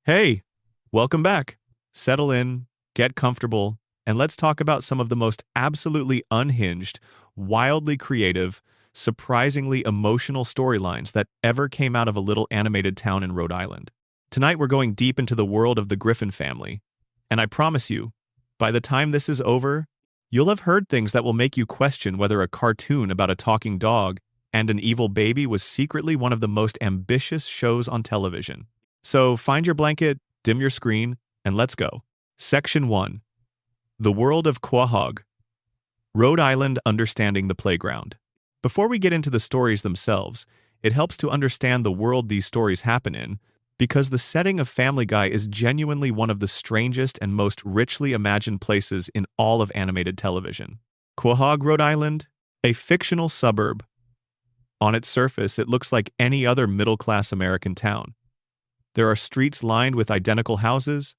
Hey, welcome back. Settle in, get comfortable, and let's talk about some of the most absolutely unhinged, wildly creative, surprisingly emotional storylines that ever came out of a little animated town in Rhode Island. Tonight we're going deep into the world of the Griffin family, and I promise you, by the time this is over, you'll have heard things that will make you question whether a cartoon about a talking dog and an evil baby was secretly one of the most ambitious shows on television. So find your blanket, dim your screen, and let's go. Section 1. The World of Quahog. Rhode Island Understanding the Playground. Before we get into the stories themselves, it helps to understand the world these stories happen in, because the setting of Family Guy is genuinely one of the strangest and most richly imagined places in all of animated television. Quahog, Rhode Island, a fictional suburb. On its surface, it looks like any other middle-class American town. There are streets lined with identical houses.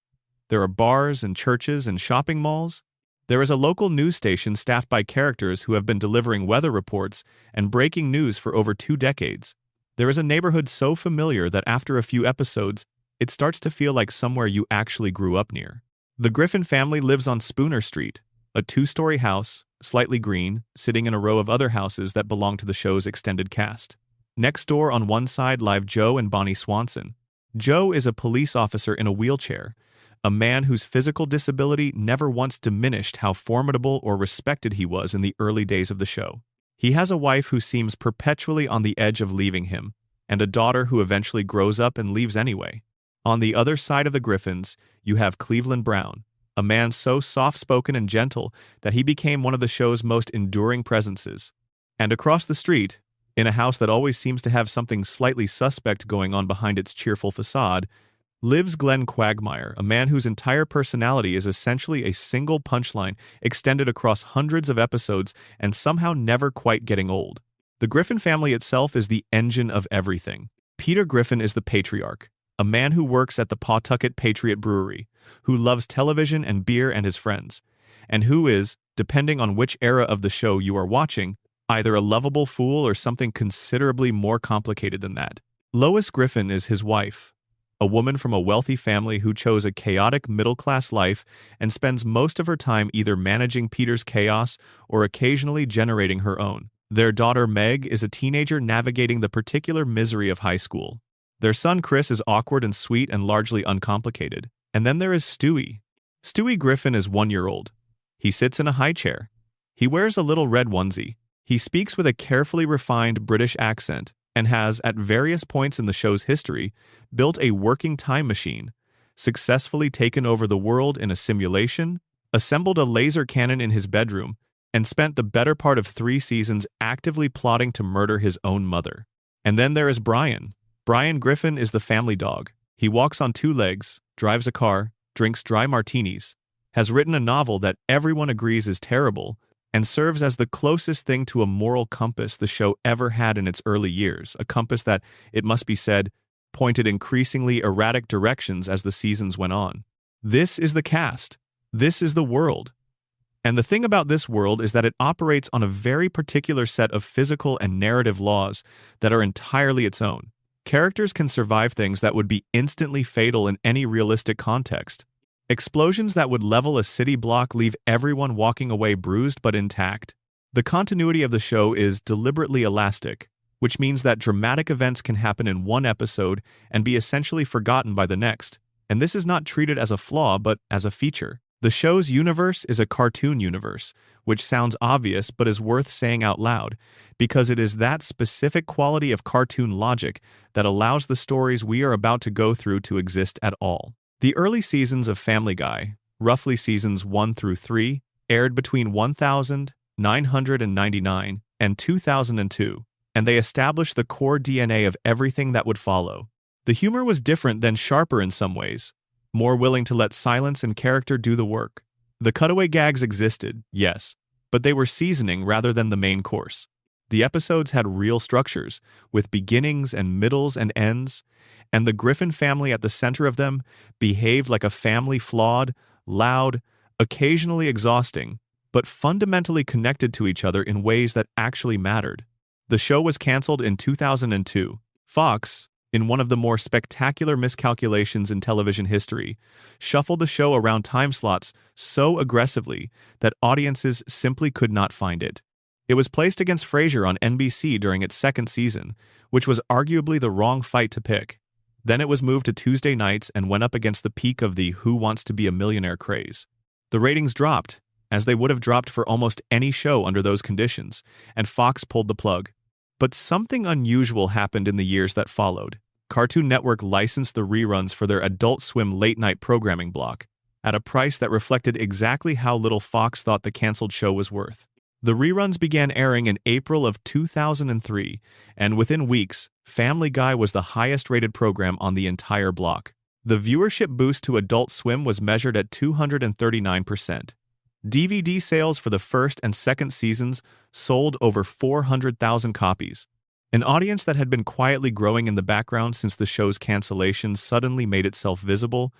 There are bars and churches and shopping malls. There is a local news station staffed by characters who have been delivering weather reports and breaking news for over 2 decades. There is a neighborhood so familiar that after a few episodes, it starts to feel like somewhere you actually grew up near. The Griffin family lives on Spooner Street, a 2-story house, slightly green, sitting in a row of other houses that belong to the show's extended cast. Next door on one side live Joe and Bonnie Swanson. Joe is a police officer in a wheelchair, a man whose physical disability never once diminished how formidable or respected he was in the early days of the show. He has a wife who seems perpetually on the edge of leaving him, and a daughter who eventually grows up and leaves anyway. On the other side of the Griffins, you have Cleveland Brown, a man so soft-spoken and gentle that he became one of the show's most enduring presences. And across the street, in a house that always seems to have something slightly suspect going on behind its cheerful facade, lives Glenn Quagmire, a man whose entire personality is essentially a single punchline extended across hundreds of episodes and somehow never quite getting old. The Griffin family itself is the engine of everything. Peter Griffin is the patriarch, a man who works at the Pawtucket Patriot Brewery, who loves television and beer and his friends, and who is, depending on which era of the show you are watching, either a lovable fool or something considerably more complicated than that. Lois Griffin is his wife, a woman from a wealthy family who chose a chaotic middle-class life and spends most of her time either managing Peter's chaos or occasionally generating her own. Their daughter Meg is a teenager navigating the particular misery of high school. Their son Chris is awkward and sweet and largely uncomplicated. And then there is Stewie. Stewie Griffin is 1 year old. He sits in a high chair. He wears a little red onesie. He speaks with a carefully refined British accent and has, at various points in the show's history, built a working time machine, successfully taken over the world in a simulation, assembled a laser cannon in his bedroom, and spent the better part of 3 seasons actively plotting to murder his own mother. And then there is Brian. Brian Griffin is the family dog. He walks on 2 legs, drives a car, drinks dry martinis, has written a novel that everyone agrees is terrible, and serves as the closest thing to a moral compass the show ever had in its early years, a compass that, it must be said, pointed increasingly erratic directions as the seasons went on. This is the cast. This is the world. And the thing about this world is that it operates on a very particular set of physical and narrative laws that are entirely its own. Characters can survive things that would be instantly fatal in any realistic context. Explosions that would level a city block leave everyone walking away bruised but intact. The continuity of the show is deliberately elastic, which means that dramatic events can happen in one episode and be essentially forgotten by the next, and this is not treated as a flaw but as a feature. The show's universe is a cartoon universe, which sounds obvious but is worth saying out loud, because it is that specific quality of cartoon logic that allows the stories we are about to go through to exist at all. The early seasons of Family Guy, roughly seasons 1 through 3, aired between 1999 and 2002, and they established the core DNA of everything that would follow. The humor was different than sharper in some ways, more willing to let silence and character do the work. The cutaway gags existed, yes, but they were seasoning rather than the main course. The episodes had real structures, with beginnings and middles and ends, and the Griffin family at the center of them behaved like a family flawed, loud, occasionally exhausting, but fundamentally connected to each other in ways that actually mattered. The show was canceled in 2002. Fox, in one of the more spectacular miscalculations in television history, shuffled the show around time slots so aggressively that audiences simply could not find it. It was placed against Frasier on NBC during its second season, which was arguably the wrong fight to pick. Then it was moved to Tuesday nights and went up against the peak of the Who Wants to Be a Millionaire craze. The ratings dropped, as they would have dropped for almost any show under those conditions, and Fox pulled the plug. But something unusual happened in the years that followed. Cartoon Network licensed the reruns for their Adult Swim late-night programming block, at a price that reflected exactly how little Fox thought the canceled show was worth. The reruns began airing in April of 2003, and within weeks, Family Guy was the highest-rated program on the entire block. The viewership boost to Adult Swim was measured at 239%. DVD sales for the first and second seasons sold over 400,000 copies. An audience that had been quietly growing in the background since the show's cancellation suddenly made itself visible,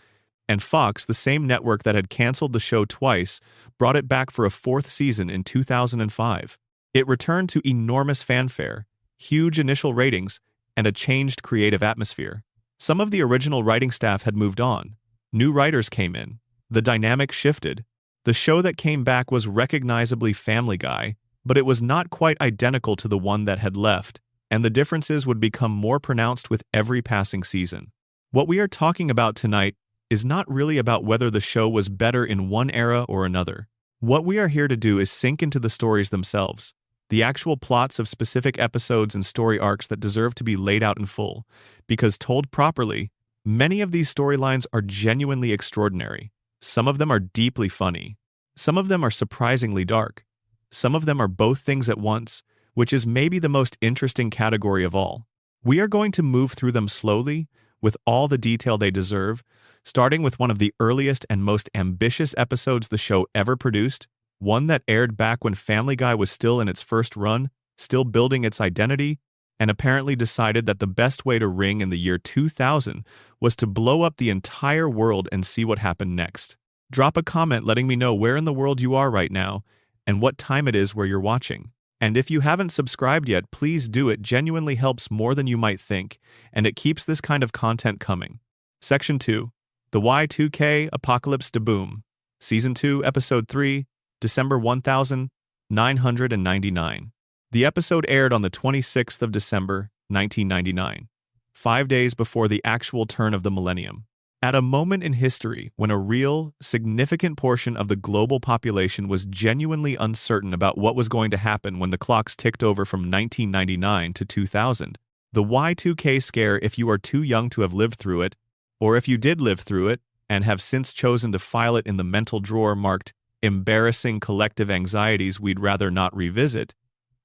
and Fox, the same network that had canceled the show twice, brought it back for a fourth season in 2005. It returned to enormous fanfare, huge initial ratings, and a changed creative atmosphere. Some of the original writing staff had moved on. New writers came in. The dynamic shifted. The show that came back was recognizably Family Guy, but it was not quite identical to the one that had left, and the differences would become more pronounced with every passing season. What we are talking about tonight is not really about whether the show was better in one era or another. What we are here to do is sink into the stories themselves, the actual plots of specific episodes and story arcs that deserve to be laid out in full, because told properly, many of these storylines are genuinely extraordinary. Some of them are deeply funny. Some of them are surprisingly dark. Some of them are both things at once, which is maybe the most interesting category of all. We are going to move through them slowly, with all the detail they deserve, starting with one of the earliest and most ambitious episodes the show ever produced, one that aired back when Family Guy was still in its first run, still building its identity, and apparently decided that the best way to ring in the year 2000 was to blow up the entire world and see what happened next. Drop a comment letting me know where in the world you are right now and what time it is where you're watching. And if you haven't subscribed yet, please do. It genuinely helps more than you might think, and it keeps this kind of content coming. Section 2. The Y2K Apocalypse Da Boom. Season 2, Episode 3, December 1999. The episode aired on the 26th of December, 1999, 5 days before the actual turn of the millennium. At a moment in history when a real, significant portion of the global population was genuinely uncertain about what was going to happen when the clocks ticked over from 1999 to 2000, the Y2K scare, if you are too young to have lived through it, or if you did live through it and have since chosen to file it in the mental drawer marked embarrassing collective anxieties we'd rather not revisit,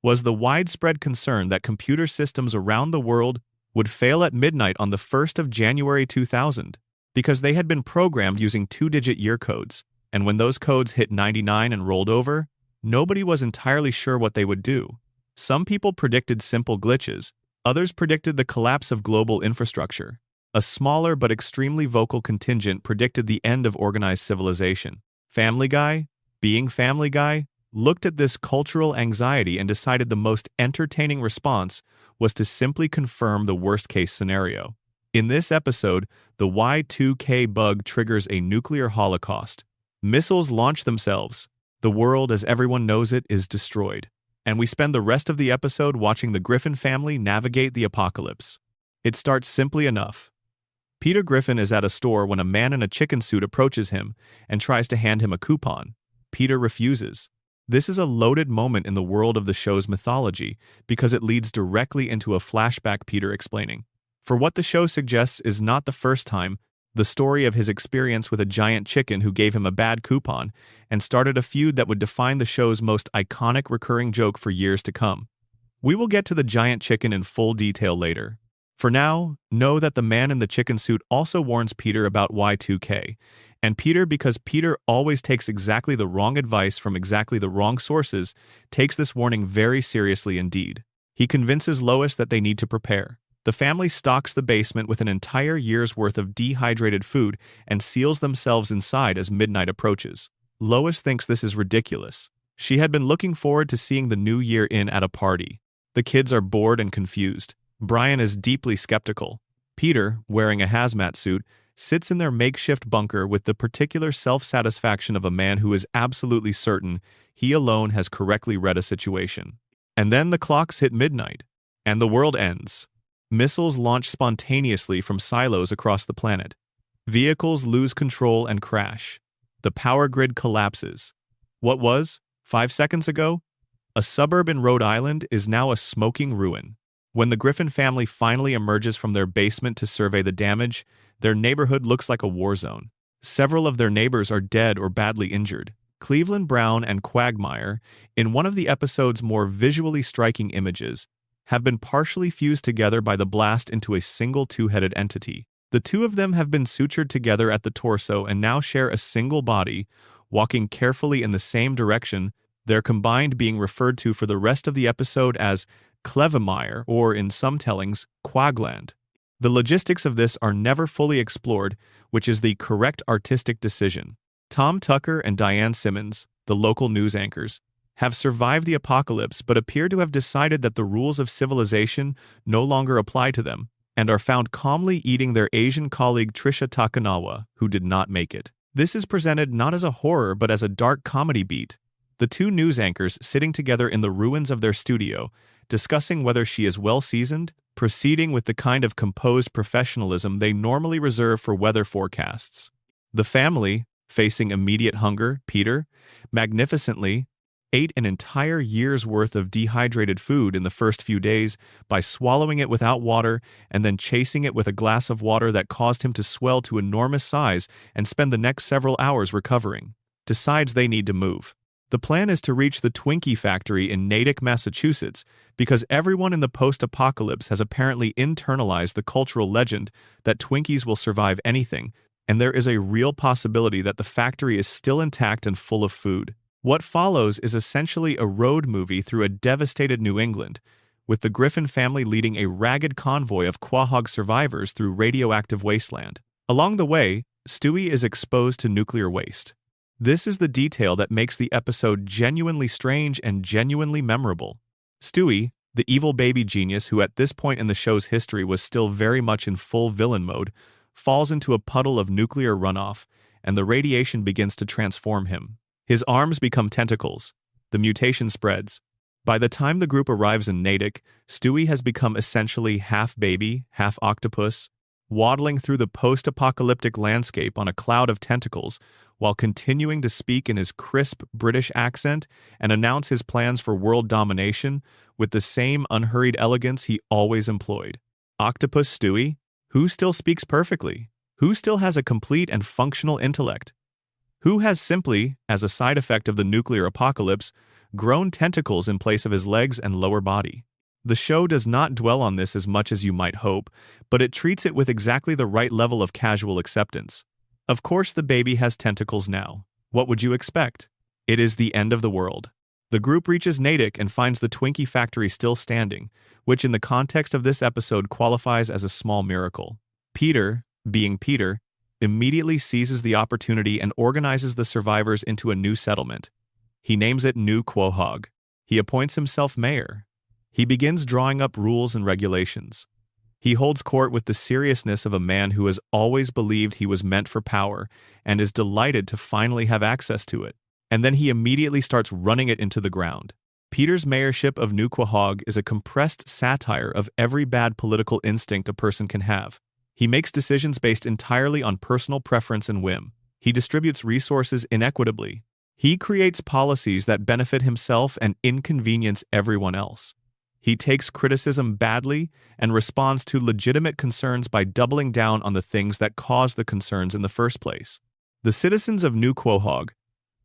was the widespread concern that computer systems around the world would fail at midnight on the 1st of January 2000, because they had been programmed using two-digit year codes, and when those codes hit 99 and rolled over, nobody was entirely sure what they would do. Some people predicted simple glitches, others predicted the collapse of global infrastructure. A smaller but extremely vocal contingent predicted the end of organized civilization. Family Guy, being Family Guy, looked at this cultural anxiety and decided the most entertaining response was to simply confirm the worst-case scenario. In this episode, the Y2K bug triggers a nuclear holocaust. Missiles launch themselves. The world, as everyone knows it, is destroyed. And we spend the rest of the episode watching the Griffin family navigate the apocalypse. It starts simply enough. Peter Griffin is at a store when a man in a chicken suit approaches him and tries to hand him a coupon. Peter refuses. This is a loaded moment in the world of the show's mythology because it leads directly into a flashback Peter explaining. For what the show suggests is not the first time, the story of his experience with a giant chicken who gave him a bad coupon and started a feud that would define the show's most iconic recurring joke for years to come. We will get to the giant chicken in full detail later. For now, know that the man in the chicken suit also warns Peter about Y2K, and Peter, because Peter always takes exactly the wrong advice from exactly the wrong sources, takes this warning very seriously indeed. He convinces Lois that they need to prepare. The family stocks the basement with an entire year's worth of dehydrated food and seals themselves inside as midnight approaches. Lois thinks this is ridiculous. She had been looking forward to seeing the new year in at a party. The kids are bored and confused. Brian is deeply skeptical. Peter, wearing a hazmat suit, sits in their makeshift bunker with the particular self-satisfaction of a man who is absolutely certain he alone has correctly read a situation. And then the clocks hit midnight, and the world ends. Missiles launch spontaneously from silos across the planet. Vehicles lose control and crash. The power grid collapses. What was, 5 seconds ago, a suburb in Rhode Island is now a smoking ruin. When the Griffin family finally emerges from their basement to survey the damage, their neighborhood looks like a war zone. Several of their neighbors are dead or badly injured. Cleveland Brown and Quagmire, in one of the episode's more visually striking images, have been partially fused together by the blast into a single two-headed entity. The two of them have been sutured together at the torso and now share a single body, walking carefully in the same direction, their combined being referred to for the rest of the episode as Clevemire, or in some tellings, Quagland. The logistics of this are never fully explored, which is the correct artistic decision. Tom Tucker and Diane Simmons, the local news anchors, have survived the apocalypse but appear to have decided that the rules of civilization no longer apply to them, and are found calmly eating their Asian colleague Trisha Takanawa, who did not make it. This is presented not as a horror but as a dark comedy beat. The two news anchors sitting together in the ruins of their studio, discussing whether she is well-seasoned, proceeding with the kind of composed professionalism they normally reserve for weather forecasts. The family, facing immediate hunger, Peter, magnificently, ate an entire year's worth of dehydrated food in the first few days by swallowing it without water and then chasing it with a glass of water that caused him to swell to enormous size and spend the next several hours recovering. Decides they need to move. The plan is to reach the Twinkie factory in Natick, Massachusetts, because everyone in the post-apocalypse has apparently internalized the cultural legend that Twinkies will survive anything, and there is a real possibility that the factory is still intact and full of food. What follows is essentially a road movie through a devastated New England, with the Griffin family leading a ragged convoy of Quahog survivors through radioactive wasteland. Along the way, Stewie is exposed to nuclear waste. This is the detail that makes the episode genuinely strange and genuinely memorable. Stewie, the evil baby genius who at this point in the show's history was still very much in full villain mode, falls into a puddle of nuclear runoff, and the radiation begins to transform him. His arms become tentacles. The mutation spreads. By the time the group arrives in Natick, Stewie has become essentially half baby, half octopus, waddling through the post-apocalyptic landscape on a cloud of tentacles while continuing to speak in his crisp British accent and announce his plans for world domination with the same unhurried elegance he always employed. Octopus Stewie, who still speaks perfectly, who still has a complete and functional intellect, who has simply, as a side effect of the nuclear apocalypse, grown tentacles in place of his legs and lower body. The show does not dwell on this as much as you might hope, but it treats it with exactly the right level of casual acceptance. Of course the baby has tentacles now. What would you expect? It is the end of the world. The group reaches Natick and finds the Twinkie factory still standing, which in the context of this episode qualifies as a small miracle. Peter, being Peter, immediately seizes the opportunity and organizes the survivors into a new settlement. He names it New Quahog. He appoints himself mayor. He begins drawing up rules and regulations. He holds court with the seriousness of a man who has always believed he was meant for power and is delighted to finally have access to it. And then he immediately starts running it into the ground. Peter's mayorship of New Quahog is a compressed satire of every bad political instinct a person can have. He makes decisions based entirely on personal preference and whim. He distributes resources inequitably. He creates policies that benefit himself and inconvenience everyone else. He takes criticism badly and responds to legitimate concerns by doubling down on the things that caused the concerns in the first place. The citizens of New Quahog,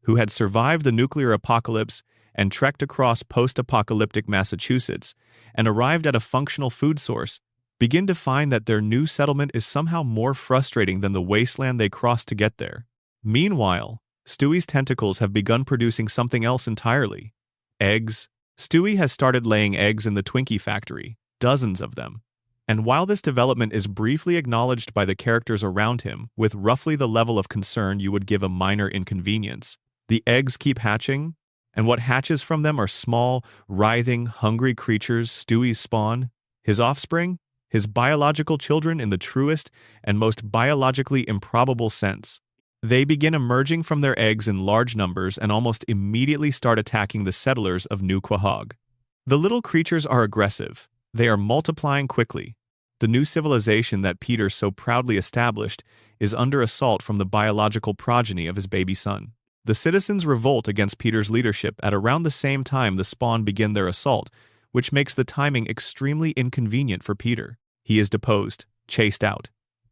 who had survived the nuclear apocalypse and trekked across post-apocalyptic Massachusetts and arrived at a functional food source, begin to find that their new settlement is somehow more frustrating than the wasteland they crossed to get there. Meanwhile, Stewie's tentacles have begun producing something else entirely. Eggs. Stewie has started laying eggs in the Twinkie factory, dozens of them. And while this development is briefly acknowledged by the characters around him with roughly the level of concern you would give a minor inconvenience, the eggs keep hatching, and what hatches from them are small, writhing, hungry creatures Stewie's spawn. His offspring? his biological children in the truest and most biologically improbable sense. They begin emerging from their eggs in large numbers and almost immediately start attacking the settlers of New Quahog. The little creatures are aggressive. They are multiplying quickly. The new civilization that Peter so proudly established is under assault from the biological progeny of his baby son. The citizens revolt against Peter's leadership at around the same time the spawn begin their assault, which makes the timing extremely inconvenient for Peter. He is deposed, chased out.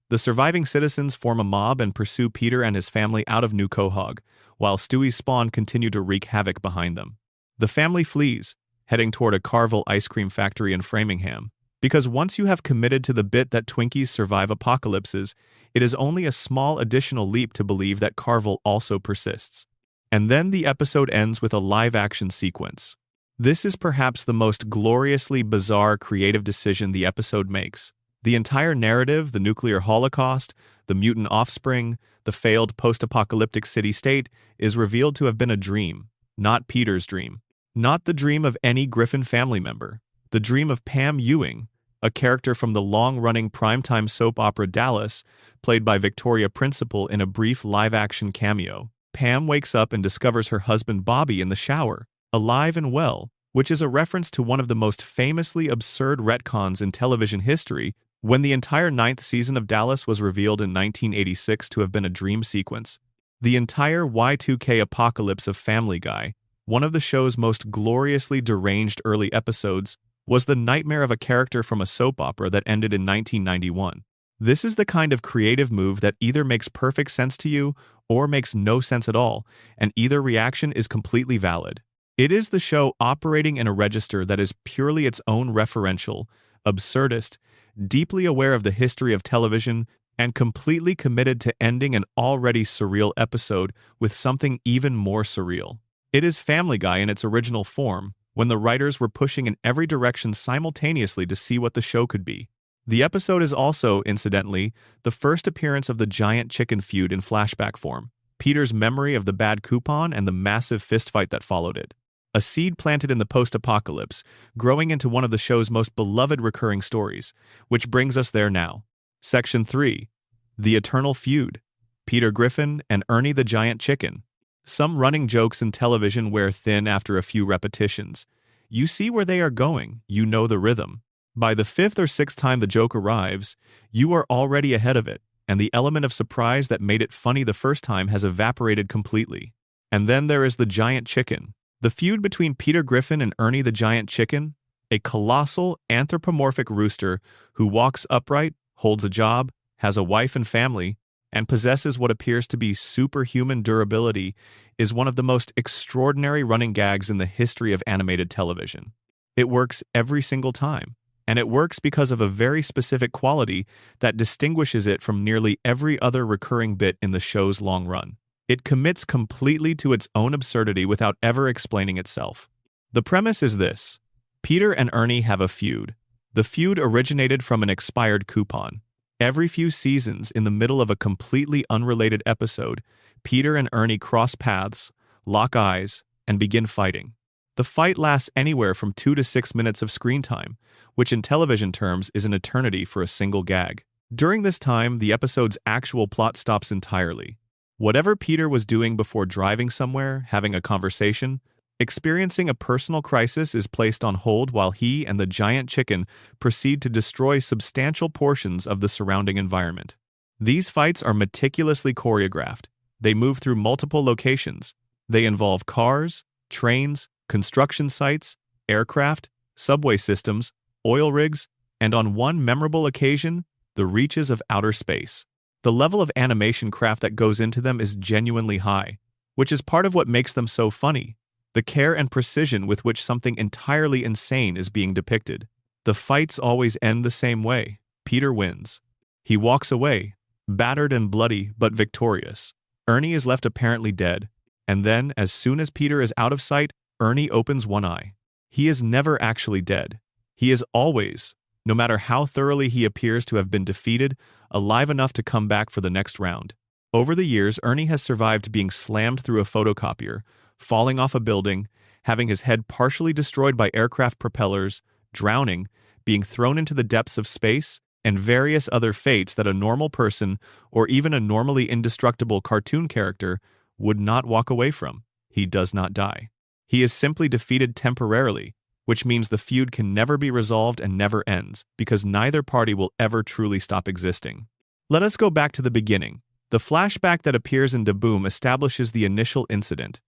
The surviving citizens form a mob and pursue Peter and his family out of New Quahog, while Stewie's spawn continue to wreak havoc behind them. The family flees, heading toward a Carvel ice cream factory in Framingham, because once you have committed to the bit that Twinkies survive apocalypses, it is only a small additional leap to believe that Carvel also persists. And then the episode ends with a live-action sequence. This is perhaps the most gloriously bizarre creative decision the episode makes. The entire narrative, the nuclear holocaust, the mutant offspring, the failed post-apocalyptic city-state, is revealed to have been a dream, not Peter's dream. Not the dream of any Griffin family member. The dream of Pam Ewing, a character from the long-running primetime soap opera Dallas, played by Victoria Principal in a brief live-action cameo. Pam wakes up and discovers her husband Bobby in the shower, alive and well, which is a reference to one of the most famously absurd retcons in television history, when the entire 9th season of Dallas was revealed in 1986 to have been a dream sequence. The entire Y2K apocalypse of Family Guy, one of the show's most gloriously deranged early episodes, was the nightmare of a character from a soap opera that ended in 1991. This is the kind of creative move that either makes perfect sense to you or makes no sense at all, and either reaction is completely valid. It is the show operating in a register that is purely its own referential, absurdist, deeply aware of the history of television, and completely committed to ending an already surreal episode with something even more surreal. It is Family Guy in its original form, when the writers were pushing in every direction simultaneously to see what the show could be. The episode is also, incidentally, the first appearance of the giant chicken feud in flashback form, Peter's memory of the bad coupon and the massive fistfight that followed it. A seed planted in the post-apocalypse, growing into one of the show's most beloved recurring stories, which brings us there now. Section 3. The Eternal Feud. Peter Griffin and Ernie the Giant Chicken. Some running jokes in television wear thin after a few repetitions. You see where they are going, you know the rhythm. By the 5th or 6th time the joke arrives, you are already ahead of it, and the element of surprise that made it funny the first time has evaporated completely. And then there is the giant chicken. The feud between Peter Griffin and Ernie the Giant Chicken, a colossal, anthropomorphic rooster who walks upright, holds a job, has a wife and family, and possesses what appears to be superhuman durability, is one of the most extraordinary running gags in the history of animated television. It works every single time, and it works because of a very specific quality that distinguishes it from nearly every other recurring bit in the show's long run. It commits completely to its own absurdity without ever explaining itself. The premise is this. Peter and Ernie have a feud. The feud originated from an expired coupon. Every few seasons, in the middle of a completely unrelated episode, Peter and Ernie cross paths, lock eyes, and begin fighting. The fight lasts anywhere from 2 to 6 minutes of screen time, which in television terms is an eternity for a single gag. During this time, the episode's actual plot stops entirely. Whatever Peter was doing before driving somewhere, having a conversation, experiencing a personal crisis is placed on hold while he and the giant chicken proceed to destroy substantial portions of the surrounding environment. These fights are meticulously choreographed. They move through multiple locations. They involve cars, trains, construction sites, aircraft, subway systems, oil rigs, and on one memorable occasion, the reaches of outer space. The level of animation craft that goes into them is genuinely high, which is part of what makes them so funny. The care and precision with which something entirely insane is being depicted. The fights always end the same way. Peter wins. He walks away, battered and bloody but victorious. Ernie is left apparently dead, and then, as soon as Peter is out of sight, Ernie opens one eye. He is never actually dead. He is always, no matter how thoroughly he appears to have been defeated, alive enough to come back for the next round. Over the years, Ernie has survived being slammed through a photocopier, falling off a building, having his head partially destroyed by aircraft propellers, drowning, being thrown into the depths of space, and various other fates that a normal person or even a normally indestructible cartoon character would not walk away from. He does not die. He is simply defeated temporarily, which means the feud can never be resolved and never ends, because neither party will ever truly stop existing. Let us go back to the beginning. The flashback that appears in Da Boom establishes the initial incident.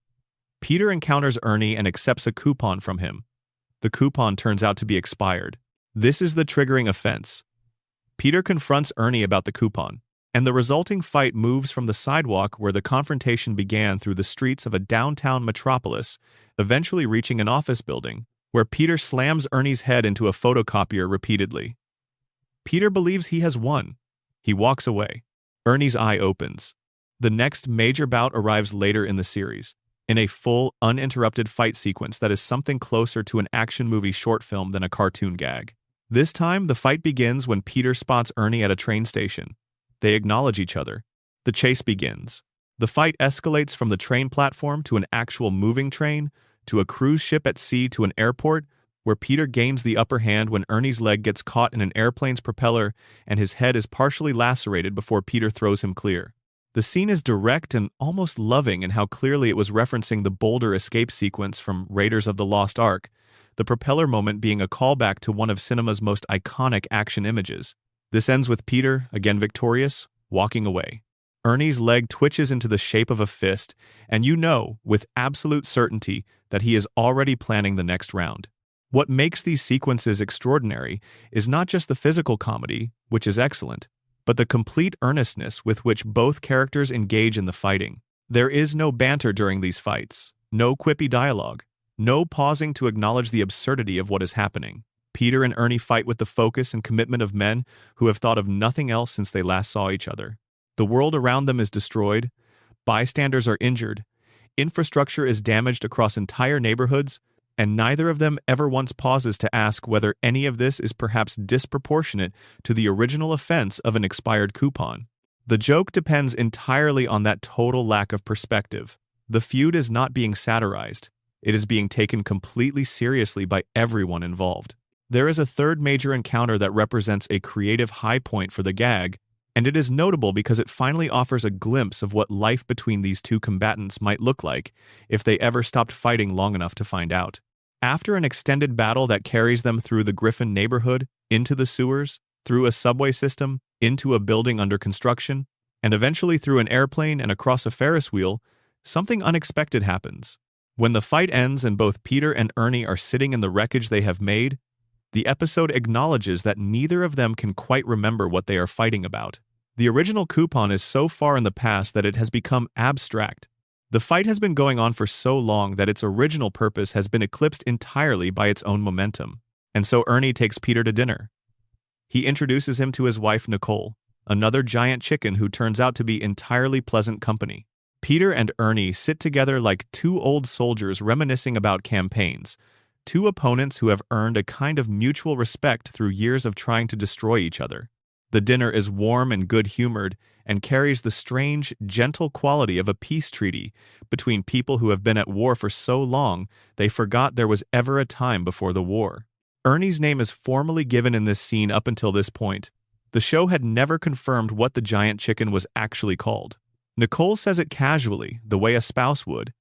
Peter encounters Ernie and accepts a coupon from him. The coupon turns out to be expired. This is the triggering offense. Peter confronts Ernie about the coupon, and the resulting fight moves from the sidewalk where the confrontation began through the streets of a downtown metropolis, eventually reaching an office building, where Peter slams Ernie's head into a photocopier repeatedly. Peter believes he has won. He walks away. Ernie's eye opens. The next major bout arrives later in the series, in a full, uninterrupted fight sequence that is something closer to an action movie short film than a cartoon gag. This time, the fight begins when Peter spots Ernie at a train station. They acknowledge each other. The chase begins. The fight escalates from the train platform to an actual moving train, to a cruise ship at sea to an airport, where Peter gains the upper hand when Ernie's leg gets caught in an airplane's propeller and his head is partially lacerated before Peter throws him clear. The scene is direct and almost loving in how clearly it was referencing the boulder escape sequence from Raiders of the Lost Ark, the propeller moment being a callback to one of cinema's most iconic action images. This ends with Peter, again victorious, walking away. Ernie's leg twitches into the shape of a fist, and you know, with absolute certainty, that he is already planning the next round. What makes these sequences extraordinary is not just the physical comedy, which is excellent, but the complete earnestness with which both characters engage in the fighting. There is no banter during these fights, no quippy dialogue, no pausing to acknowledge the absurdity of what is happening. Peter and Ernie fight with the focus and commitment of men who have thought of nothing else since they last saw each other. The world around them is destroyed, bystanders are injured, infrastructure is damaged across entire neighborhoods, and neither of them ever once pauses to ask whether any of this is perhaps disproportionate to the original offense of an expired coupon. The joke depends entirely on that total lack of perspective. The feud is not being satirized. It is being taken completely seriously by everyone involved. There is a third major encounter that represents a creative high point for the gag, and it is notable because it finally offers a glimpse of what life between these two combatants might look like if they ever stopped fighting long enough to find out. After an extended battle that carries them through the Griffin neighborhood, into the sewers, through a subway system, into a building under construction, and eventually through an airplane and across a Ferris wheel, something unexpected happens. When the fight ends and both Peter and Ernie are sitting in the wreckage they have made, the episode acknowledges that neither of them can quite remember what they are fighting about. The original coupon is so far in the past that it has become abstract. The fight has been going on for so long that its original purpose has been eclipsed entirely by its own momentum. And so Ernie takes Peter to dinner. He introduces him to his wife Nicole, another giant chicken who turns out to be entirely pleasant company. Peter and Ernie sit together like two old soldiers reminiscing about campaigns, two opponents who have earned a kind of mutual respect through years of trying to destroy each other. The dinner is warm and good-humored and carries the strange, gentle quality of a peace treaty between people who have been at war for so long they forgot there was ever a time before the war. Ernie's name is formally given in this scene up until this point. The show had never confirmed what the giant chicken was actually called. Nicole says it casually, the way a spouse would,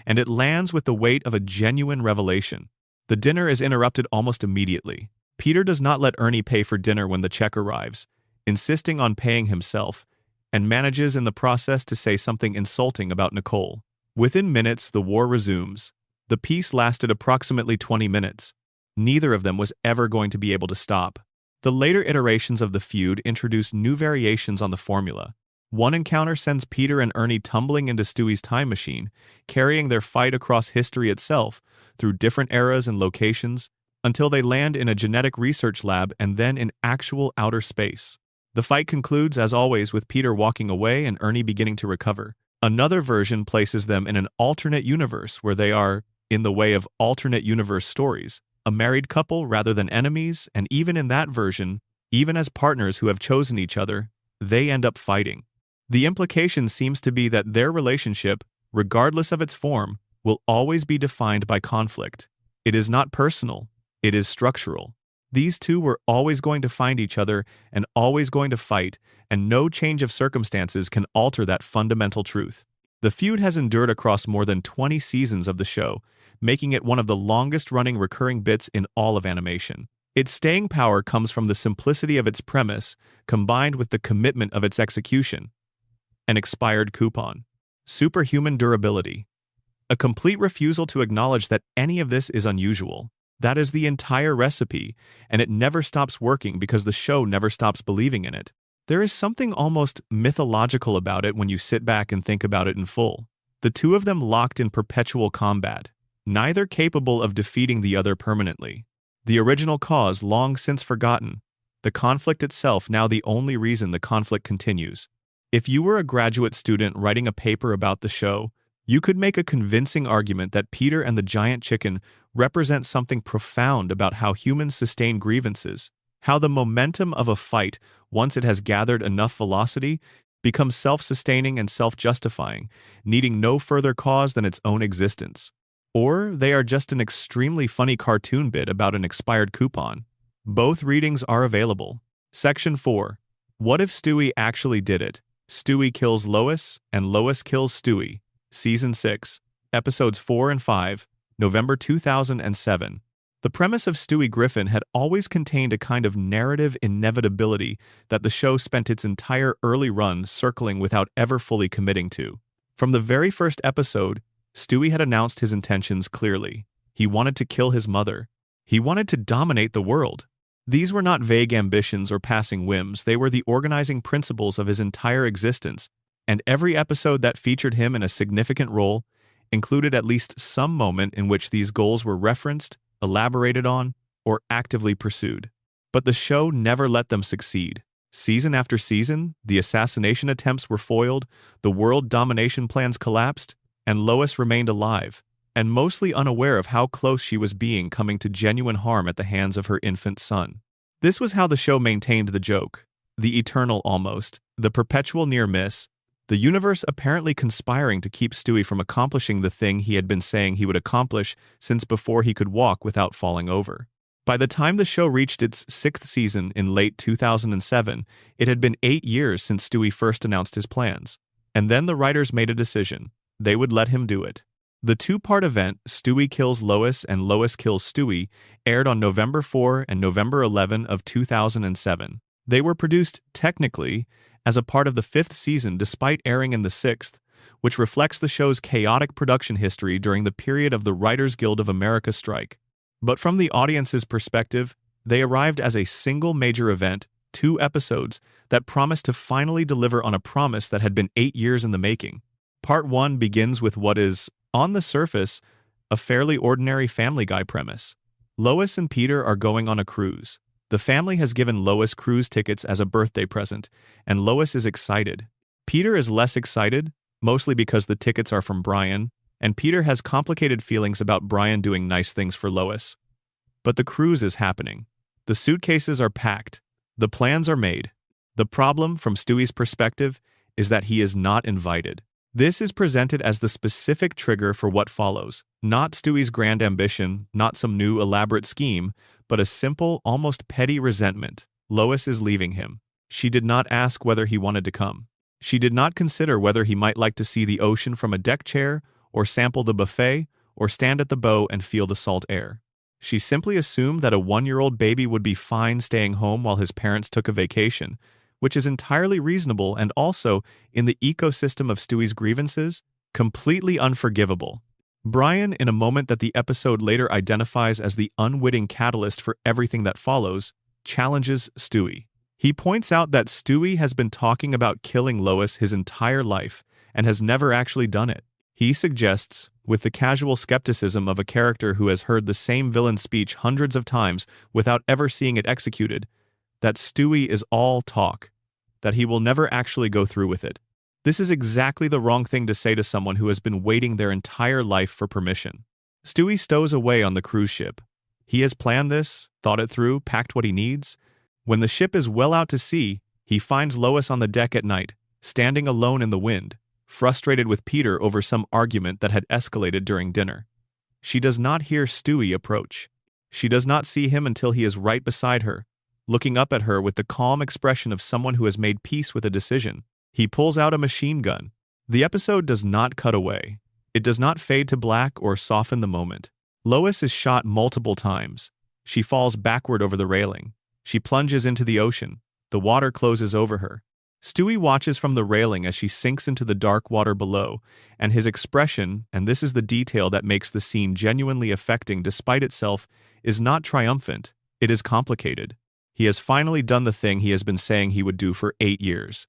and it lands with the weight of a genuine revelation. The dinner is interrupted almost immediately. Peter does not let Ernie pay for dinner when the check arrives, insisting on paying himself, and manages in the process to say something insulting about Nicole. Within minutes, the war resumes. The peace lasted approximately 20 minutes. Neither of them was ever going to be able to stop. The later iterations of the feud introduce new variations on the formula. One encounter sends Peter and Ernie tumbling into Stewie's time machine, carrying their fight across history itself, through different eras and locations, until they land in a genetic research lab and then in actual outer space. The fight concludes, as always, with Peter walking away and Ernie beginning to recover. Another version places them in an alternate universe where they are, in the way of alternate universe stories, a married couple rather than enemies, and even in that version, even as partners who have chosen each other, they end up fighting. The implication seems to be that their relationship, regardless of its form, will always be defined by conflict. It is not personal, it is structural. These two were always going to find each other and always going to fight, and no change of circumstances can alter that fundamental truth. The feud has endured across more than 20 seasons of the show, making it one of the longest-running recurring bits in all of animation. Its staying power comes from the simplicity of its premise, combined with the commitment of its execution. An expired coupon. Superhuman durability. A complete refusal to acknowledge that any of this is unusual. That is the entire recipe, and it never stops working because the show never stops believing in it. There is something almost mythological about it when you sit back and think about it in full. The two of them locked in perpetual combat, neither capable of defeating the other permanently. The original cause long since forgotten, the conflict itself now the only reason the conflict continues. If you were a graduate student writing a paper about the show, you could make a convincing argument that Peter and the giant chicken represent something profound about how humans sustain grievances, how the momentum of a fight, once it has gathered enough velocity, becomes self-sustaining and self-justifying, needing no further cause than its own existence. Or they are just an extremely funny cartoon bit about an expired coupon. Both readings are available. Section 4. What if Stewie actually did it? Stewie kills Lois, and Lois kills Stewie. Season 6, Episodes 4 and 5, November 2007. The premise of Stewie Griffin had always contained a kind of narrative inevitability that the show spent its entire early run circling without ever fully committing to. From the very first episode, Stewie had announced his intentions clearly. He wanted to kill his mother. He wanted to dominate the world. These were not vague ambitions or passing whims, they were the organizing principles of his entire existence, and every episode that featured him in a significant role included at least some moment in which these goals were referenced, elaborated on, or actively pursued. But the show never let them succeed. Season after season, the assassination attempts were foiled, the world domination plans collapsed, and Lois remained alive, and mostly unaware of how close she was coming to genuine harm at the hands of her infant son. This was how the show maintained the joke, the eternal almost, the perpetual near miss, the universe apparently conspiring to keep Stewie from accomplishing the thing he had been saying he would accomplish since before he could walk without falling over. By the time the show reached its 6th season in late 2007, it had been 8 years since Stewie first announced his plans. And then the writers made a decision. They would let him do it. The two-part event, Stewie Kills Lois and Lois Kills Stewie, aired on November 4 and November 11 of 2007. They were produced, technically, as a part of the 5th season despite airing in the 6th, which reflects the show's chaotic production history during the period of the Writers Guild of America strike. But from the audience's perspective, they arrived as a single major event, 2 episodes, that promised to finally deliver on a promise that had been 8 years in the making. Part 1 begins with what is, on the surface, a fairly ordinary Family Guy premise. Lois and Peter are going on a cruise. The family has given Lois cruise tickets as a birthday present, and Lois is excited. Peter is less excited, mostly because the tickets are from Brian, and Peter has complicated feelings about Brian doing nice things for Lois. But the cruise is happening. The suitcases are packed. The plans are made. The problem, from Stewie's perspective, is that he is not invited. This is presented as the specific trigger for what follows. Not Stewie's grand ambition, not some new elaborate scheme, but a simple, almost petty resentment. Lois is leaving him. She did not ask whether he wanted to come. She did not consider whether he might like to see the ocean from a deck chair, or sample the buffet, or stand at the bow and feel the salt air. She simply assumed that a 1-year-old baby would be fine staying home while his parents took a vacation, which is entirely reasonable and also, in the ecosystem of Stewie's grievances, completely unforgivable. Brian, in a moment that the episode later identifies as the unwitting catalyst for everything that follows, challenges Stewie. He points out that Stewie has been talking about killing Lois his entire life and has never actually done it. He suggests, with the casual skepticism of a character who has heard the same villain speech hundreds of times without ever seeing it executed, that Stewie is all talk, that he will never actually go through with it. This is exactly the wrong thing to say to someone who has been waiting their entire life for permission. Stewie stows away on the cruise ship. He has planned this, thought it through, packed what he needs. When the ship is well out to sea, he finds Lois on the deck at night, standing alone in the wind, frustrated with Peter over some argument that had escalated during dinner. She does not hear Stewie approach. She does not see him until he is right beside her, looking up at her with the calm expression of someone who has made peace with a decision. He pulls out a machine gun. The episode does not cut away. It does not fade to black or soften the moment. Lois is shot multiple times. She falls backward over the railing. She plunges into the ocean. The water closes over her. Stewie watches from the railing as she sinks into the dark water below, and his expression, and this is the detail that makes the scene genuinely affecting despite itself, is not triumphant. It is complicated. He has finally done the thing he has been saying he would do for 8 years.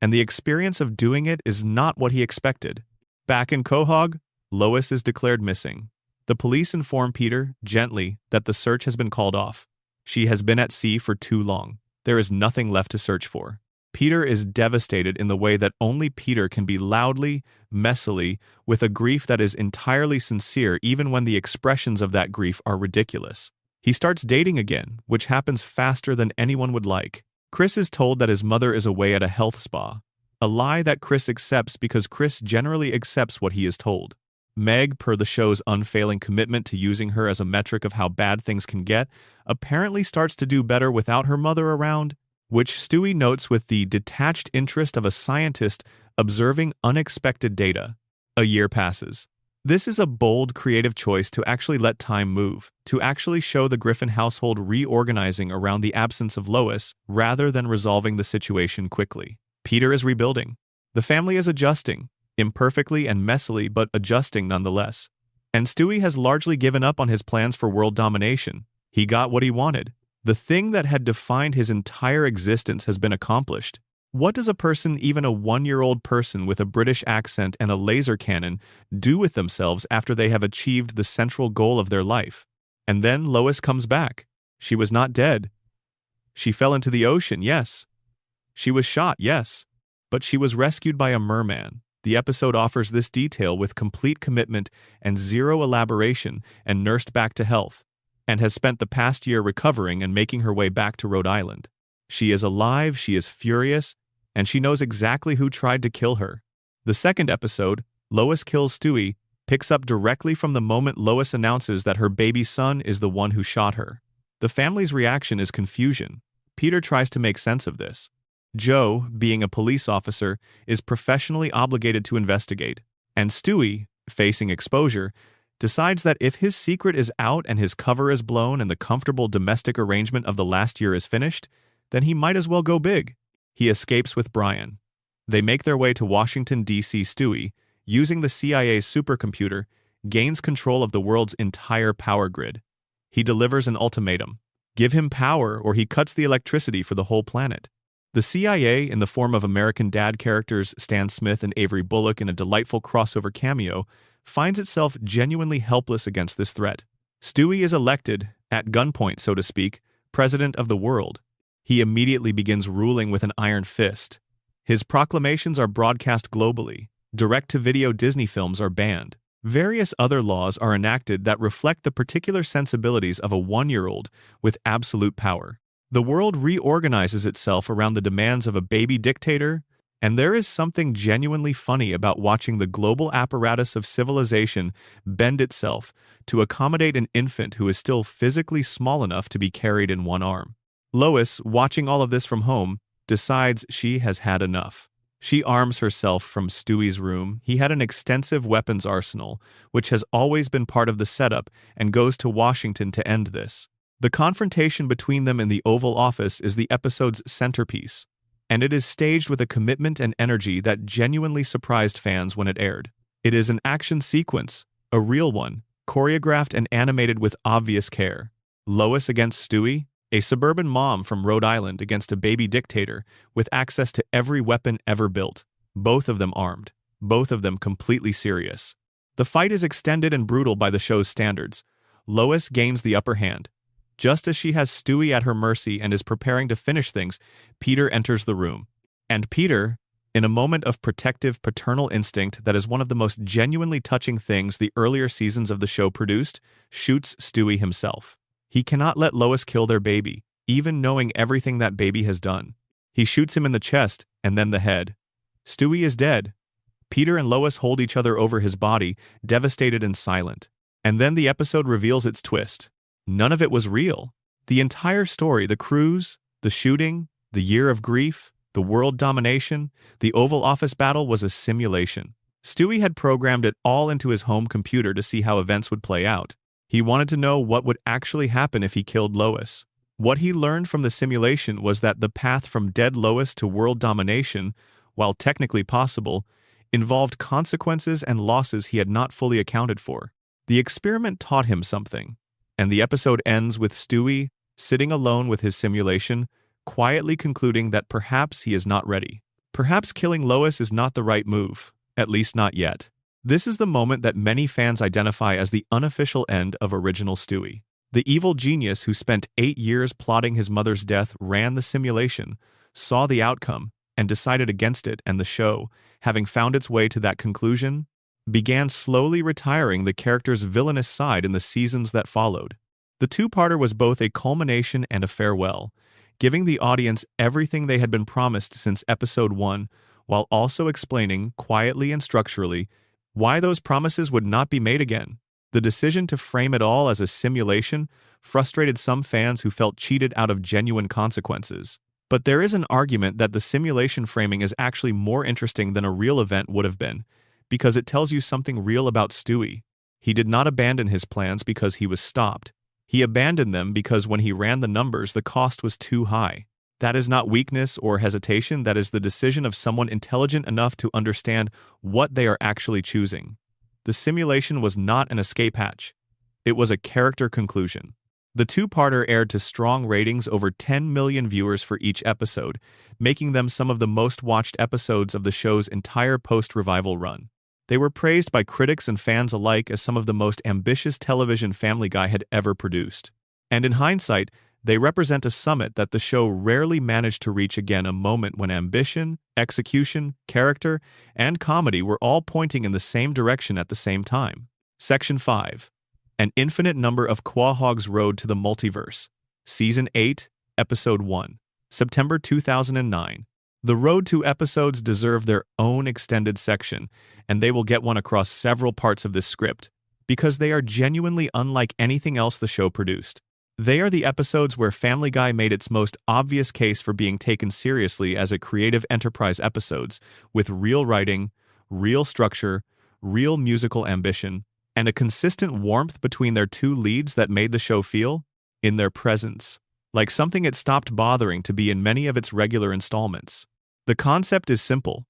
And the experience of doing it is not what he expected. Back in Quahog, Lois is declared missing. The police inform Peter, gently, that the search has been called off. She has been at sea for too long. There is nothing left to search for. Peter is devastated in the way that only Peter can be loudly, messily, with a grief that is entirely sincere even when the expressions of that grief are ridiculous. He starts dating again, which happens faster than anyone would like. Chris is told that his mother is away at a health spa, a lie that Chris accepts because Chris generally accepts what he is told. Meg, per the show's unfailing commitment to using her as a metric of how bad things can get, apparently starts to do better without her mother around, which Stewie notes with the detached interest of a scientist observing unexpected data. A year passes. This is a bold, creative choice to actually let time move, to actually show the Griffin household reorganizing around the absence of Lois rather than resolving the situation quickly. Peter is rebuilding. The family is adjusting, imperfectly and messily, but adjusting nonetheless. And Stewie has largely given up on his plans for world domination. He got what he wanted. The thing that had defined his entire existence has been accomplished. What does a person, even a 1-year-old person with a British accent and a laser cannon, do with themselves after they have achieved the central goal of their life? And then Lois comes back. She was not dead. She fell into the ocean, yes. She was shot, yes. But she was rescued by a merman. The episode offers this detail with complete commitment and zero elaboration and nursed back to health, and has spent the past year recovering and making her way back to Rhode Island. She is alive, she is furious, and she knows exactly who tried to kill her. The second episode, Lois Kills Stewie, picks up directly from the moment Lois announces that her baby son is the one who shot her. The family's reaction is confusion. Peter tries to make sense of this. Joe, being a police officer, is professionally obligated to investigate, and Stewie, facing exposure, decides that if his secret is out and his cover is blown and the comfortable domestic arrangement of the last year is finished, then he might as well go big. He escapes with Brian. They make their way to Washington, D.C. Stewie, using the CIA's supercomputer, gains control of the world's entire power grid. He delivers an ultimatum. Give him power or he cuts the electricity for the whole planet. The CIA, in the form of American Dad characters Stan Smith and Avery Bullock in a delightful crossover cameo, finds itself genuinely helpless against this threat. Stewie is elected, at gunpoint so to speak, president of the world. He immediately begins ruling with an iron fist. His proclamations are broadcast globally. Direct-to-video Disney films are banned. Various other laws are enacted that reflect the particular sensibilities of a 1-year-old with absolute power. The world reorganizes itself around the demands of a baby dictator, and there is something genuinely funny about watching the global apparatus of civilization bend itself to accommodate an infant who is still physically small enough to be carried in one arm. Lois, watching all of this from home, decides she has had enough. She arms herself from Stewie's room. He had an extensive weapons arsenal, which has always been part of the setup, and goes to Washington to end this. The confrontation between them in the Oval Office is the episode's centerpiece, and it is staged with a commitment and energy that genuinely surprised fans when it aired. It is an action sequence, a real one, choreographed and animated with obvious care. Lois against Stewie, a suburban mom from Rhode Island against a baby dictator with access to every weapon ever built, both of them armed, both of them completely serious. The fight is extended and brutal by the show's standards. Lois gains the upper hand. Just as she has Stewie at her mercy and is preparing to finish things, Peter enters the room. And Peter, in a moment of protective paternal instinct that is one of the most genuinely touching things the earlier seasons of the show produced, shoots Stewie himself. He cannot let Lois kill their baby, even knowing everything that baby has done. He shoots him in the chest and then the head. Stewie is dead. Peter and Lois hold each other over his body, devastated and silent. And then the episode reveals its twist. None of it was real. The entire story, the cruise, the shooting, the year of grief, the world domination, the Oval Office battle was a simulation. Stewie had programmed it all into his home computer to see how events would play out. He wanted to know what would actually happen if he killed Lois. What he learned from the simulation was that the path from dead Lois to world domination, while technically possible, involved consequences and losses he had not fully accounted for. The experiment taught him something, and the episode ends with Stewie sitting alone with his simulation, quietly concluding that perhaps he is not ready. Perhaps killing Lois is not the right move, at least not yet. This is the moment that many fans identify as the unofficial end of original Stewie. The evil genius who spent 8 years plotting his mother's death ran the simulation, saw the outcome, and decided against it, and the show, having found its way to that conclusion, began slowly retiring the character's villainous side in the seasons that followed. The two-parter was both a culmination and a farewell, giving the audience everything they had been promised since episode 1, while also explaining, quietly and structurally, why those promises would not be made again. The decision to frame it all as a simulation frustrated some fans who felt cheated out of genuine consequences. But there is an argument that the simulation framing is actually more interesting than a real event would have been, because it tells you something real about Stewie. He did not abandon his plans because he was stopped. He abandoned them because when he ran the numbers, the cost was too high. That is not weakness or hesitation, that is the decision of someone intelligent enough to understand what they are actually choosing. The simulation was not an escape hatch. It was a character conclusion. The two-parter aired to strong ratings, over 10 million viewers for each episode, making them some of the most watched episodes of the show's entire post-revival run. They were praised by critics and fans alike as some of the most ambitious television Family Guy had ever produced. And in hindsight, they represent a summit that the show rarely managed to reach again, a moment when ambition, execution, character, and comedy were all pointing in the same direction at the same time. Section 5. An Infinite Number of Quahog's Road to the Multiverse. Season 8, Episode 1. September 2009. The Road to episodes deserve their own extended section, and they will get one across several parts of this script, because they are genuinely unlike anything else the show produced. They are the episodes where Family Guy made its most obvious case for being taken seriously as a creative enterprise, episodes with real writing, real structure, real musical ambition, and a consistent warmth between their two leads that made the show feel, in their presence, like something it stopped bothering to be in many of its regular installments. The concept is simple.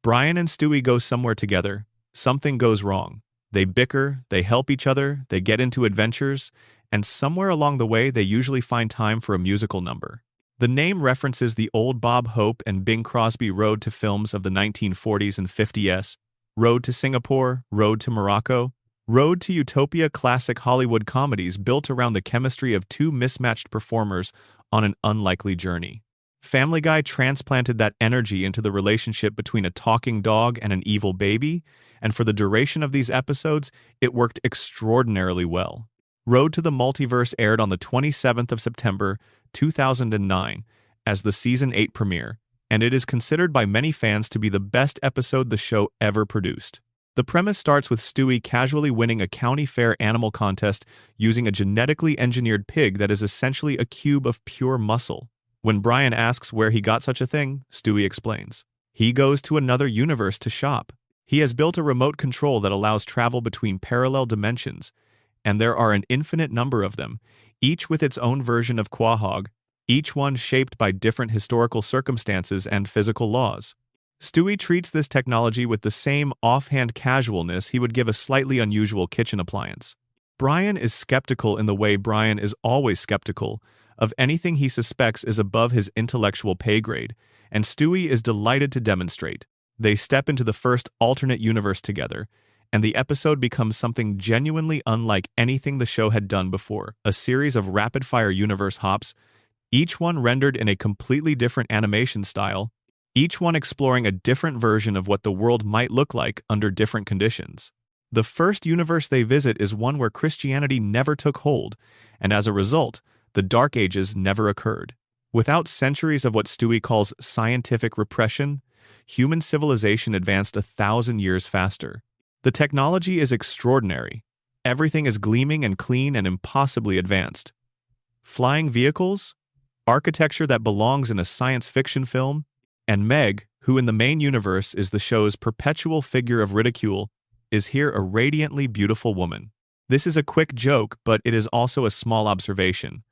Brian and Stewie go somewhere together. Something goes wrong. They bicker, they help each other, they get into adventures, and somewhere along the way they usually find time for a musical number. The name references the old Bob Hope and Bing Crosby road to films of the 1940s and 50s, Road to Singapore, Road to Morocco, Road to Utopia, classic Hollywood comedies built around the chemistry of two mismatched performers on an unlikely journey. Family Guy transplanted that energy into the relationship between a talking dog and an evil baby, and for the duration of these episodes, it worked extraordinarily well. Road to the Multiverse aired on the 27th of September, 2009, as the Season 8 premiere, and it is considered by many fans to be the best episode the show ever produced. The premise starts with Stewie casually winning a county fair animal contest using a genetically engineered pig that is essentially a cube of pure muscle. When Brian asks where he got such a thing, Stewie explains. He goes to another universe to shop. He has built a remote control that allows travel between parallel dimensions, and there are an infinite number of them, each with its own version of Quahog, each one shaped by different historical circumstances and physical laws. Stewie treats this technology with the same offhand casualness he would give a slightly unusual kitchen appliance. Brian is skeptical in the way Brian is always skeptical of anything he suspects is above his intellectual pay grade, and Stewie is delighted to demonstrate. They step into the first alternate universe together, and the episode becomes something genuinely unlike anything the show had done before, a series of rapid-fire universe hops, each one rendered in a completely different animation style, each one exploring a different version of what the world might look like under different conditions. The first universe they visit is one where Christianity never took hold, and as a result, the Dark Ages never occurred. Without centuries of what Stewie calls scientific repression, human civilization advanced 1,000 years faster. The technology is extraordinary. Everything is gleaming and clean and impossibly advanced. Flying vehicles? Architecture that belongs in a science fiction film? And Meg, who in the main universe is the show's perpetual figure of ridicule, is here a radiantly beautiful woman. This is a quick joke, but it is also a small observation.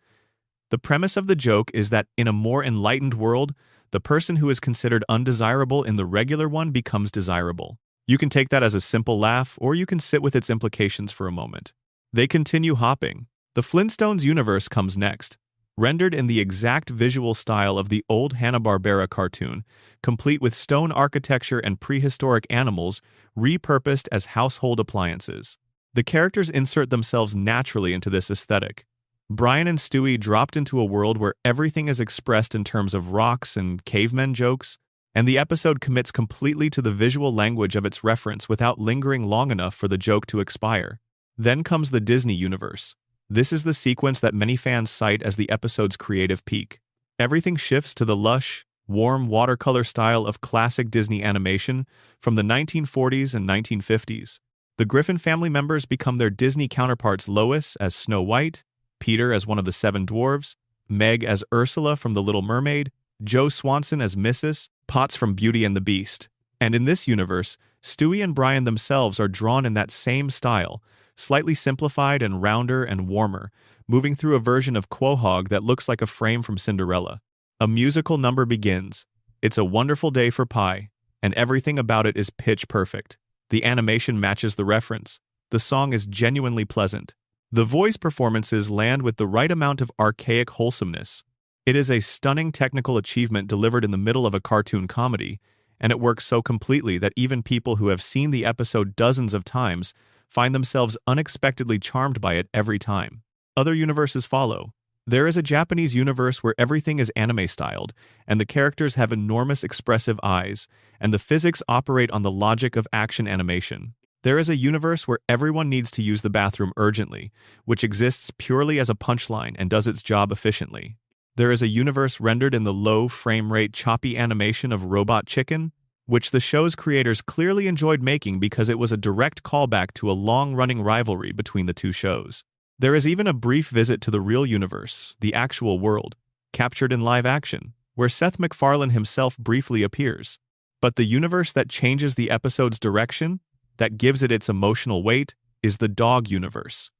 The premise of the joke is that in a more enlightened world, the person who is considered undesirable in the regular one becomes desirable. You can take that as a simple laugh, or you can sit with its implications for a moment. They continue hopping. The Flintstones universe comes next, rendered in the exact visual style of the old Hanna-Barbera cartoon, complete with stone architecture and prehistoric animals repurposed as household appliances. The characters insert themselves naturally into this aesthetic. Brian and Stewie dropped into a world where everything is expressed in terms of rocks and cavemen jokes, and the episode commits completely to the visual language of its reference without lingering long enough for the joke to expire. Then comes the Disney universe. This is the sequence that many fans cite as the episode's creative peak. Everything shifts to the lush, warm watercolor style of classic Disney animation from the 1940s and 1950s. The Griffin family members become their Disney counterparts: Lois as Snow White, Peter as one of the seven dwarves, Meg as Ursula from The Little Mermaid, Joe Swanson as Mrs. Potts from Beauty and the Beast. And in this universe, Stewie and Brian themselves are drawn in that same style, slightly simplified and rounder and warmer, moving through a version of Quahog that looks like a frame from Cinderella. A musical number begins. It's a wonderful day for pie, and everything about it is pitch perfect. The animation matches the reference. The song is genuinely pleasant. The voice performances land with the right amount of archaic wholesomeness. It is a stunning technical achievement delivered in the middle of a cartoon comedy, and it works so completely that even people who have seen the episode dozens of times find themselves unexpectedly charmed by it every time. Other universes follow. There is a Japanese universe where everything is anime-styled, and the characters have enormous expressive eyes, and the physics operate on the logic of action animation. There is a universe where everyone needs to use the bathroom urgently, which exists purely as a punchline and does its job efficiently. There is a universe rendered in the low frame rate choppy animation of Robot Chicken, which the show's creators clearly enjoyed making because it was a direct callback to a long-running rivalry between the two shows. There is even a brief visit to the real universe, the actual world, captured in live action, where Seth MacFarlane himself briefly appears. But the universe that changes the episode's direction, that gives it its emotional weight, is the dog universe.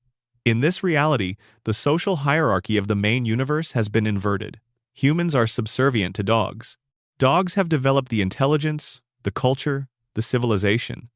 In this reality, the social hierarchy of the main universe has been inverted. Humans are subservient to dogs. Dogs have developed the intelligence, the culture, the civilization.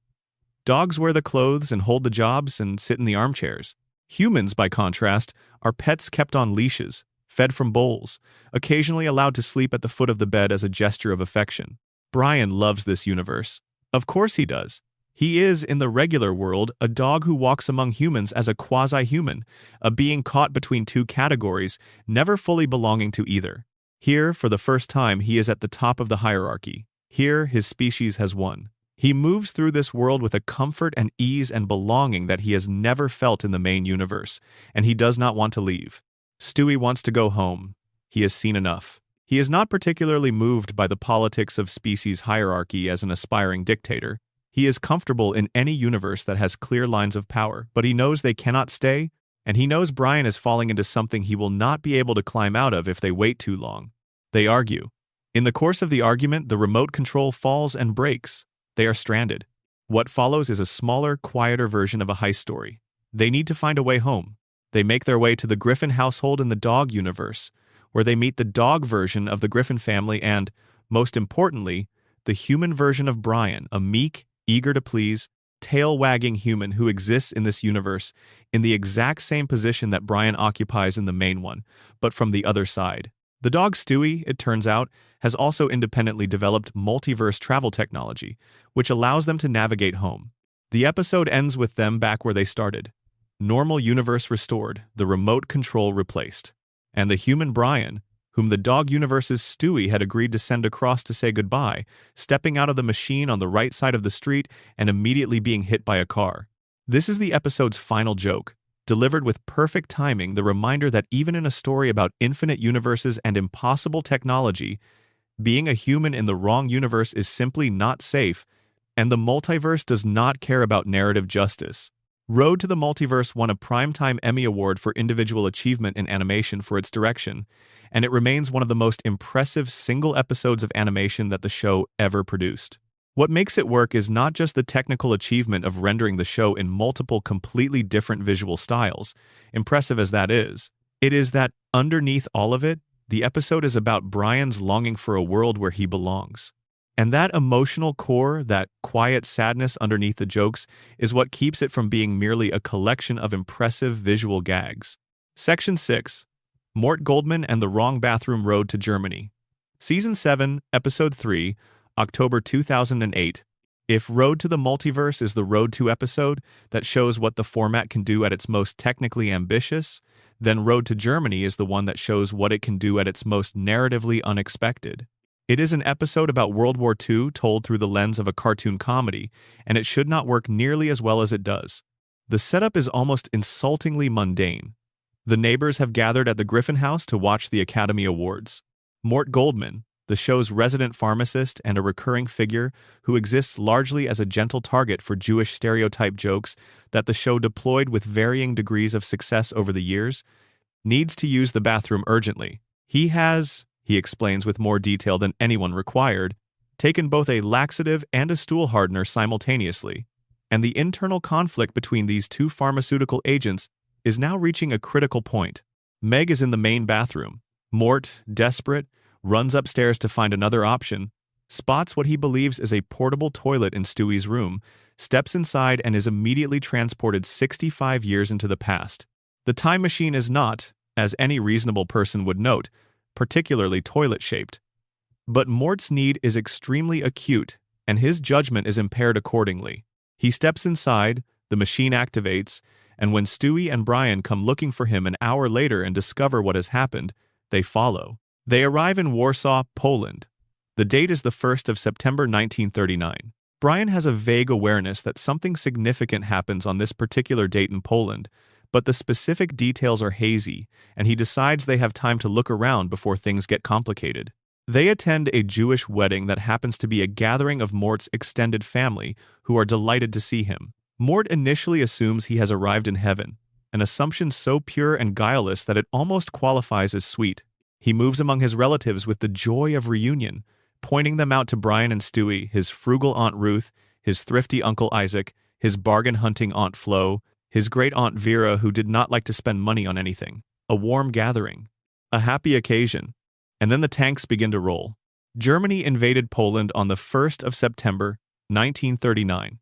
Dogs wear the clothes and hold the jobs and sit in the armchairs. Humans, by contrast, are pets kept on leashes, fed from bowls, occasionally allowed to sleep at the foot of the bed as a gesture of affection. Brian loves this universe. Of course he does. He is, in the regular world, a dog who walks among humans as a quasi-human, a being caught between two categories, never fully belonging to either. Here, for the first time, he is at the top of the hierarchy. Here, his species has won. He moves through this world with a comfort and ease and belonging that he has never felt in the main universe, and he does not want to leave. Stewie wants to go home. He has seen enough. He is not particularly moved by the politics of species hierarchy as an aspiring dictator. He is comfortable in any universe that has clear lines of power, but he knows they cannot stay, and he knows Brian is falling into something he will not be able to climb out of if they wait too long. They argue. In the course of the argument, the remote control falls and breaks. They are stranded. What follows is a smaller, quieter version of a heist story. They need to find a way home. They make their way to the Griffin household in the dog universe, where they meet the dog version of the Griffin family and, most importantly, the human version of Brian, a meek, eager to please, tail-wagging human who exists in this universe in the exact same position that Brian occupies in the main one, but from the other side. The dog Stewie, it turns out, has also independently developed multiverse travel technology, which allows them to navigate home. The episode ends with them back where they started. Normal universe restored, the remote control replaced. And the human Brian, whom the dog universe's Stewie had agreed to send across to say goodbye, stepping out of the machine on the right side of the street and immediately being hit by a car. This is the episode's final joke, delivered with perfect timing, the reminder that even in a story about infinite universes and impossible technology, being a human in the wrong universe is simply not safe, and the multiverse does not care about narrative justice. Road to the Multiverse won a Primetime Emmy Award for Individual Achievement in Animation for its direction, and it remains one of the most impressive single episodes of animation that the show ever produced. What makes it work is not just the technical achievement of rendering the show in multiple completely different visual styles, impressive as that is. It is that, underneath all of it, the episode is about Brian's longing for a world where he belongs. And that emotional core, that quiet sadness underneath the jokes, is what keeps it from being merely a collection of impressive visual gags. Section 6. Mort Goldman and the Wrong Bathroom Road to Germany. Season 7, Episode 3, October 2008. If Road to the Multiverse is the Road to episode that shows what the format can do at its most technically ambitious, then Road to Germany is the one that shows what it can do at its most narratively unexpected. It is an episode about World War II told through the lens of a cartoon comedy, and it should not work nearly as well as it does. The setup is almost insultingly mundane. The neighbors have gathered at the Griffin House to watch the Academy Awards. Mort Goldman, the show's resident pharmacist and a recurring figure who exists largely as a gentle target for Jewish stereotype jokes that the show deployed with varying degrees of success over the years, needs to use the bathroom urgently. He explains with more detail than anyone required, taken both a laxative and a stool hardener simultaneously, and the internal conflict between these two pharmaceutical agents is now reaching a critical point. Meg is in the main bathroom. Mort, desperate, runs upstairs to find another option, spots what he believes is a portable toilet in Stewie's room, steps inside and is immediately transported 65 years into the past. The time machine is not, as any reasonable person would note, particularly toilet-shaped. But Mort's need is extremely acute, and his judgment is impaired accordingly. He steps inside, the machine activates, and when Stewie and Brian come looking for him an hour later and discover what has happened, they follow. They arrive in Warsaw, Poland. The date is the 1st of September 1939. Brian has a vague awareness that something significant happens on this particular date in Poland, but the specific details are hazy, and he decides they have time to look around before things get complicated. They attend a Jewish wedding that happens to be a gathering of Mort's extended family, who are delighted to see him. Mort initially assumes he has arrived in heaven, an assumption so pure and guileless that it almost qualifies as sweet. He moves among his relatives with the joy of reunion, pointing them out to Brian and Stewie, his frugal Aunt Ruth, his thrifty Uncle Isaac, his bargain-hunting Aunt Flo, his great-aunt Vera who did not like to spend money on anything. A warm gathering. A happy occasion. And then the tanks begin to roll. Germany invaded Poland on the 1st of September, 1939.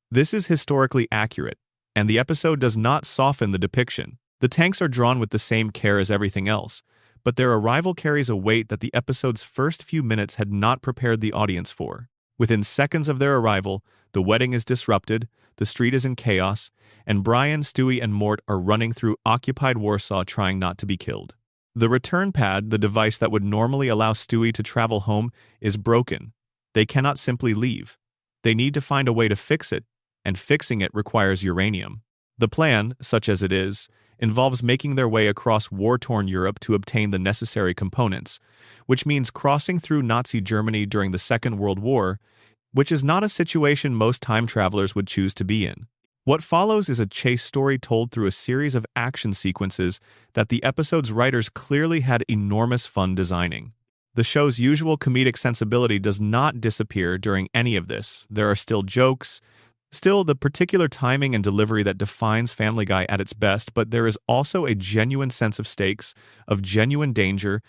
This is historically accurate, and the episode does not soften the depiction. The tanks are drawn with the same care as everything else, but their arrival carries a weight that the episode's first few minutes had not prepared the audience for. Within seconds of their arrival, the wedding is disrupted, the street is in chaos, and Brian, Stewie, and Mort are running through occupied Warsaw trying not to be killed. The return pad, the device that would normally allow Stewie to travel home, is broken. They cannot simply leave. They need to find a way to fix it, and fixing it requires uranium. The plan, such as it is, involves making their way across war-torn Europe to obtain the necessary components, which means crossing through Nazi Germany during the Second World War, which is not a situation most time travelers would choose to be in. What follows is a chase story told through a series of action sequences that the episode's writers clearly had enormous fun designing. The show's usual comedic sensibility does not disappear during any of this. There are still jokes, still the particular timing and delivery that defines Family Guy at its best, but there is also a genuine sense of stakes, of genuine danger,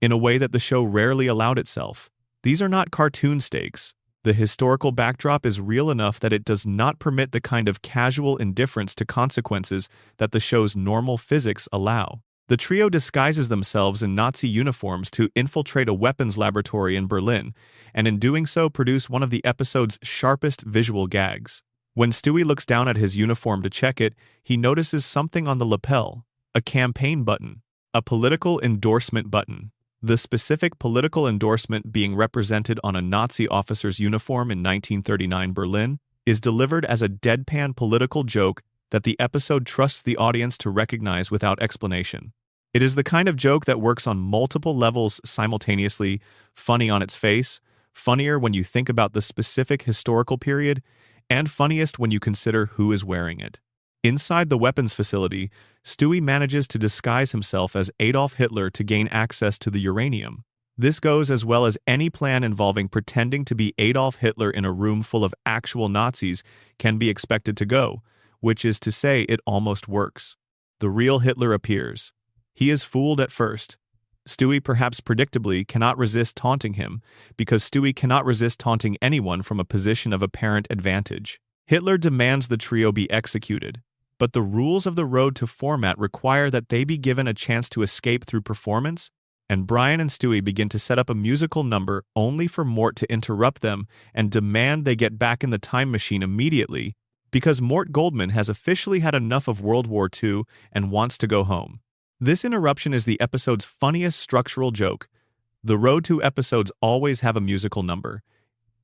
in a way that the show rarely allowed itself. These are not cartoon stakes. The historical backdrop is real enough that it does not permit the kind of casual indifference to consequences that the show's normal physics allow. The trio disguises themselves in Nazi uniforms to infiltrate a weapons laboratory in Berlin, and in doing so produce one of the episode's sharpest visual gags. When Stewie looks down at his uniform to check it, he notices something on the lapel, a campaign button, a political endorsement button. The specific political endorsement being represented on a Nazi officer's uniform in 1939 Berlin is delivered as a deadpan political joke that the episode trusts the audience to recognize without explanation. It is the kind of joke that works on multiple levels simultaneously, funny on its face, funnier when you think about the specific historical period, and funniest when you consider who is wearing it. Inside the weapons facility, Stewie manages to disguise himself as Adolf Hitler to gain access to the uranium. This goes as well as any plan involving pretending to be Adolf Hitler in a room full of actual Nazis can be expected to go, which is to say it almost works. The real Hitler appears. He is fooled at first. Stewie, perhaps predictably, cannot resist taunting him, because Stewie cannot resist taunting anyone from a position of apparent advantage. Hitler demands the trio be executed, but the rules of the road to format require that they be given a chance to escape through performance, and Brian and Stewie begin to set up a musical number only for Mort to interrupt them and demand they get back in the time machine immediately, because Mort Goldman has officially had enough of World War II and wants to go home. This interruption is the episode's funniest structural joke. The Road to episodes always have a musical number.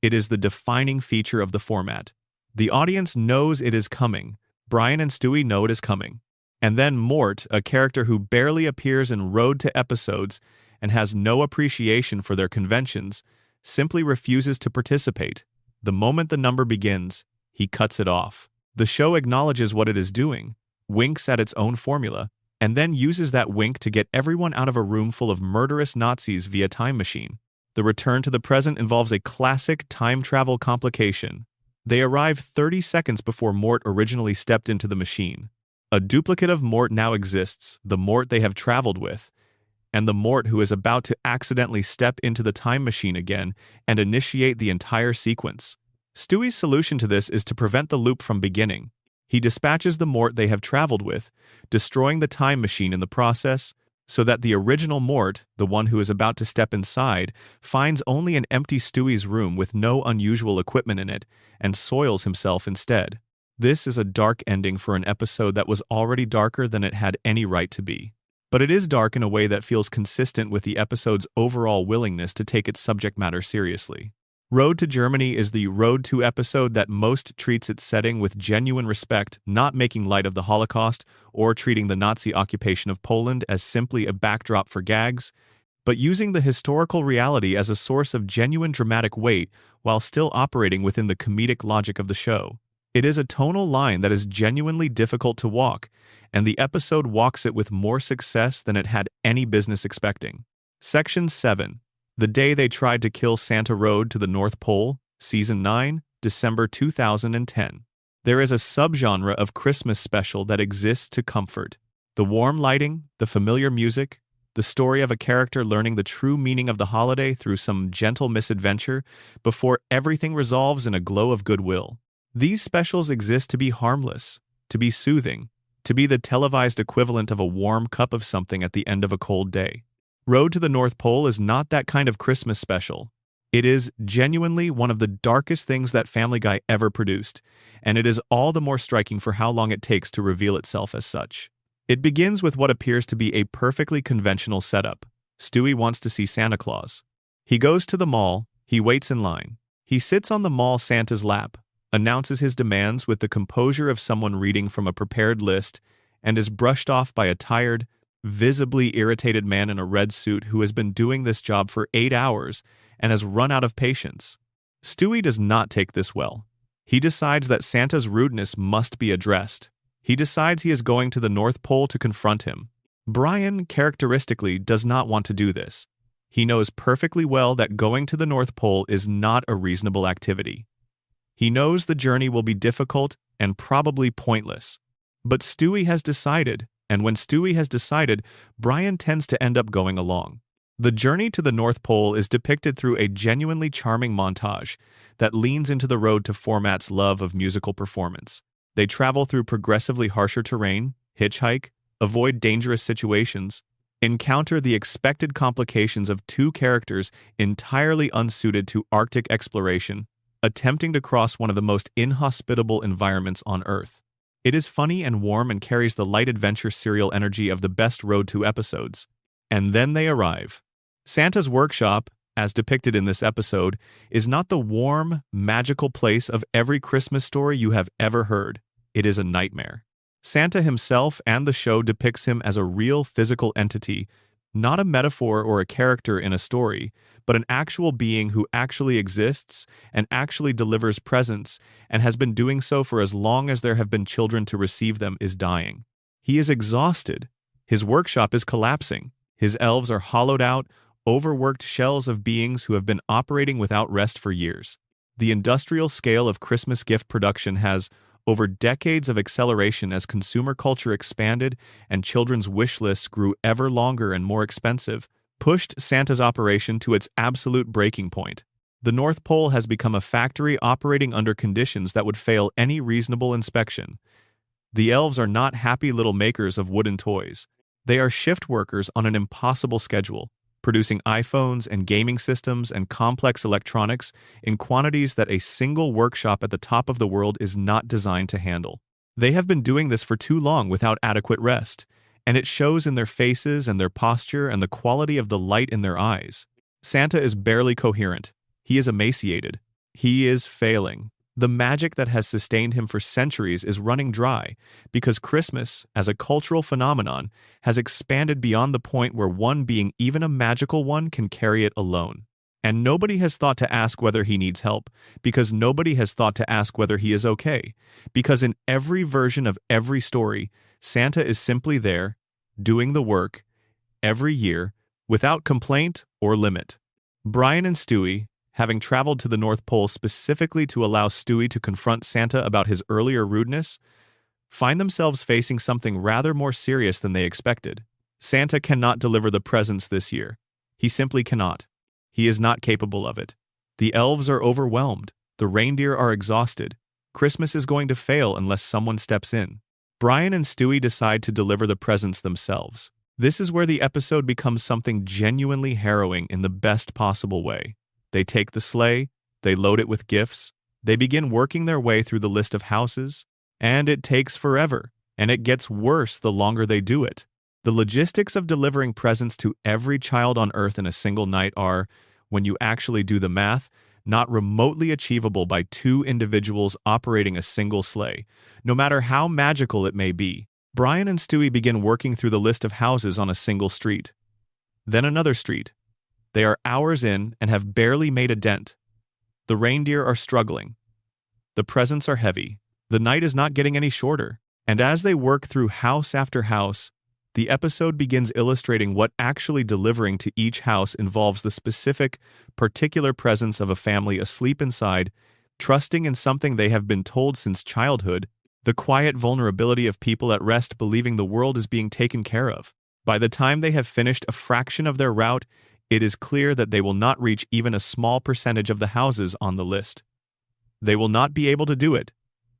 It is the defining feature of the format. The audience knows it is coming. Brian and Stewie know it is coming. And then Mort, a character who barely appears in Road to episodes and has no appreciation for their conventions, simply refuses to participate. The moment the number begins, he cuts it off. The show acknowledges what it is doing, winks at its own formula, and then uses that wink to get everyone out of a room full of murderous Nazis via time machine. The return to the present involves a classic time travel complication. They arrive 30 seconds before Mort originally stepped into the machine. A duplicate of Mort now exists, the Mort they have traveled with, and the Mort who is about to accidentally step into the time machine again and initiate the entire sequence. Stewie's solution to this is to prevent the loop from beginning. He dispatches the Mort they have traveled with, destroying the time machine in the process, so that the original Mort, the one who is about to step inside, finds only an empty Stewie's room with no unusual equipment in it, and soils himself instead. This is a dark ending for an episode that was already darker than it had any right to be. But it is dark in a way that feels consistent with the episode's overall willingness to take its subject matter seriously. Road to Germany is the Road to episode that most treats its setting with genuine respect, not making light of the Holocaust or treating the Nazi occupation of Poland as simply a backdrop for gags, but using the historical reality as a source of genuine dramatic weight while still operating within the comedic logic of the show. It is a tonal line that is genuinely difficult to walk, and the episode walks it with more success than it had any business expecting. Section 7. The Day They Tried to Kill Santa. Road to the North Pole, Season 9, December 2010. There is a subgenre of Christmas special that exists to comfort. The warm lighting, the familiar music, the story of a character learning the true meaning of the holiday through some gentle misadventure before everything resolves in a glow of goodwill. These specials exist to be harmless, to be soothing, to be the televised equivalent of a warm cup of something at the end of a cold day. Road to the North Pole is not that kind of Christmas special. It is genuinely one of the darkest things that Family Guy ever produced, and it is all the more striking for how long it takes to reveal itself as such. It begins with what appears to be a perfectly conventional setup. Stewie wants to see Santa Claus. He goes to the mall, he waits in line. He sits on the mall Santa's lap, announces his demands with the composure of someone reading from a prepared list, and is brushed off by a tired, visibly irritated man in a red suit who has been doing this job for 8 hours and has run out of patience. Stewie does not take this well. He decides that Santa's rudeness must be addressed. He decides he is going to the North Pole to confront him. Brian, characteristically, does not want to do this. He knows perfectly well that going to the North Pole is not a reasonable activity. He knows the journey will be difficult and probably pointless. But Stewie has decided, and when Stewie has decided, Brian tends to end up going along. The journey to the North Pole is depicted through a genuinely charming montage that leans into the Road to format's love of musical performance. They travel through progressively harsher terrain, hitchhike, avoid dangerous situations, encounter the expected complications of two characters entirely unsuited to Arctic exploration, attempting to cross one of the most inhospitable environments on Earth. It is funny and warm and carries the light adventure serial energy of the best Road to episodes. And then they arrive. Santa's workshop, as depicted in this episode, is not the warm, magical place of every Christmas story you have ever heard. It is a nightmare. Santa himself and the show depicts him as a real physical entity, Not a metaphor or a character in a story, but an actual being who actually exists and actually delivers presents and has been doing so for as long as there have been children to receive them is dying. He is exhausted. His workshop is collapsing. His elves are hollowed out, overworked shells of beings who have been operating without rest for years. The industrial scale of Christmas gift production has, over decades of acceleration as consumer culture expanded and children's wish lists grew ever longer and more expensive, pushed Santa's operation to its absolute breaking point. The North Pole has become a factory operating under conditions that would fail any reasonable inspection. The elves are not happy little makers of wooden toys. They are shift workers on an impossible schedule, producing iPhones and gaming systems and complex electronics in quantities that a single workshop at the top of the world is not designed to handle. They have been doing this for too long without adequate rest, and it shows in their faces and their posture and the quality of the light in their eyes. Santa is barely coherent. He is emaciated. He is failing. The magic that has sustained him for centuries is running dry because Christmas, as a cultural phenomenon, has expanded beyond the point where one being, even a magical one, can carry it alone. And nobody has thought to ask whether he needs help, because nobody has thought to ask whether he is okay, because in every version of every story, Santa is simply there, doing the work, every year, without complaint or limit. Brian and Stewie, having traveled to the North Pole specifically to allow Stewie to confront Santa about his earlier rudeness, find themselves facing something rather more serious than they expected. Santa cannot deliver the presents this year. He simply cannot. He is not capable of it. The elves are overwhelmed. The reindeer are exhausted. Christmas is going to fail unless someone steps in. Brian and Stewie decide to deliver the presents themselves. This is where the episode becomes something genuinely harrowing in the best possible way. They take the sleigh, they load it with gifts, they begin working their way through the list of houses, and it takes forever, and it gets worse the longer they do it. The logistics of delivering presents to every child on Earth in a single night are, when you actually do the math, not remotely achievable by two individuals operating a single sleigh, no matter how magical it may be. Brian and Stewie begin working through the list of houses on a single street. Then another street. They are hours in and have barely made a dent. The reindeer are struggling. The presents are heavy. The night is not getting any shorter. And as they work through house after house, the episode begins illustrating what actually delivering to each house involves: the specific, particular presence of a family asleep inside, trusting in something they have been told since childhood, the quiet vulnerability of people at rest believing the world is being taken care of. By the time they have finished a fraction of their route, it is clear that they will not reach even a small percentage of the houses on the list. They will not be able to do it.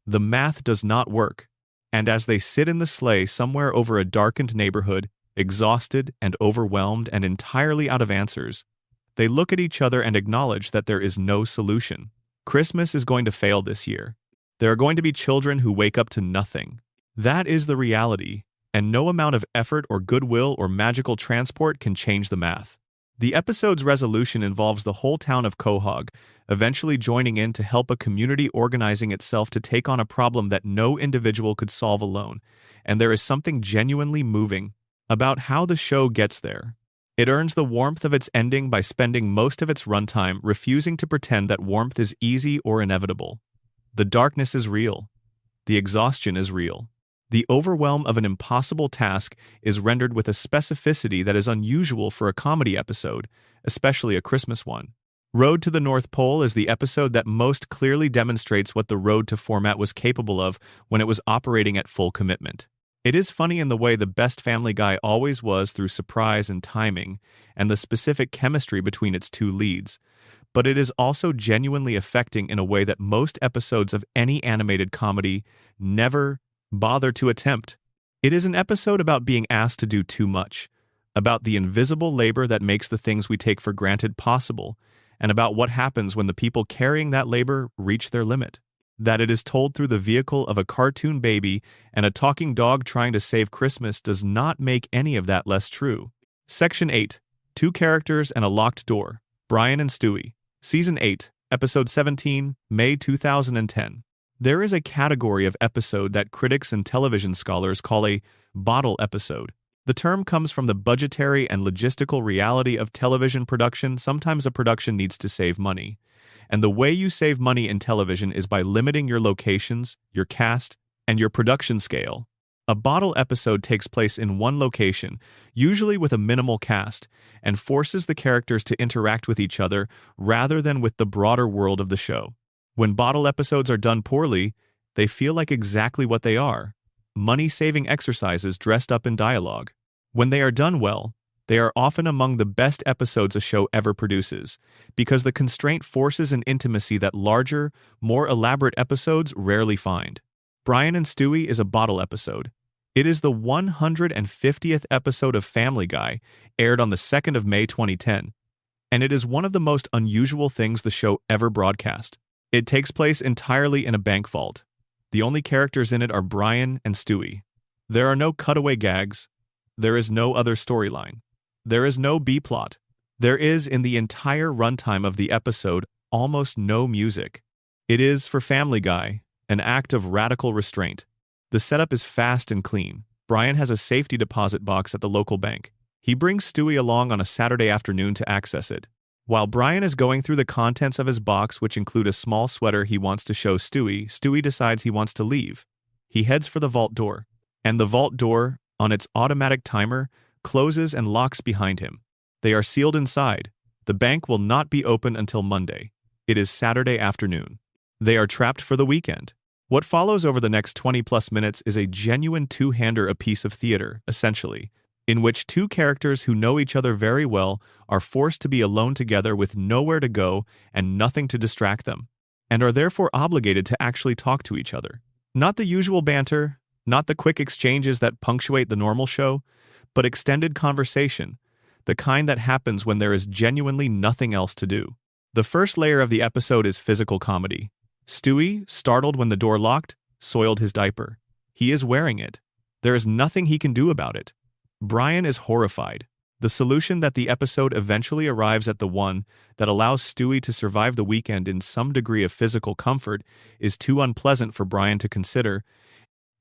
The math does not work. And as they sit in the sleigh somewhere over a darkened neighborhood, exhausted and overwhelmed and entirely out of answers, they look at each other and acknowledge that there is no solution. Christmas is going to fail this year. There are going to be children who wake up to nothing. That is the reality, and no amount of effort or goodwill or magical transport can change the math. The episode's resolution involves the whole town of Quahog eventually joining in to help a community organizing itself to take on a problem that no individual could solve alone, and there is something genuinely moving about how the show gets there. It earns the warmth of its ending by spending most of its runtime refusing to pretend that warmth is easy or inevitable. The darkness is real. The exhaustion is real. The overwhelm of an impossible task is rendered with a specificity that is unusual for a comedy episode, especially a Christmas one. Road to the North Pole is the episode that most clearly demonstrates what the Road to format was capable of when it was operating at full commitment. It is funny in the way the best Family Guy always was through surprise and timing, and the specific chemistry between its two leads, but it is also genuinely affecting in a way that most episodes of any animated comedy never bother to attempt. It is an episode about being asked to do too much, about the invisible labor that makes the things we take for granted possible, and about what happens when the people carrying that labor reach their limit. That it is told through the vehicle of a cartoon baby and a talking dog trying to save Christmas does not make any of that less true. Section 8. 2 Characters and a Locked Door. Brian and Stewie. Season 8, Episode 17, May 2010. There is a category of episode that critics and television scholars call a bottle episode. The term comes from the budgetary and logistical reality of television production. Sometimes a production needs to save money. And the way you save money in television is by limiting your locations, your cast, and your production scale. A bottle episode takes place in one location, usually with a minimal cast, and forces the characters to interact with each other rather than with the broader world of the show. When bottle episodes are done poorly, they feel like exactly what they are: money-saving exercises dressed up in dialogue. When they are done well, they are often among the best episodes a show ever produces, because the constraint forces an intimacy that larger, more elaborate episodes rarely find. Brian and Stewie is a bottle episode. It is the 150th episode of Family Guy, aired on the 2nd of May 2010, and it is one of the most unusual things the show ever broadcast. It takes place entirely in a bank vault. The only characters in it are Brian and Stewie. There are no cutaway gags. There is no other storyline. There is no B-plot. There is, in the entire runtime of the episode, almost no music. It is, for Family Guy, an act of radical restraint. The setup is fast and clean. Brian has a safety deposit box at the local bank. He brings Stewie along on a Saturday afternoon to access it. While Brian is going through the contents of his box, which include a small sweater he wants to show Stewie, Stewie decides he wants to leave. He heads for the vault door, and the vault door, on its automatic timer, closes and locks behind him. They are sealed inside. The bank will not be open until Monday. It is Saturday afternoon. They are trapped for the weekend. What follows over the next 20-plus minutes is a genuine two-hander, a piece of theater, essentially, in which two characters who know each other very well are forced to be alone together with nowhere to go and nothing to distract them, and are therefore obligated to actually talk to each other. Not the usual banter, not the quick exchanges that punctuate the normal show, but extended conversation, the kind that happens when there is genuinely nothing else to do. The first layer of the episode is physical comedy. Stewie, startled when the door locked, soiled his diaper. He is wearing it. There is nothing he can do about it. Brian is horrified. The solution that the episode eventually arrives at, the one that allows Stewie to survive the weekend in some degree of physical comfort, is too unpleasant for Brian to consider,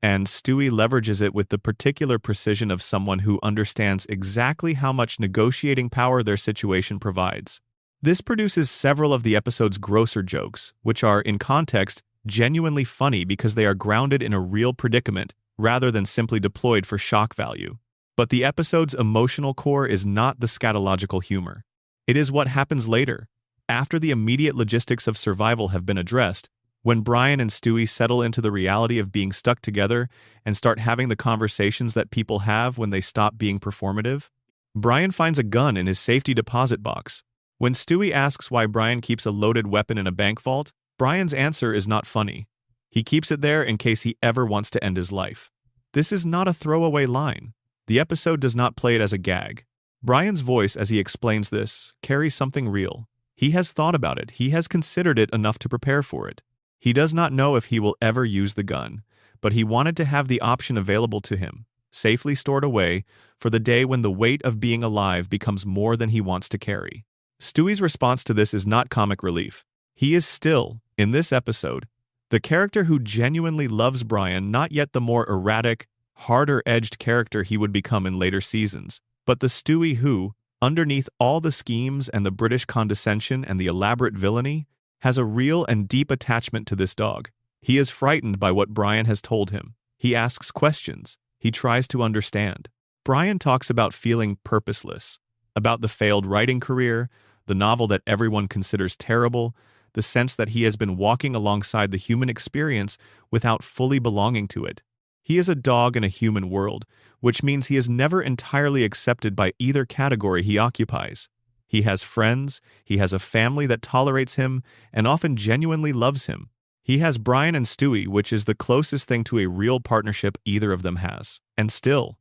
and Stewie leverages it with the particular precision of someone who understands exactly how much negotiating power their situation provides. This produces several of the episode's grosser jokes, which are, in context, genuinely funny because they are grounded in a real predicament rather than simply deployed for shock value. But the episode's emotional core is not the scatological humor. It is what happens later, after the immediate logistics of survival have been addressed, when Brian and Stewie settle into the reality of being stuck together and start having the conversations that people have when they stop being performative. Brian finds a gun in his safety deposit box. When Stewie asks why Brian keeps a loaded weapon in a bank vault, Brian's answer is not funny. He keeps it there in case he ever wants to end his life. This is not a throwaway line. The episode does not play it as a gag. Brian's voice, as he explains this, carries something real. He has thought about it. He has considered it enough to prepare for it. He does not know if he will ever use the gun, but he wanted to have the option available to him, safely stored away, for the day when the weight of being alive becomes more than he wants to carry. Stewie's response to this is not comic relief. He is still, in this episode, the character who genuinely loves Brian, not yet the more erratic, harder-edged character he would become in later seasons, but the Stewie who, underneath all the schemes and the British condescension and the elaborate villainy, has a real and deep attachment to this dog. He is frightened by what Brian has told him. He asks questions. He tries to understand. Brian talks about feeling purposeless, about the failed writing career, the novel that everyone considers terrible, the sense that he has been walking alongside the human experience without fully belonging to it. He is a dog in a human world, which means he is never entirely accepted by either category he occupies. He has friends, he has a family that tolerates him and often genuinely loves him. He has Brian and Stewie, which is the closest thing to a real partnership either of them has. And still,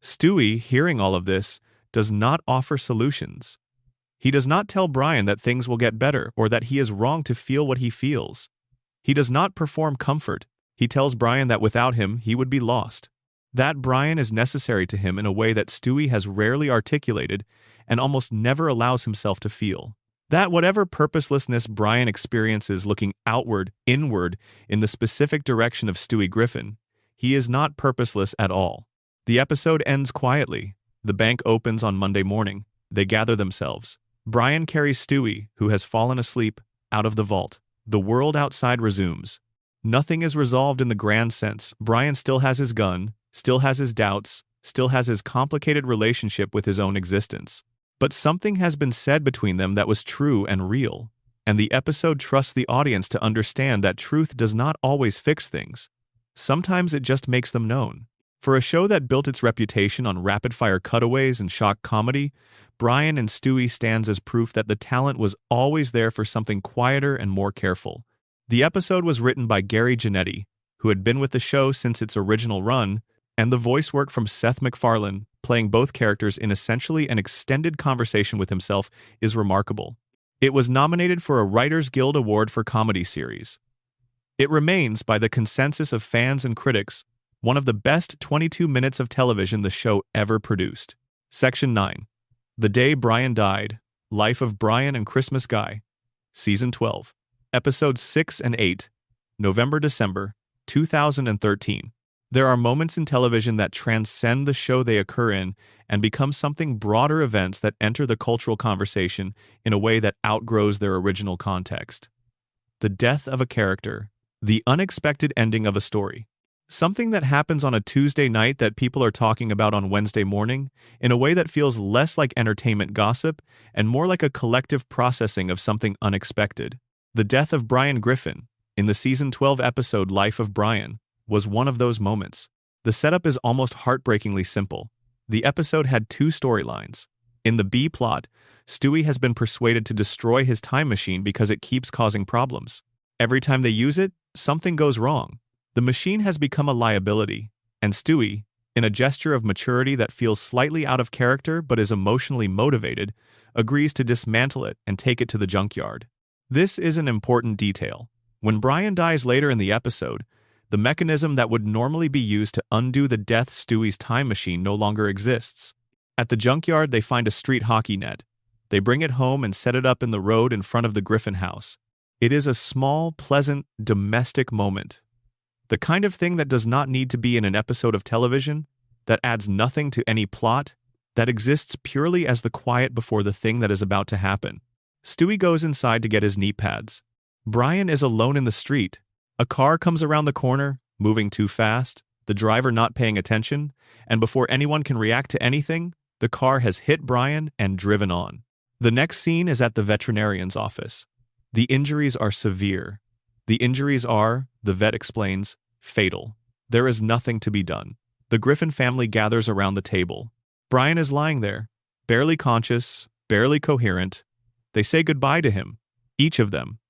Stewie, hearing all of this, does not offer solutions. He does not tell Brian that things will get better or that he is wrong to feel what he feels. He does not perform comfort. He tells Brian that without him, he would be lost. That Brian is necessary to him in a way that Stewie has rarely articulated and almost never allows himself to feel. That whatever purposelessness Brian experiences looking outward, inward, in the specific direction of Stewie Griffin, he is not purposeless at all. The episode ends quietly. The bank opens on Monday morning. They gather themselves. Brian carries Stewie, who has fallen asleep, out of the vault. The world outside resumes. Nothing is resolved in the grand sense. Brian still has his gun, still has his doubts, still has his complicated relationship with his own existence. But something has been said between them that was true and real, and the episode trusts the audience to understand that truth does not always fix things. Sometimes it just makes them known. For a show that built its reputation on rapid-fire cutaways and shock comedy, Brian and Stewie stands as proof that the talent was always there for something quieter and more careful. The episode was written by Gary Janetti, who had been with the show since its original run, and the voice work from Seth MacFarlane, playing both characters in essentially an extended conversation with himself, is remarkable. It was nominated for a Writers Guild Award for Comedy Series. It remains, by the consensus of fans and critics, one of the best 22 minutes of television the show ever produced. Section 9. The Day Brian Died, Life of Brian and Christmas Guy. Season 12. Episodes 6 and 8. November-December, 2013. There are moments in television that transcend the show they occur in and become something broader, events that enter the cultural conversation in a way that outgrows their original context. The death of a character. The unexpected ending of a story. Something that happens on a Tuesday night that people are talking about on Wednesday morning, in a way that feels less like entertainment gossip and more like a collective processing of something unexpected. The death of Brian Griffin, in the Season 12 episode Life of Brian, was one of those moments. The setup is almost heartbreakingly simple. The episode had two storylines. In the B plot, Stewie has been persuaded to destroy his time machine because it keeps causing problems. Every time they use it, something goes wrong. The machine has become a liability, and Stewie, in a gesture of maturity that feels slightly out of character but is emotionally motivated, agrees to dismantle it and take it to the junkyard. This is an important detail. When Brian dies later in the episode, the mechanism that would normally be used to undo the death Stewie's time machine no longer exists. At the junkyard, they find a street hockey net. They bring it home and set it up in the road in front of the Griffin house. It is a small, pleasant, domestic moment. The kind of thing that does not need to be in an episode of television, that adds nothing to any plot, that exists purely as the quiet before the thing that is about to happen. Stewie goes inside to get his knee pads. Brian is alone in the street. A car comes around the corner, moving too fast, the driver not paying attention, and before anyone can react to anything, the car has hit Brian and driven on. The next scene is at the veterinarian's office. The injuries are severe. The injuries are, the vet explains, fatal. There is nothing to be done. The Griffin family gathers around the table. Brian is lying there, barely conscious, barely coherent. They say goodbye to him, each of them.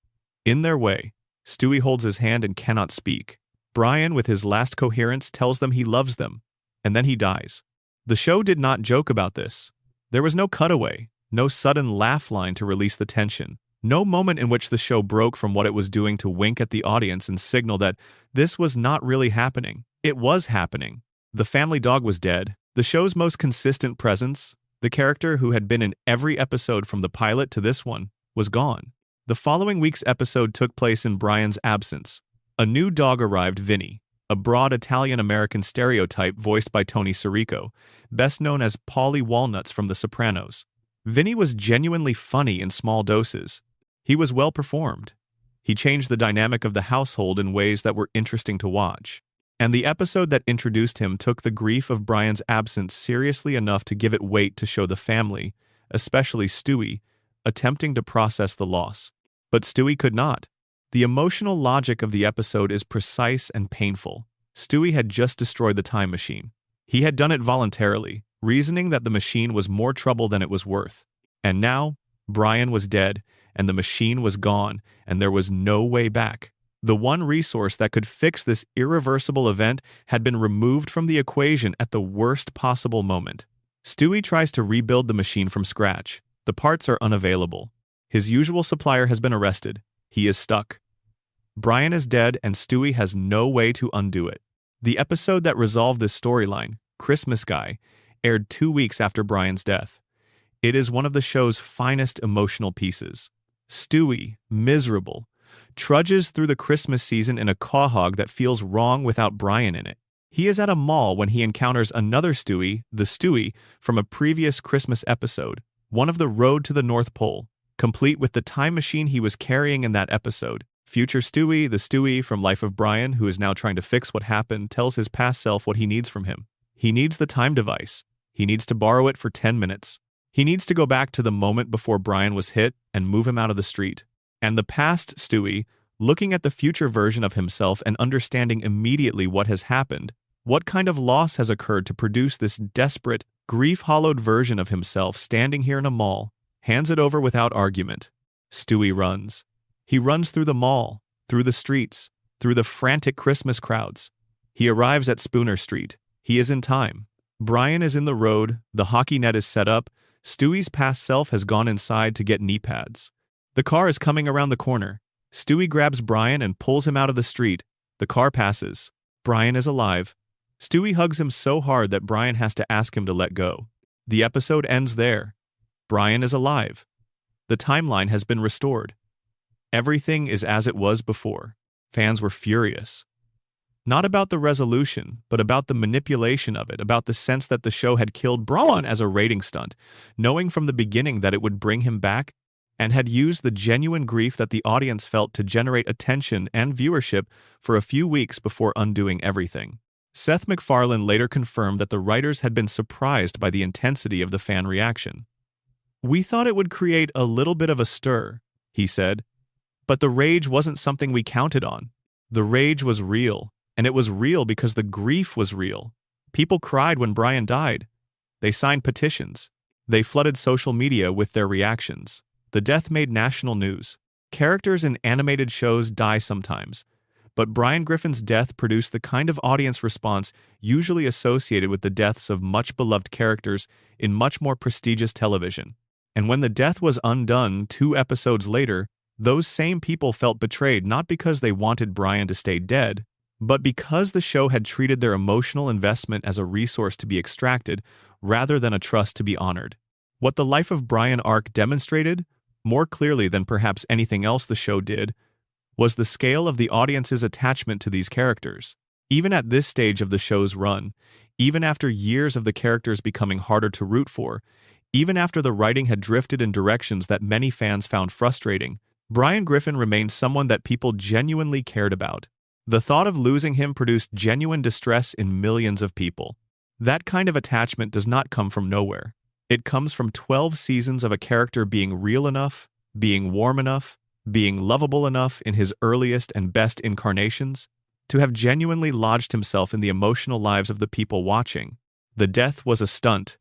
In their way, Stewie holds his hand and cannot speak. Brian, with his last coherence, tells them he loves them, and then he dies. The show did not joke about this. There was no cutaway, no sudden laugh line to release the tension. No moment in which the show broke from what it was doing to wink at the audience and signal that this was not really happening. It was happening. The family dog was dead. The show's most consistent presence, the character who had been in every episode from the pilot to this one, was gone. The following week's episode took place in Brian's absence. A new dog arrived, Vinny, a broad Italian-American stereotype voiced by Tony Sirico, best known as Paulie Walnuts from The Sopranos. Vinny was genuinely funny in small doses. He was well performed. He changed the dynamic of the household in ways that were interesting to watch. And the episode that introduced him took the grief of Brian's absence seriously enough to give it weight to show the family, especially Stewie, attempting to process the loss. But Stewie could not. The emotional logic of the episode is precise and painful. Stewie had just destroyed the time machine. He had done it voluntarily, reasoning that the machine was more trouble than it was worth. And now, Brian was dead, and the machine was gone, and there was no way back. The one resource that could fix this irreversible event had been removed from the equation at the worst possible moment. Stewie tries to rebuild the machine from scratch. The parts are unavailable. His usual supplier has been arrested. He is stuck. Brian is dead, and Stewie has no way to undo it. The episode that resolved this storyline, Christmas Guy, aired 2 weeks after Brian's death. It is one of the show's finest emotional pieces. Stewie, miserable, trudges through the Christmas season in a quahog that feels wrong without Brian in it. He is at a mall when he encounters another Stewie, the Stewie, from a previous Christmas episode, one of the Road to the North Pole, complete with the time machine he was carrying in that episode. Future Stewie, the Stewie from Life of Brian, who is now trying to fix what happened, tells his past self what he needs from him. He needs the time device. He needs to borrow it for 10 minutes. He needs to go back to the moment before Brian was hit and move him out of the street. And the past Stewie, looking at the future version of himself and understanding immediately what has happened, what kind of loss has occurred to produce this desperate, grief-hollowed version of himself standing here in a mall, hands it over without argument. Stewie runs. He runs through the mall, through the streets, through the frantic Christmas crowds. He arrives at Spooner Street. He is in time. Brian is in the road, the hockey net is set up, Stewie's past self has gone inside to get knee pads. The car is coming around the corner. Stewie grabs Brian and pulls him out of the street. The car passes. Brian is alive. Stewie hugs him so hard that Brian has to ask him to let go. The episode ends there. Brian is alive. The timeline has been restored. Everything is as it was before. Fans were furious. Not about the resolution, but about the manipulation of it, about the sense that the show had killed Brian as a rating stunt, knowing from the beginning that it would bring him back, and had used the genuine grief that the audience felt to generate attention and viewership for a few weeks before undoing everything. Seth MacFarlane later confirmed that the writers had been surprised by the intensity of the fan reaction. "We thought it would create a little bit of a stir," he said, "but the rage wasn't something we counted on. The rage was real. And it was real because the grief was real. People cried when Brian died. They signed petitions. They flooded social media with their reactions. The death made national news. Characters in animated shows die sometimes, but Brian Griffin's death produced the kind of audience response usually associated with the deaths of much-beloved characters in much more prestigious television. And when the death was undone 2 episodes later, those same people felt betrayed not because they wanted Brian to stay dead, but because the show had treated their emotional investment as a resource to be extracted rather than a trust to be honored. What the Life of Brian arc demonstrated, more clearly than perhaps anything else the show did, was the scale of the audience's attachment to these characters. Even at this stage of the show's run, even after years of the characters becoming harder to root for, even after the writing had drifted in directions that many fans found frustrating, Brian Griffin remained someone that people genuinely cared about. The thought of losing him produced genuine distress in millions of people. That kind of attachment does not come from nowhere. It comes from 12 seasons of a character being real enough, being warm enough, being lovable enough in his earliest and best incarnations, to have genuinely lodged himself in the emotional lives of the people watching. The death was a stunt,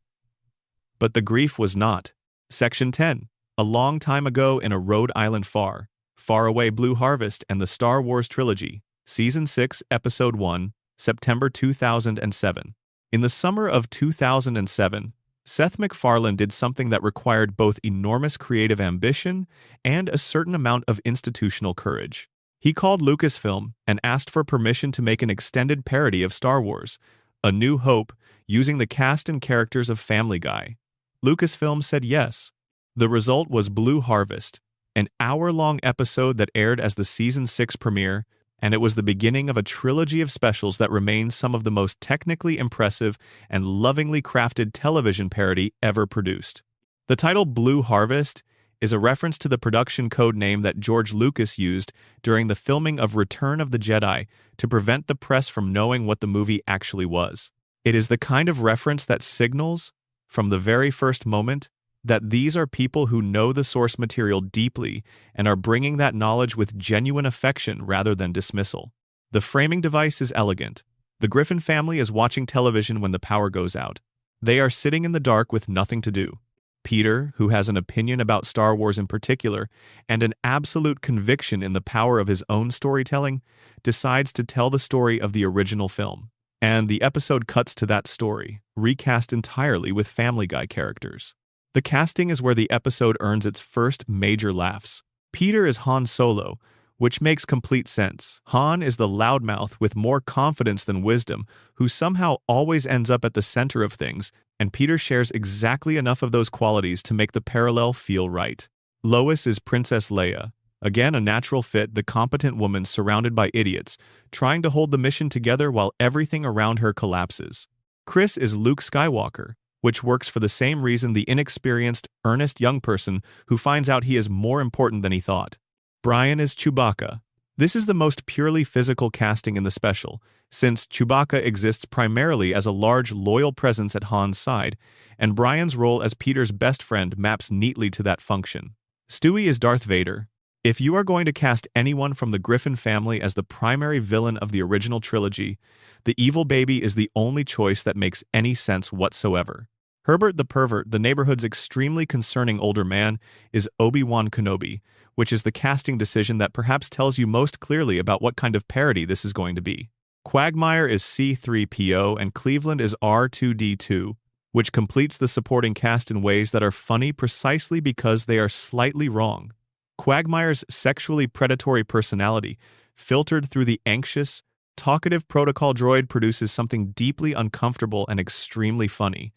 but the grief was not. Section 10. A long time ago in a Rhode Island far, far away Blue Harvest and the Star Wars Trilogy, Season 6, Episode 1, September 2007. In the summer of 2007, Seth MacFarlane did something that required both enormous creative ambition and a certain amount of institutional courage. He called Lucasfilm and asked for permission to make an extended parody of Star Wars, A New Hope, using the cast and characters of Family Guy. Lucasfilm said yes. The result was Blue Harvest, an hour-long episode that aired as the Season 6 premiere, and it was the beginning of a trilogy of specials that remains some of the most technically impressive and lovingly crafted television parody ever produced. The title Blue Harvest is a reference to the production code name that George Lucas used during the filming of Return of the Jedi to prevent the press from knowing what the movie actually was. It is the kind of reference that signals, from the very first moment, that these are people who know the source material deeply and are bringing that knowledge with genuine affection rather than dismissal. The framing device is elegant. The Griffin family is watching television when the power goes out. They are sitting in the dark with nothing to do. Peter, who has an opinion about Star Wars in particular and an absolute conviction in the power of his own storytelling, decides to tell the story of the original film. And the episode cuts to that story, recast entirely with Family Guy characters. The casting is where the episode earns its first major laughs. Peter is Han Solo, which makes complete sense. Han is the loudmouth with more confidence than wisdom, who somehow always ends up at the center of things, and Peter shares exactly enough of those qualities to make the parallel feel right. Lois is Princess Leia, Again, a natural fit, the competent woman surrounded by idiots, trying to hold the mission together while everything around her collapses. Chris is Luke Skywalker, which works for the same reason, the inexperienced, earnest young person who finds out he is more important than he thought. Brian is Chewbacca. This is the most purely physical casting in the special, since Chewbacca exists primarily as a large, loyal presence at Han's side, and Brian's role as Peter's best friend maps neatly to that function. Stewie is Darth Vader. If you are going to cast anyone from the Griffin family as the primary villain of the original trilogy, the evil baby is the only choice that makes any sense whatsoever. Herbert the Pervert, the neighborhood's extremely concerning older man, is Obi-Wan Kenobi, which is the casting decision that perhaps tells you most clearly about what kind of parody this is going to be. Quagmire is C-3PO and Cleveland is R2-D2, which completes the supporting cast in ways that are funny precisely because they are slightly wrong. Quagmire's sexually predatory personality, filtered through the anxious, talkative protocol droid, produces something deeply uncomfortable and extremely funny,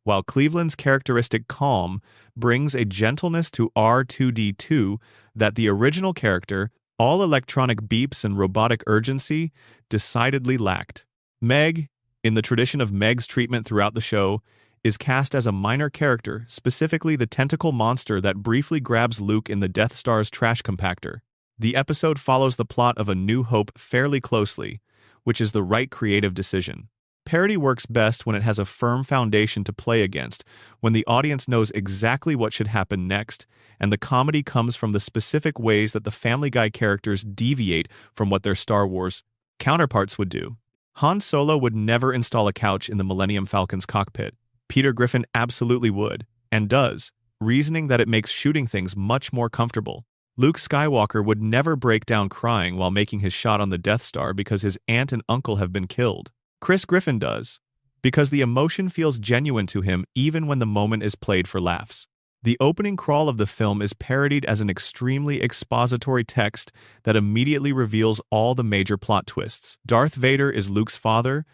while Cleveland's characteristic calm brings a gentleness to R2-D2 that the original character, all electronic beeps and robotic urgency, decidedly lacked. Meg, in the tradition of Meg's treatment throughout the show, is cast as a minor character, specifically the tentacle monster that briefly grabs Luke in the Death Star's trash compactor. The episode follows the plot of A New Hope fairly closely, which is the right creative decision. Parody works best when it has a firm foundation to play against, when the audience knows exactly what should happen next, and the comedy comes from the specific ways that the Family Guy characters deviate from what their Star Wars counterparts would do. Han Solo would never install a couch in the Millennium Falcon's cockpit. Peter Griffin absolutely would, and does, reasoning that it makes shooting things much more comfortable. Luke Skywalker would never break down crying while making his shot on the Death Star because his aunt and uncle have been killed. Chris Griffin does, because the emotion feels genuine to him even when the moment is played for laughs. The opening crawl of the film is parodied as an extremely expository text that immediately reveals all the major plot twists. Darth Vader is Luke's father,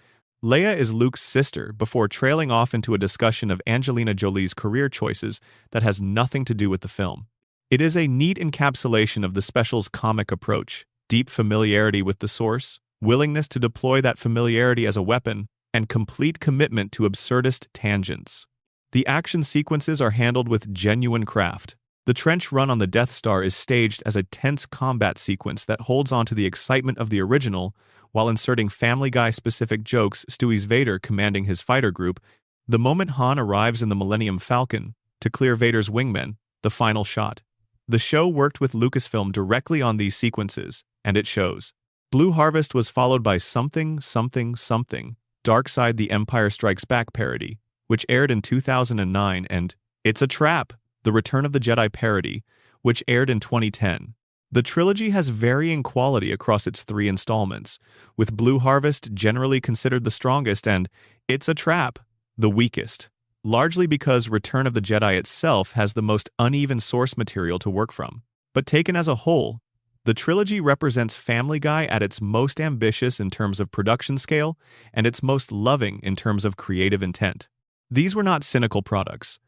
Leia is Luke's sister, before trailing off into a discussion of Angelina Jolie's career choices that has nothing to do with the film. It is a neat encapsulation of the special's comic approach, deep familiarity with the source, willingness to deploy that familiarity as a weapon, and complete commitment to absurdist tangents. The action sequences are handled with genuine craft. The trench run on the Death Star is staged as a tense combat sequence that holds on to the excitement of the original while inserting Family Guy-specific jokes. Stewie's Vader commanding his fighter group, the moment Han arrives in the Millennium Falcon to clear Vader's wingmen, the final shot. The show worked with Lucasfilm directly on these sequences, and it shows. Blue Harvest was followed by Something, Something, Something, Darkseid the Empire Strikes Back parody, which aired in 2009, and It's a Trap, the Return of the Jedi parody, which aired in 2010. The trilogy has varying quality across its 3 installments, with Blue Harvest generally considered the strongest and It's a Trap the weakest, largely because Return of the Jedi itself has the most uneven source material to work from. But taken as a whole, the trilogy represents Family Guy at its most ambitious in terms of production scale and its most loving in terms of creative intent. These were not cynical products.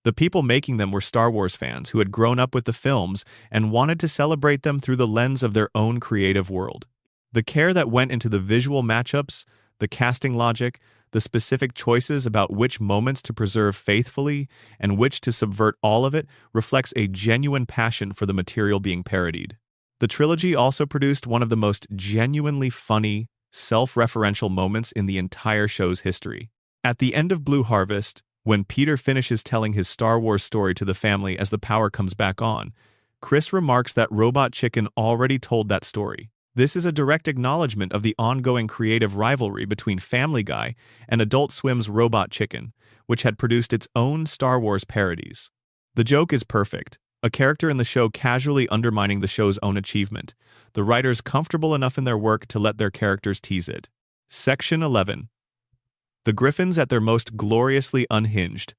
The people making them were Star Wars fans who had grown up with the films and wanted to celebrate them through the lens of their own creative world. The care that went into the visual matchups, the casting logic, the specific choices about which moments to preserve faithfully and which to subvert, all of it reflects a genuine passion for the material being parodied. The trilogy also produced one of the most genuinely funny, self-referential moments in the entire show's history. At the end of Blue Harvest, when Peter finishes telling his Star Wars story to the family as the power comes back on, Chris remarks that Robot Chicken already told that story. This is a direct acknowledgement of the ongoing creative rivalry between Family Guy and Adult Swim's Robot Chicken, which had produced its own Star Wars parodies. The joke is perfect, a character in the show casually undermining the show's own achievement, the writers comfortable enough in their work to let their characters tease it. Section 11. The Griffins at their most gloriously unhinged.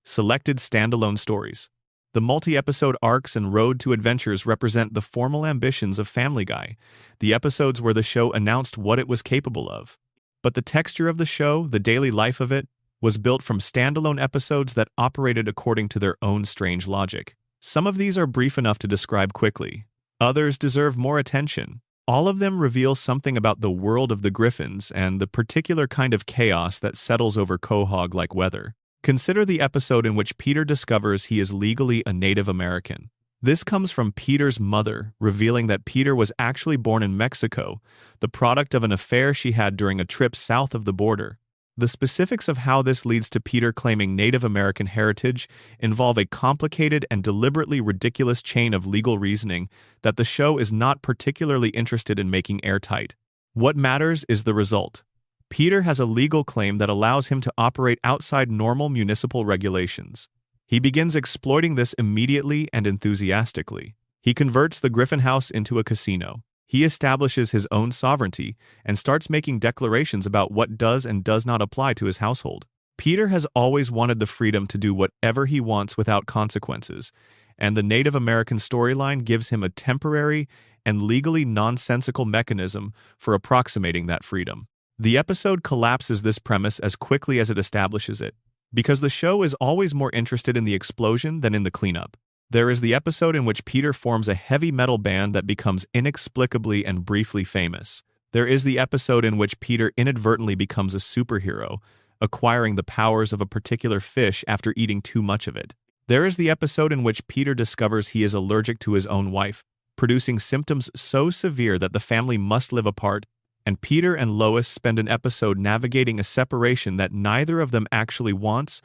Selected standalone stories. The multi-episode arcs and Road to Adventures represent the formal ambitions of Family Guy, the episodes where the show announced what it was capable of. But the texture of the show, the daily life of it, was built from standalone episodes that operated according to their own strange logic. Some of these are brief enough to describe quickly. Others deserve more attention. All of them reveal something about the world of the Griffins and the particular kind of chaos that settles over Quahog like weather. Consider the episode in which Peter discovers he is legally a Native American. This comes from Peter's mother, revealing that Peter was actually born in Mexico, the product of an affair she had during a trip south of the border. The specifics of how this leads to Peter claiming Native American heritage involve a complicated and deliberately ridiculous chain of legal reasoning that the show is not particularly interested in making airtight. What matters is the result. Peter has a legal claim that allows him to operate outside normal municipal regulations. He begins exploiting this immediately and enthusiastically. He converts the Griffin House into a casino. He establishes his own sovereignty and starts making declarations about what does and does not apply to his household. Peter has always wanted the freedom to do whatever he wants without consequences, and the Native American storyline gives him a temporary and legally nonsensical mechanism for approximating that freedom. The episode collapses this premise as quickly as it establishes it, because the show is always more interested in the explosion than in the cleanup. There is the episode in which Peter forms a heavy metal band that becomes inexplicably and briefly famous. There is the episode in which Peter inadvertently becomes a superhero, acquiring the powers of a particular fish after eating too much of it. There is the episode in which Peter discovers he is allergic to his own wife, producing symptoms so severe that the family must live apart, and Peter and Lois spend an episode navigating a separation that neither of them actually wants,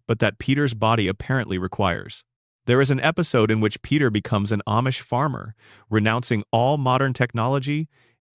but that Peter's body apparently requires. There is an episode in which Peter becomes an Amish farmer, renouncing all modern technology,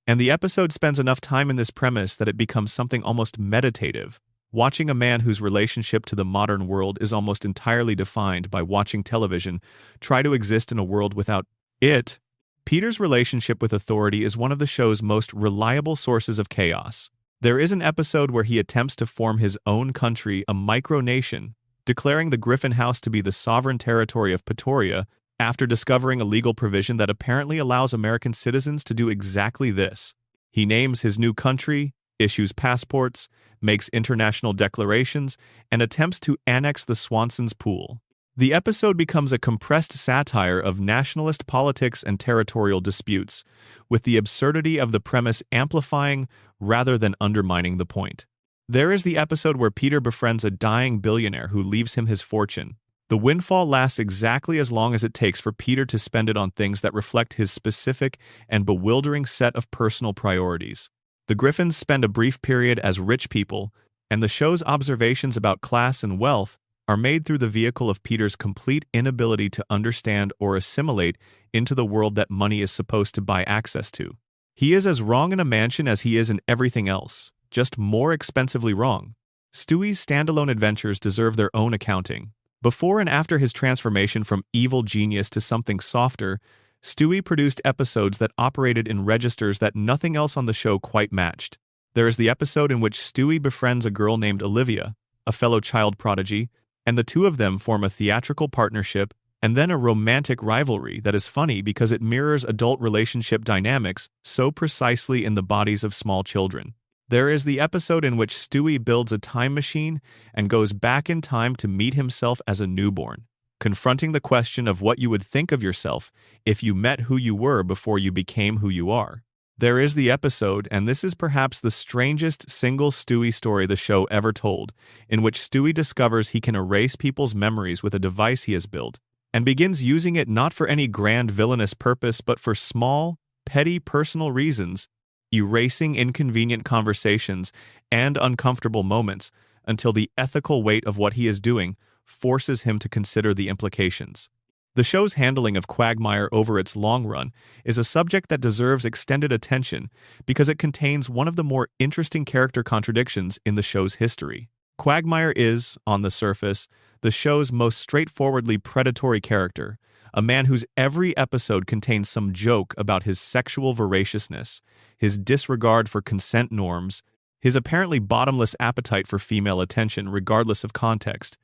and the episode spends enough time in this premise that it becomes something almost meditative, watching a man whose relationship to the modern world is almost entirely defined by watching television try to exist in a world without it. Peter's relationship with authority is one of the show's most reliable sources of chaos. There is an episode where he attempts to form his own country, a micronation, declaring the Griffin House to be the sovereign territory of Pretoria after discovering a legal provision that apparently allows American citizens to do exactly this. He names his new country, issues passports, makes international declarations, and attempts to annex the Swanson's Pool. The episode becomes a compressed satire of nationalist politics and territorial disputes, with the absurdity of the premise amplifying rather than undermining the point. There is the episode where Peter befriends a dying billionaire who leaves him his fortune. The windfall lasts exactly as long as it takes for Peter to spend it on things that reflect his specific and bewildering set of personal priorities. The Griffins spend a brief period as rich people, and the show's observations about class and wealth are made through the vehicle of Peter's complete inability to understand or assimilate into the world that money is supposed to buy access to. He is as wrong in a mansion as he is in everything else, just more expensively wrong. Stewie's standalone adventures deserve their own accounting. Before and after his transformation from evil genius to something softer, Stewie produced episodes that operated in registers that nothing else on the show quite matched. There is the episode in which Stewie befriends a girl named Olivia, a fellow child prodigy, and the two of them form a theatrical partnership and then a romantic rivalry that is funny because it mirrors adult relationship dynamics so precisely in the bodies of small children. There is the episode in which Stewie builds a time machine and goes back in time to meet himself as a newborn, confronting the question of what you would think of yourself if you met who you were before you became who you are. There is the episode, and this is perhaps the strangest single Stewie story the show ever told, in which Stewie discovers he can erase people's memories with a device he has built, and begins using it not for any grand villainous purpose but for small, petty personal reasons, erasing inconvenient conversations and uncomfortable moments until the ethical weight of what he is doing forces him to consider the implications. The show's handling of Quagmire over its long run is a subject that deserves extended attention because it contains one of the more interesting character contradictions in the show's history. Quagmire is, on the surface, the show's most straightforwardly predatory character, a man whose every episode contains some joke about his sexual voraciousness, his disregard for consent norms, his apparently bottomless appetite for female attention regardless of context.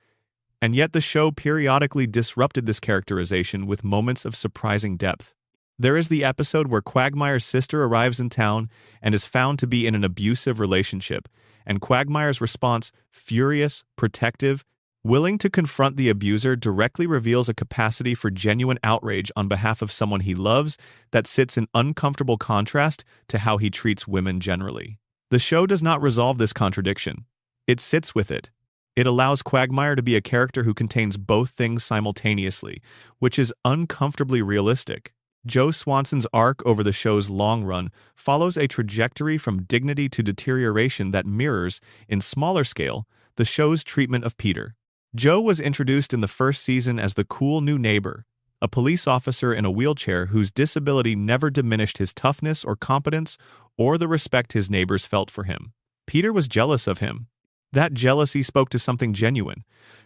And yet the show periodically disrupted this characterization with moments of surprising depth. There is the episode where Quagmire's sister arrives in town and is found to be in an abusive relationship, and Quagmire's response, furious, protective, Willing to confront the abuser directly reveals a capacity for genuine outrage on behalf of someone he loves that sits in uncomfortable contrast to how he treats women generally. The show does not resolve this contradiction. It sits with it. It allows Quagmire to be a character who contains both things simultaneously, which is uncomfortably realistic. Joe Swanson's arc over the show's long run follows a trajectory from dignity to deterioration that mirrors, in smaller scale, the show's treatment of Peter. Joe was introduced in the first season as the cool new neighbor, a police officer in a wheelchair whose disability never diminished his toughness or competence or the respect his neighbors felt for him. Peter was jealous of him. That jealousy spoke to something genuine.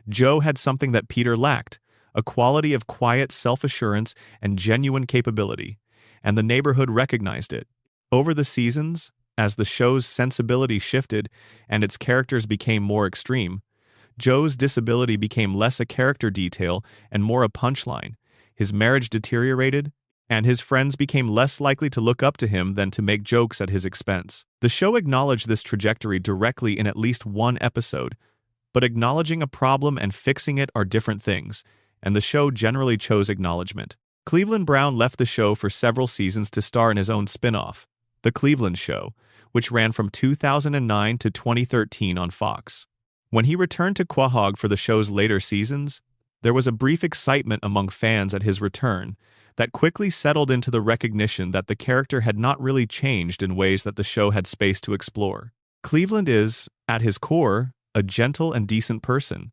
Joe had something that Peter lacked, a quality of quiet self-assurance and genuine capability, and the neighborhood recognized it. Over the seasons, as the show's sensibility shifted and its characters became more extreme, Joe's disability became less a character detail and more a punchline. His marriage deteriorated, and his friends became less likely to look up to him than to make jokes at his expense. The show acknowledged this trajectory directly in at least one episode, but acknowledging a problem and fixing it are different things, and the show generally chose acknowledgement. Cleveland Brown left the show for several seasons to star in his own spin-off, The Cleveland Show, which ran from 2009 to 2013 on Fox. When he returned to Quahog for the show's later seasons, there was a brief excitement among fans at his return that quickly settled into the recognition that the character had not really changed in ways that the show had space to explore. Cleveland is, at his core, a gentle and decent person,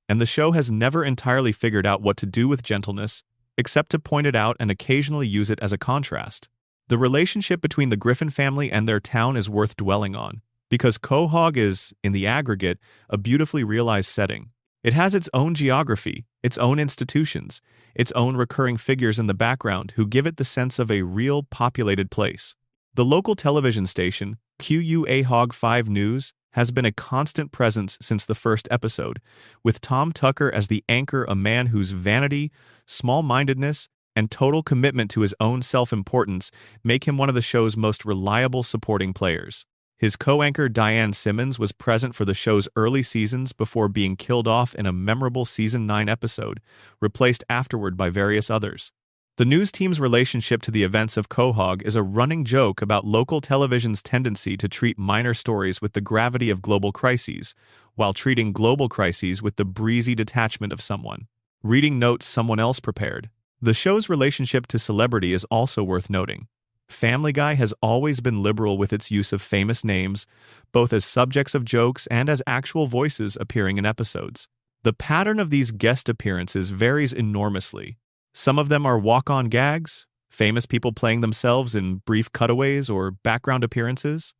and the show has never entirely figured out what to do with gentleness, except to point it out and occasionally use it as a contrast. The relationship between the Griffin family and their town is worth dwelling on, because Quahog is, in the aggregate, a beautifully realized setting. It has its own geography, its own institutions, its own recurring figures in the background who give it the sense of a real populated place. The local television station, Quahog 5 News, has been a constant presence since the first episode, with Tom Tucker as the anchor, a man whose vanity, small-mindedness, and total commitment to his own self-importance make him one of the show's most reliable supporting players. His co-anchor Diane Simmons was present for the show's early seasons before being killed off in a memorable Season 9 episode, replaced afterward by various others. The news team's relationship to the events of Quahog is a running joke about local television's tendency to treat minor stories with the gravity of global crises, while treating global crises with the breezy detachment of someone reading notes someone else prepared. The show's relationship to celebrity is also worth noting. Family Guy has always been liberal with its use of famous names, both as subjects of jokes and as actual voices appearing in episodes. The pattern of these guest appearances varies enormously. Some of them are walk-on gags, famous people playing themselves in brief cutaways or background appearances.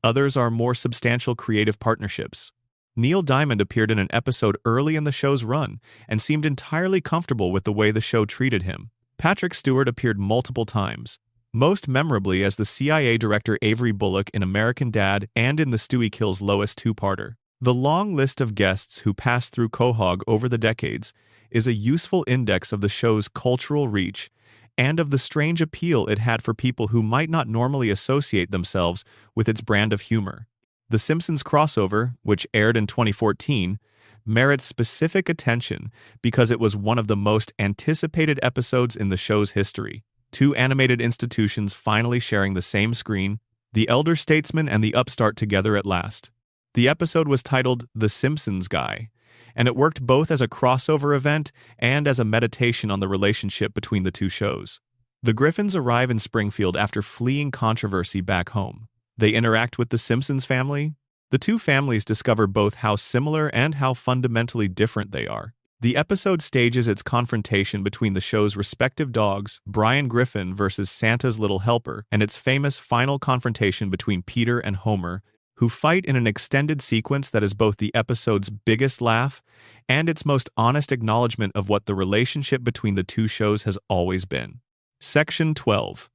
Others are more substantial creative partnerships. Neil Diamond appeared in an episode early in the show's run and seemed entirely comfortable with the way the show treated him. Patrick Stewart appeared multiple times, most memorably as the CIA director Avery Bullock in American Dad and in the Stewie Kills Lois two-parter. The long list of guests who passed through Quahog over the decades is a useful index of the show's cultural reach and of the strange appeal it had for people who might not normally associate themselves with its brand of humor. The Simpsons crossover, which aired in 2014, merits specific attention because it was one of the most anticipated episodes in the show's history. Two animated institutions finally sharing the same screen, the elder statesman and the upstart together at last. The episode was titled The Simpsons Guy, and it worked both as a crossover event and as a meditation on the relationship between the two shows. The Griffins arrive in Springfield after fleeing controversy back home. They interact with the Simpsons family. The two families discover both how similar and how fundamentally different they are. The episode stages its confrontation between the show's respective dogs, Brian Griffin versus Santa's Little Helper, and its famous final confrontation between Peter and Homer, who fight in an extended sequence that is both the episode's biggest laugh and its most honest acknowledgement of what the relationship between the two shows has always been. Section 12.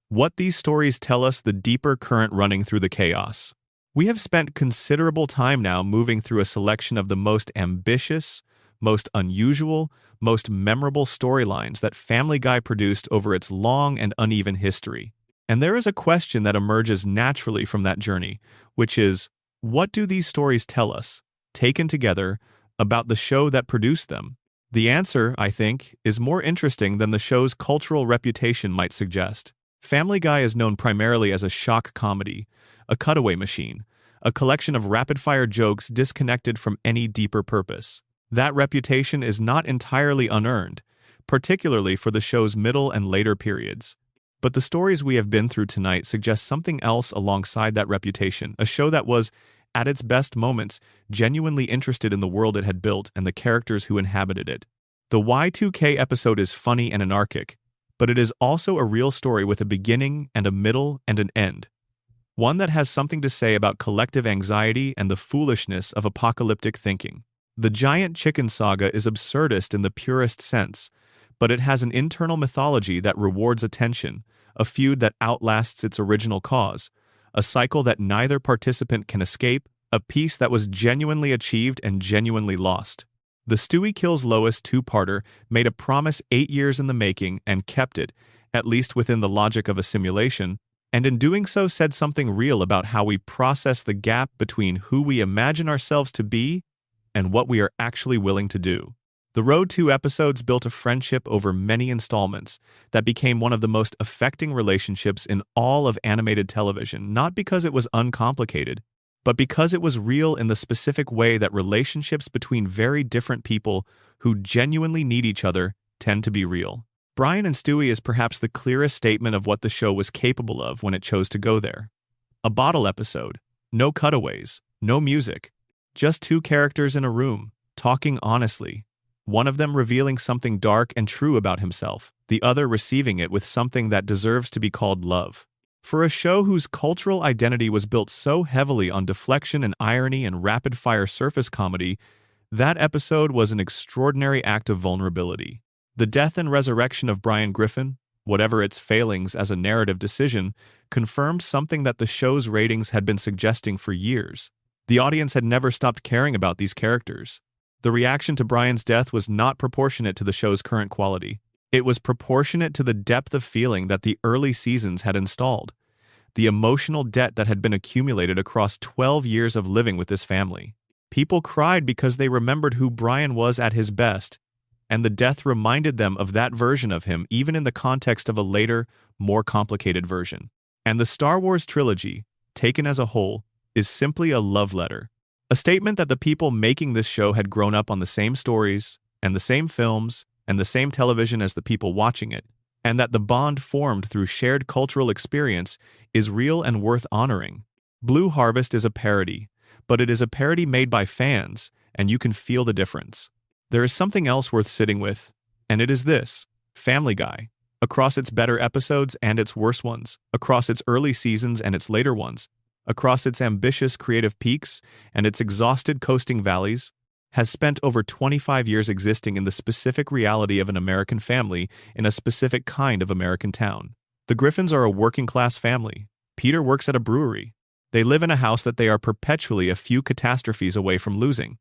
What these stories tell us: the deeper current running through the chaos. We have spent considerable time now moving through a selection of the most ambitious, most unusual, most memorable storylines that Family Guy produced over its long and uneven history. And there is a question that emerges naturally from that journey, which is, what do these stories tell us, taken together, about the show that produced them? The answer, I think, is more interesting than the show's cultural reputation might suggest. Family Guy is known primarily as a shock comedy, a cutaway machine, a collection of rapid-fire jokes disconnected from any deeper purpose. That reputation is not entirely unearned, particularly for the show's middle and later periods. But the stories we have been through tonight suggest something else alongside that reputation, a show that was, at its best moments, genuinely interested in the world it had built and the characters who inhabited it. The Y2K episode is funny and anarchic, but it is also a real story with a beginning and a middle and an end. One that has something to say about collective anxiety and the foolishness of apocalyptic thinking. The Giant Chicken Saga is absurdist in the purest sense, but it has an internal mythology that rewards attention, a feud that outlasts its original cause, a cycle that neither participant can escape, a piece that was genuinely achieved and genuinely lost. The Stewie Kills Lois two-parter made a promise 8 years in the making and kept it, at least within the logic of a simulation, and in doing so said something real about how we process the gap between who we imagine ourselves to be and what we are actually willing to do. The Road 2 episodes built a friendship over many installments that became one of the most affecting relationships in all of animated television, not because it was uncomplicated, but because it was real in the specific way that relationships between very different people who genuinely need each other tend to be real. Brian and Stewie is perhaps the clearest statement of what the show was capable of when it chose to go there. A bottle episode, no cutaways, no music, just two characters in a room, talking honestly. One of them revealing something dark and true about himself, the other receiving it with something that deserves to be called love. For a show whose cultural identity was built so heavily on deflection and irony and rapid-fire surface comedy, that episode was an extraordinary act of vulnerability. The death and resurrection of Brian Griffin, whatever its failings as a narrative decision, confirmed something that the show's ratings had been suggesting for years. The audience had never stopped caring about these characters. The reaction to Brian's death was not proportionate to the show's current quality. It was proportionate to the depth of feeling that the early seasons had installed, the emotional debt that had been accumulated across 12 years of living with this family. People cried because they remembered who Brian was at his best, and the death reminded them of that version of him even in the context of a later, more complicated version. And the Star Wars trilogy, taken as a whole, is simply a love letter. A statement that the people making this show had grown up on the same stories, and the same films, and the same television as the people watching it, and that the bond formed through shared cultural experience is real and worth honoring. Blue Harvest is a parody, but it is a parody made by fans, and you can feel the difference. There is something else worth sitting with, and it is this: Family Guy. Across its better episodes and its worse ones, across its early seasons and its later ones, across its ambitious creative peaks and its exhausted coasting valleys, has spent over 25 years existing in the specific reality of an American family in a specific kind of American town. The Griffins are a working-class family. Peter works at a brewery. They live in a house that they are perpetually a few catastrophes away from losing.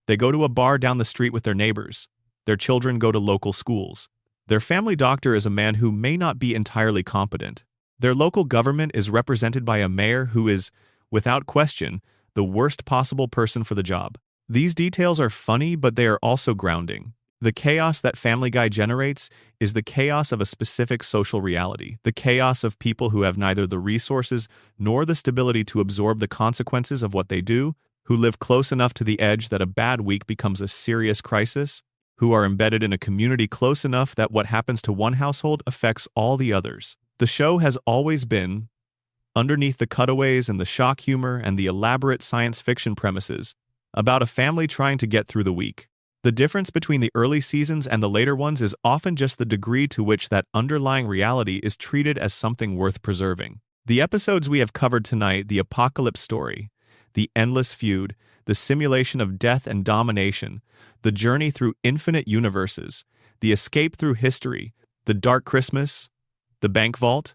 They go to a bar down the street with their neighbors. Their children go to local schools. Their family doctor is a man who may not be entirely competent. Their local government is represented by a mayor who is, without question, the worst possible person for the job. These details are funny, but they are also grounding. The chaos that Family Guy generates is the chaos of a specific social reality, the chaos of people who have neither the resources nor the stability to absorb the consequences of what they do, who live close enough to the edge that a bad week becomes a serious crisis, who are embedded in a community close enough that what happens to one household affects all the others. The show has always been, underneath the cutaways and the shock humor and the elaborate science fiction premises, about a family trying to get through the week. The difference between the early seasons and the later ones is often just the degree to which that underlying reality is treated as something worth preserving. The episodes we have covered tonight, the apocalypse story, the endless feud, the simulation of death and domination, the journey through infinite universes, the escape through history, the dark Christmas, the bank vault,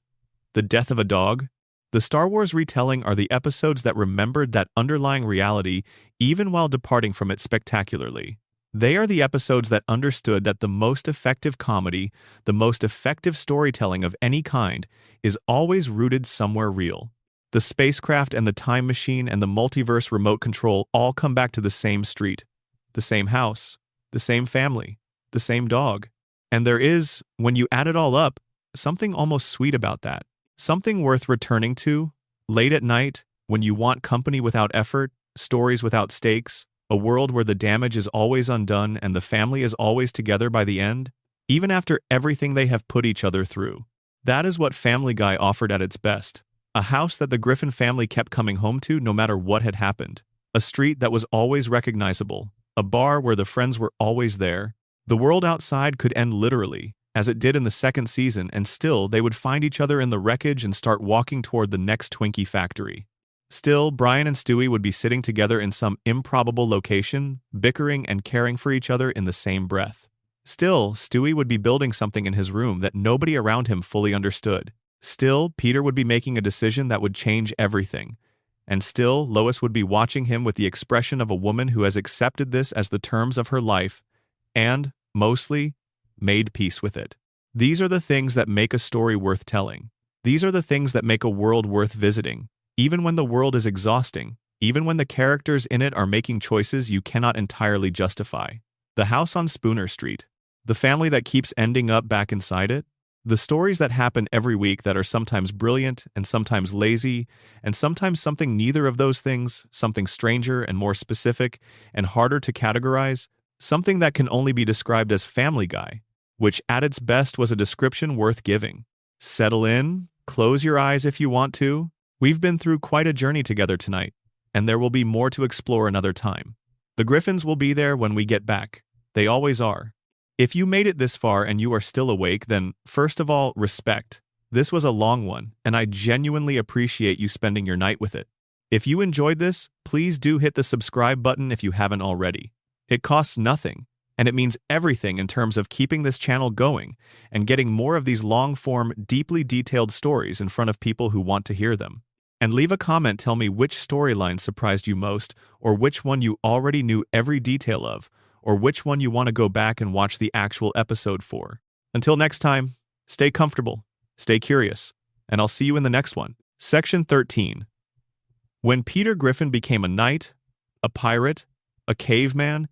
the death of a dog. The Star Wars retelling are the episodes that remembered that underlying reality even while departing from it spectacularly. They are the episodes that understood that the most effective comedy, the most effective storytelling of any kind, is always rooted somewhere real. The spacecraft and the time machine and the multiverse remote control all come back to the same street, the same house, the same family, the same dog. And there is, when you add it all up, something almost sweet about that. Something worth returning to, late at night, when you want company without effort, stories without stakes, a world where the damage is always undone and the family is always together by the end, even after everything they have put each other through. That is what Family Guy offered at its best. A house that the Griffin family kept coming home to no matter what had happened. A street that was always recognizable. A bar where the friends were always there. The world outside could end literally, as it did in the second season, and still they would find each other in the wreckage and start walking toward the next Twinkie factory. Still, Brian and Stewie would be sitting together in some improbable location, bickering and caring for each other in the same breath. Still, Stewie would be building something in his room that nobody around him fully understood. Still, Peter would be making a decision that would change everything. And still, Lois would be watching him with the expression of a woman who has accepted this as the terms of her life and, mostly, made peace with it. These are the things that make a story worth telling. These are the things that make a world worth visiting, even when the world is exhausting, even when the characters in it are making choices you cannot entirely justify. The house on Spooner Street. The family that keeps ending up back inside it. The stories that happen every week that are sometimes brilliant and sometimes lazy, and sometimes something neither of those things, something stranger and more specific and harder to categorize, something that can only be described as Family Guy, which at its best was a description worth giving. Settle in, close your eyes if you want to. We've been through quite a journey together tonight, and there will be more to explore another time. The Griffins will be there when we get back. They always are. If you made it this far and you are still awake, then, first of all, respect. This was a long one, and I genuinely appreciate you spending your night with it. If you enjoyed this, please do hit the subscribe button if you haven't already. It costs nothing, and it means everything in terms of keeping this channel going and getting more of these long-form, deeply detailed stories in front of people who want to hear them. And leave a comment, tell me which storyline surprised you most, or which one you already knew every detail of, or which one you want to go back and watch the actual episode for. Until next time, stay comfortable, stay curious, and I'll see you in the next one. Section 13. When Peter Griffin became a knight, a pirate, a caveman,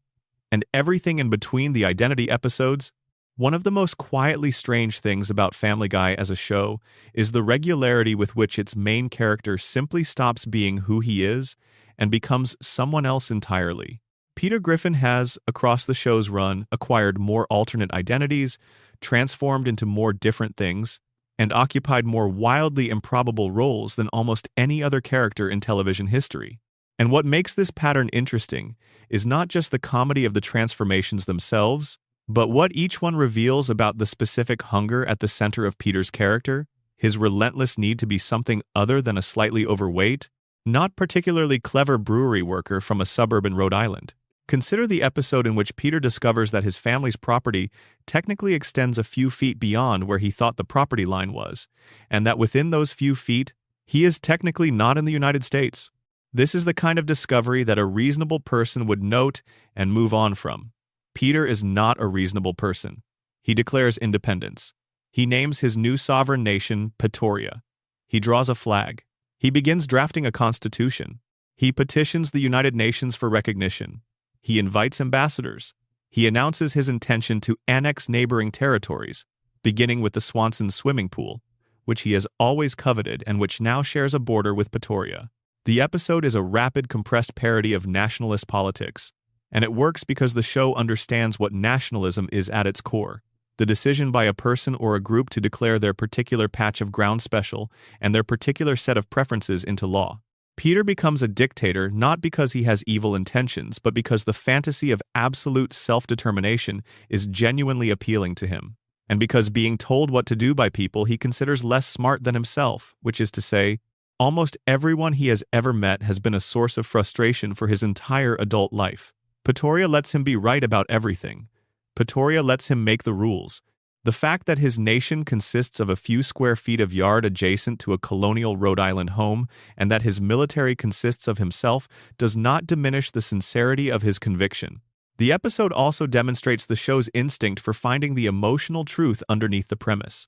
and everything in between the Identity episodes, one of the most quietly strange things about Family Guy as a show is the regularity with which its main character simply stops being who he is and becomes someone else entirely. Peter Griffin has, across the show's run, acquired more alternate identities, transformed into more different things, and occupied more wildly improbable roles than almost any other character in television history. And what makes this pattern interesting is not just the comedy of the transformations themselves, but what each one reveals about the specific hunger at the center of Peter's character, his relentless need to be something other than a slightly overweight, not particularly clever brewery worker from a suburb in Rhode Island. Consider the episode in which Peter discovers that his family's property technically extends a few feet beyond where he thought the property line was, and that within those few feet, he is technically not in the United States. This is the kind of discovery that a reasonable person would note and move on from. Peter is not a reasonable person. He declares independence. He names his new sovereign nation Pretoria. He draws a flag. He begins drafting a constitution. He petitions the United Nations for recognition. He invites ambassadors. He announces his intention to annex neighboring territories, beginning with the Swanson swimming pool, which he has always coveted and which now shares a border with Pretoria. The episode is a rapid, compressed parody of nationalist politics, and it works because the show understands what nationalism is at its core: the decision by a person or a group to declare their particular patch of ground special and their particular set of preferences into law. Peter becomes a dictator not because he has evil intentions, but because the fantasy of absolute self-determination is genuinely appealing to him, and because being told what to do by people he considers less smart than himself, which is to say, almost everyone he has ever met has been a source of frustration for his entire adult life. Pretoria lets him be right about everything. Pretoria lets him make the rules. The fact that his nation consists of a few square feet of yard adjacent to a colonial Rhode Island home, and that his military consists of himself, does not diminish the sincerity of his conviction. The episode also demonstrates the show's instinct for finding the emotional truth underneath the premise.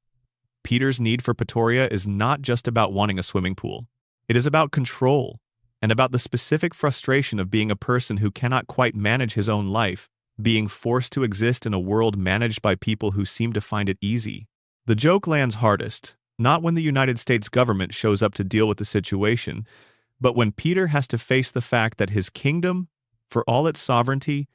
Peter's need for Pretoria is not just about wanting a swimming pool. It is about control, and about the specific frustration of being a person who cannot quite manage his own life, being forced to exist in a world managed by people who seem to find it easy. The joke lands hardest, not when the United States government shows up to deal with the situation, but when Peter has to face the fact that his kingdom, for all its sovereignty,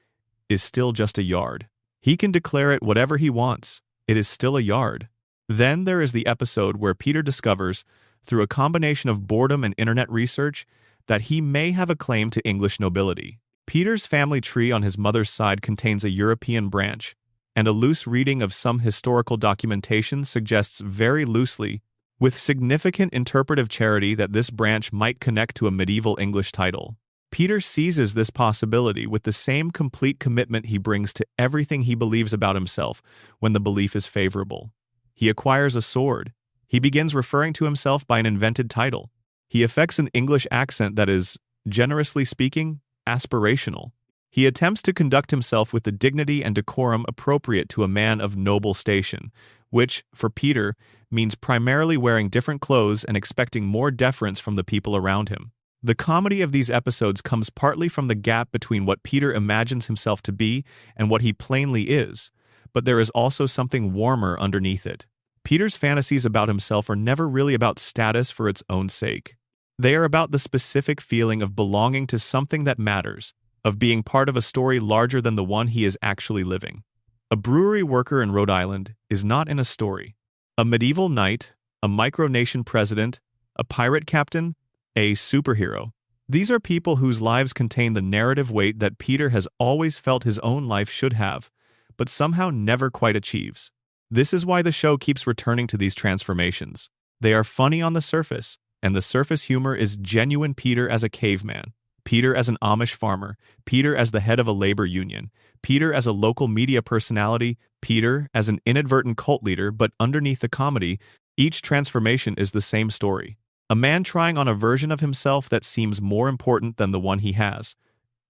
is still just a yard. He can declare it whatever he wants. It is still a yard. Then there is the episode where Peter discovers, through a combination of boredom and internet research, that he may have a claim to English nobility. Peter's family tree on his mother's side contains a European branch, and a loose reading of some historical documentation suggests very loosely, with significant interpretive charity, that this branch might connect to a medieval English title. Peter seizes this possibility with the same complete commitment he brings to everything he believes about himself when the belief is favorable. He acquires a sword. He begins referring to himself by an invented title. He affects an English accent that is, generously speaking, aspirational. He attempts to conduct himself with the dignity and decorum appropriate to a man of noble station, which, for Peter, means primarily wearing different clothes and expecting more deference from the people around him. The comedy of these episodes comes partly from the gap between what Peter imagines himself to be and what he plainly is, but there is also something warmer underneath it. Peter's fantasies about himself are never really about status for its own sake. They are about the specific feeling of belonging to something that matters, of being part of a story larger than the one he is actually living. A brewery worker in Rhode Island is not in a story. A medieval knight, a micronation president, a pirate captain, a superhero. These are people whose lives contain the narrative weight that Peter has always felt his own life should have, but somehow never quite achieves. This is why the show keeps returning to these transformations. They are funny on the surface, and the surface humor is genuine Peter as a caveman, Peter as an Amish farmer, Peter as the head of a labor union, Peter as a local media personality, Peter as an inadvertent cult leader, but underneath the comedy, each transformation is the same story. A man trying on a version of himself that seems more important than the one he has,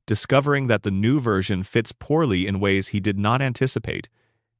discovering that the new version fits poorly in ways he did not anticipate,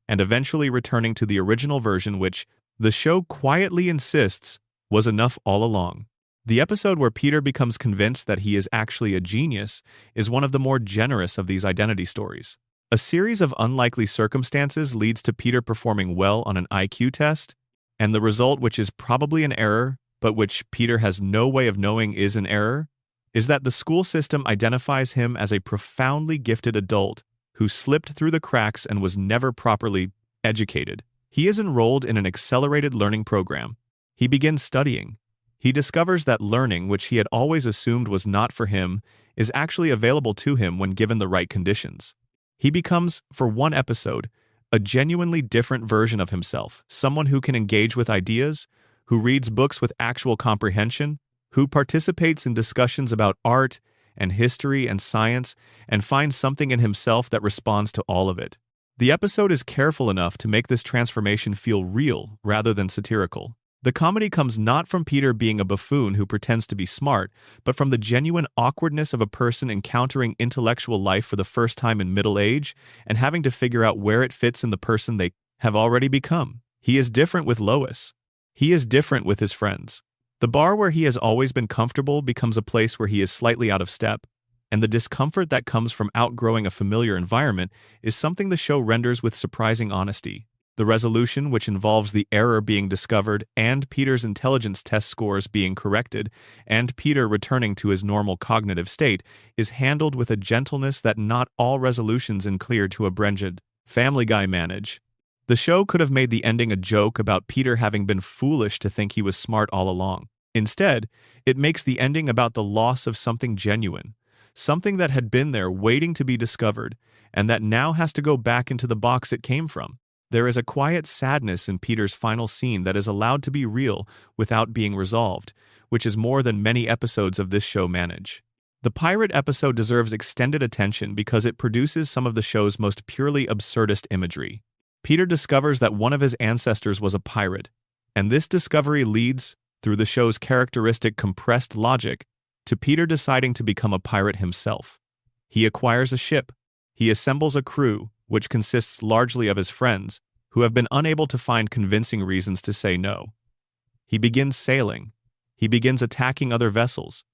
and eventually returning to the original version which, the show quietly insists, was enough all along. The episode where Peter becomes convinced that he is actually a genius is one of the more generous of these identity stories. A series of unlikely circumstances leads to Peter performing well on an IQ test, and the result, which is probably an error, but which Peter has no way of knowing is an error, is that the school system identifies him as a profoundly gifted adult who slipped through the cracks and was never properly educated. He is enrolled in an accelerated learning program. He begins studying. He discovers that learning, which he had always assumed was not for him, is actually available to him when given the right conditions. He becomes, for one episode, a genuinely different version of himself, someone who can engage with ideas, who reads books with actual comprehension, who participates in discussions about art and history and science, and finds something in himself that responds to all of it. The episode is careful enough to make this transformation feel real rather than satirical. The comedy comes not from Peter being a buffoon who pretends to be smart, but from the genuine awkwardness of a person encountering intellectual life for the first time in middle age and having to figure out where it fits in the person they have already become. He is different with Lois. He is different with his friends. The bar where he has always been comfortable becomes a place where he is slightly out of step, and the discomfort that comes from outgrowing a familiar environment is something the show renders with surprising honesty. The resolution, which involves the error being discovered and Peter's intelligence test scores being corrected, and Peter returning to his normal cognitive state, is handled with a gentleness that not all resolutions in Clear to a Brenged Family Guy manage. The show could have made the ending a joke about Peter having been foolish to think he was smart all along. Instead, it makes the ending about the loss of something genuine, something that had been there waiting to be discovered, and that now has to go back into the box it came from. There is a quiet sadness in Peter's final scene that is allowed to be real without being resolved, which is more than many episodes of this show manage. The pirate episode deserves extended attention because it produces some of the show's most purely absurdist imagery. Peter discovers that one of his ancestors was a pirate, and this discovery leads, through the show's characteristic compressed logic, to Peter deciding to become a pirate himself. He acquires a ship. He assembles a crew, which consists largely of his friends, who have been unable to find convincing reasons to say no. He begins sailing. He begins attacking other vessels.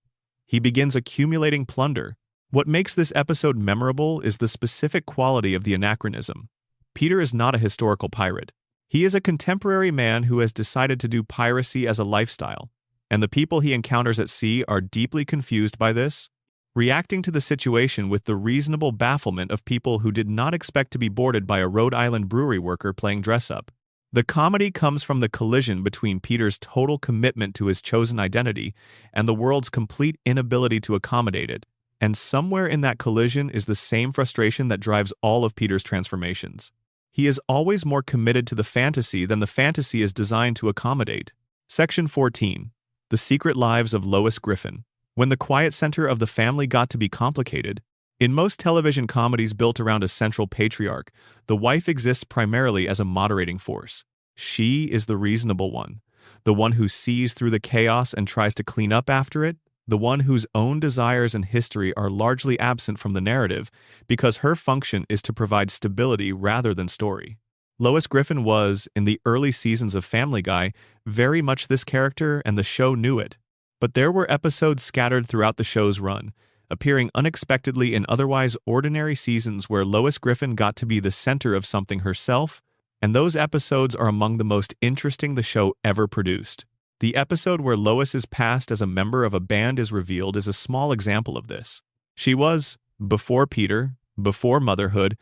He begins accumulating plunder. What makes this episode memorable is the specific quality of the anachronism. Peter is not a historical pirate. He is a contemporary man who has decided to do piracy as a lifestyle, and the people he encounters at sea are deeply confused by this, reacting to the situation with the reasonable bafflement of people who did not expect to be boarded by a Rhode Island brewery worker playing dress-up. The comedy comes from the collision between Peter's total commitment to his chosen identity and the world's complete inability to accommodate it, and somewhere in that collision is the same frustration that drives all of Peter's transformations. He is always more committed to the fantasy than the fantasy is designed to accommodate. Section 14. The Secret Lives of Lois Griffin. When the quiet center of the family got to be complicated, in most television comedies built around a central patriarch, the wife exists primarily as a moderating force. She is the reasonable one, the one who sees through the chaos and tries to clean up after it, the one whose own desires and history are largely absent from the narrative because her function is to provide stability rather than story. Lois Griffin was, in the early seasons of Family Guy, very much this character, and the show knew it. But there were episodes scattered throughout the show's run, appearing unexpectedly in otherwise ordinary seasons where Lois Griffin got to be the center of something herself, and those episodes are among the most interesting the show ever produced. The episode where Lois's past as a member of a band is revealed is a small example of this. She was, before Peter, before motherhood,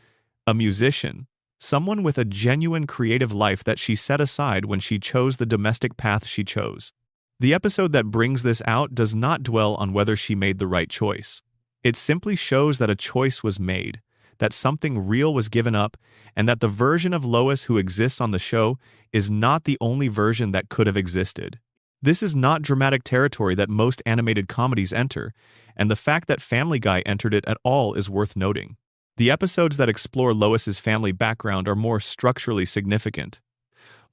a musician, someone with a genuine creative life that she set aside when she chose the domestic path she chose. The episode that brings this out does not dwell on whether she made the right choice. It simply shows that a choice was made, that something real was given up, and that the version of Lois who exists on the show is not the only version that could have existed. This is not dramatic territory that most animated comedies enter, and the fact that Family Guy entered it at all is worth noting. The episodes that explore Lois's family background are more structurally significant.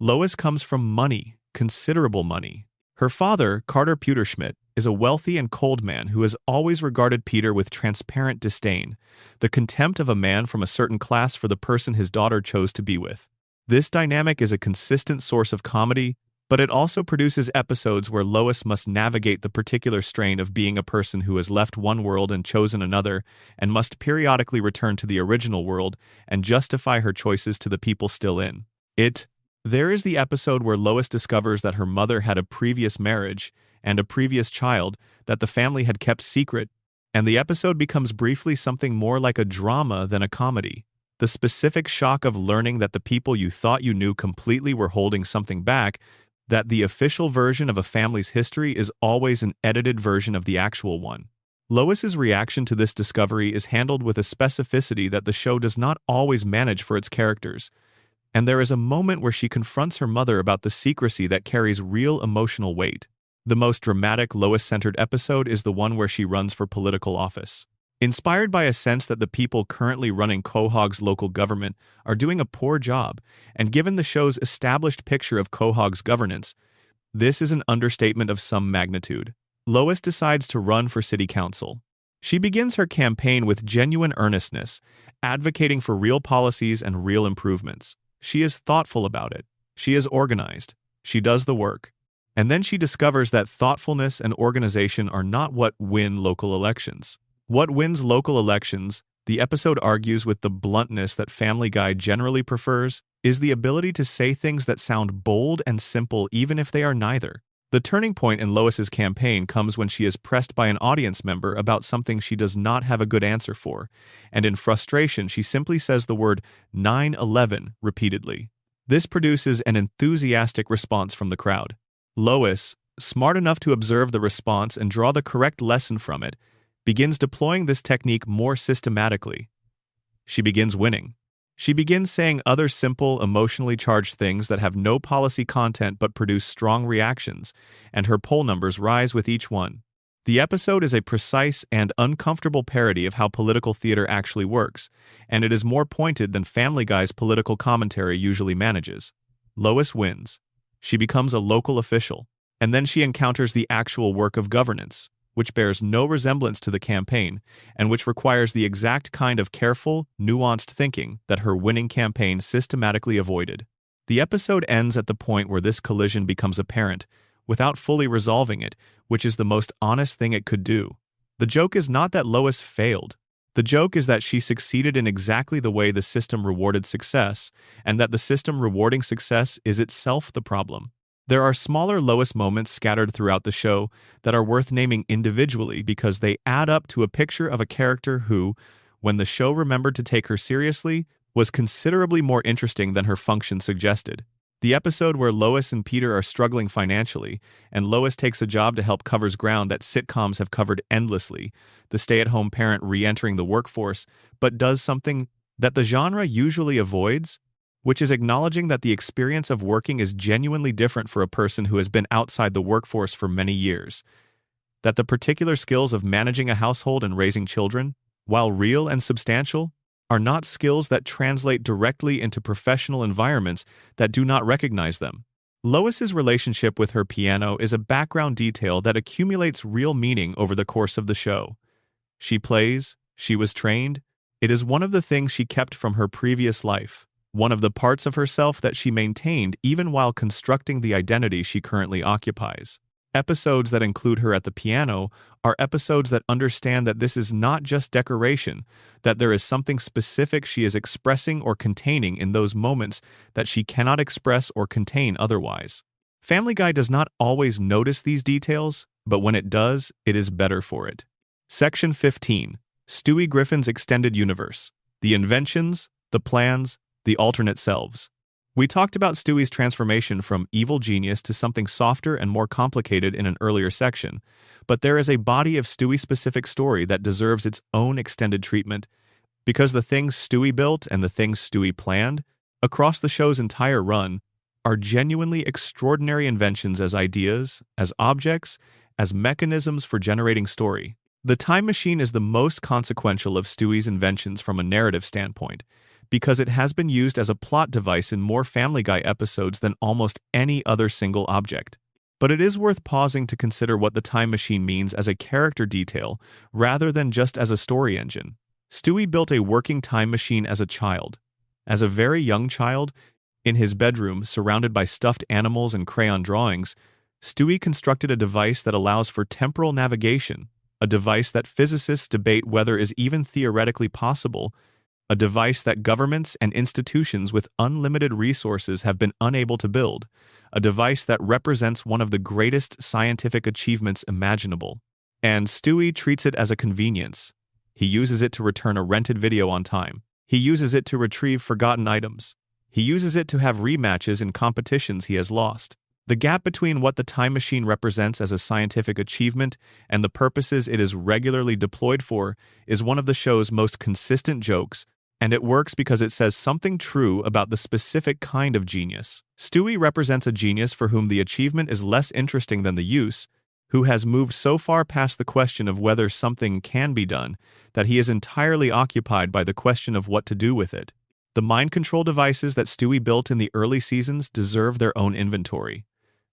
Lois comes from money, considerable money. Her father, Carter Pewterschmidt, is a wealthy and cold man who has always regarded Peter with transparent disdain, the contempt of a man from a certain class for the person his daughter chose to be with. This dynamic is a consistent source of comedy, but it also produces episodes where Lois must navigate the particular strain of being a person who has left one world and chosen another, and must periodically return to the original world and justify her choices to the people still in it. There is the episode where Lois discovers that her mother had a previous marriage and a previous child that the family had kept secret, and the episode becomes briefly something more like a drama than a comedy. The specific shock of learning that the people you thought you knew completely were holding something back, that the official version of a family's history is always an edited version of the actual one. Lois's reaction to this discovery is handled with a specificity that the show does not always manage for its characters, and there is a moment where she confronts her mother about the secrecy that carries real emotional weight. The most dramatic Lois-centered episode is the one where she runs for political office. Inspired by a sense that the people currently running Quahog's local government are doing a poor job, and given the show's established picture of Quahog's governance, this is an understatement of some magnitude. Lois decides to run for city council. She begins her campaign with genuine earnestness, advocating for real policies and real improvements. She is thoughtful about it. She is organized. She does the work. And then she discovers that thoughtfulness and organization are not what win local elections. What wins local elections, the episode argues with the bluntness that Family Guy generally prefers, is the ability to say things that sound bold and simple even if they are neither. The turning point in Lois's campaign comes when she is pressed by an audience member about something she does not have a good answer for, and in frustration she simply says the word 9/11 repeatedly. This produces an enthusiastic response from the crowd. Lois, smart enough to observe the response and draw the correct lesson from it, begins deploying this technique more systematically. She begins winning. She begins saying other simple, emotionally charged things that have no policy content but produce strong reactions, and her poll numbers rise with each one. The episode is a precise and uncomfortable parody of how political theater actually works, and it is more pointed than Family Guy's political commentary usually manages. Lois wins. She becomes a local official, and then she encounters the actual work of governance, which bears no resemblance to the campaign, and which requires the exact kind of careful, nuanced thinking that her winning campaign systematically avoided. The episode ends at the point where this collision becomes apparent, without fully resolving it, which is the most honest thing it could do. The joke is not that Lois failed. The joke is that she succeeded in exactly the way the system rewarded success, and that the system rewarding success is itself the problem. There are smaller Lois moments scattered throughout the show that are worth naming individually because they add up to a picture of a character who, when the show remembered to take her seriously, was considerably more interesting than her function suggested. The episode where Lois and Peter are struggling financially, and Lois takes a job to help covers ground that sitcoms have covered endlessly, the stay-at-home parent re-entering the workforce, but does something that the genre usually avoids, which is acknowledging that the experience of working is genuinely different for a person who has been outside the workforce for many years, that the particular skills of managing a household and raising children, while real and substantial, are not skills that translate directly into professional environments that do not recognize them. Lois's relationship with her piano is a background detail that accumulates real meaning over the course of the show. She plays, she was trained, it is one of the things she kept from her previous life, one of the parts of herself that she maintained even while constructing the identity she currently occupies. Episodes that include her at the piano are episodes that understand that this is not just decoration, that there is something specific she is expressing or containing in those moments that she cannot express or contain otherwise. Family Guy does not always notice these details, but when it does, it is better for it. Section 15. Stewie Griffin's Extended Universe. The inventions, the plans, the alternate selves. We talked about Stewie's transformation from evil genius to something softer and more complicated in an earlier section, but there is a body of Stewie-specific story that deserves its own extended treatment, because the things Stewie built and the things Stewie planned, across the show's entire run, are genuinely extraordinary inventions as ideas, as objects, as mechanisms for generating story. The time machine is the most consequential of Stewie's inventions from a narrative standpoint, because it has been used as a plot device in more Family Guy episodes than almost any other single object. But it is worth pausing to consider what the time machine means as a character detail rather than just as a story engine. Stewie built a working time machine as a child. As a very young child, in his bedroom surrounded by stuffed animals and crayon drawings, Stewie constructed a device that allows for temporal navigation, a device that physicists debate whether is even theoretically possible, a device that governments and institutions with unlimited resources have been unable to build, a device that represents one of the greatest scientific achievements imaginable. And Stewie treats it as a convenience. He uses it to return a rented video on time. He uses it to retrieve forgotten items. He uses it to have rematches in competitions he has lost. The gap between what the time machine represents as a scientific achievement and the purposes it is regularly deployed for is one of the show's most consistent jokes, and it works because it says something true about the specific kind of genius. Stewie represents a genius for whom the achievement is less interesting than the use, who has moved so far past the question of whether something can be done that he is entirely occupied by the question of what to do with it. The mind control devices that Stewie built in the early seasons deserve their own inventory.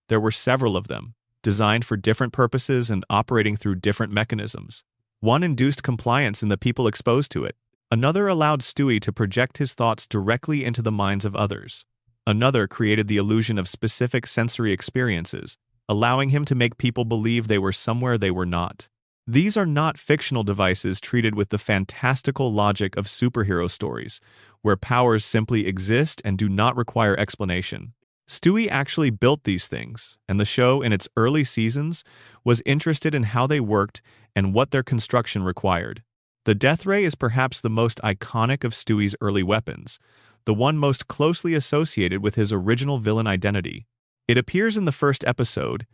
There were several of them, designed for different purposes and operating through different mechanisms. One induced compliance in the people exposed to it. Another allowed Stewie to project his thoughts directly into the minds of others. Another created the illusion of specific sensory experiences, allowing him to make people believe they were somewhere they were not. These are not fictional devices treated with the fantastical logic of superhero stories, where powers simply exist and do not require explanation. Stewie actually built these things, and the show in its early seasons was interested in how they worked and what their construction required. The Death Ray is perhaps the most iconic of Stewie's early weapons, the one most closely associated with his original villain identity. It appears in the first episode,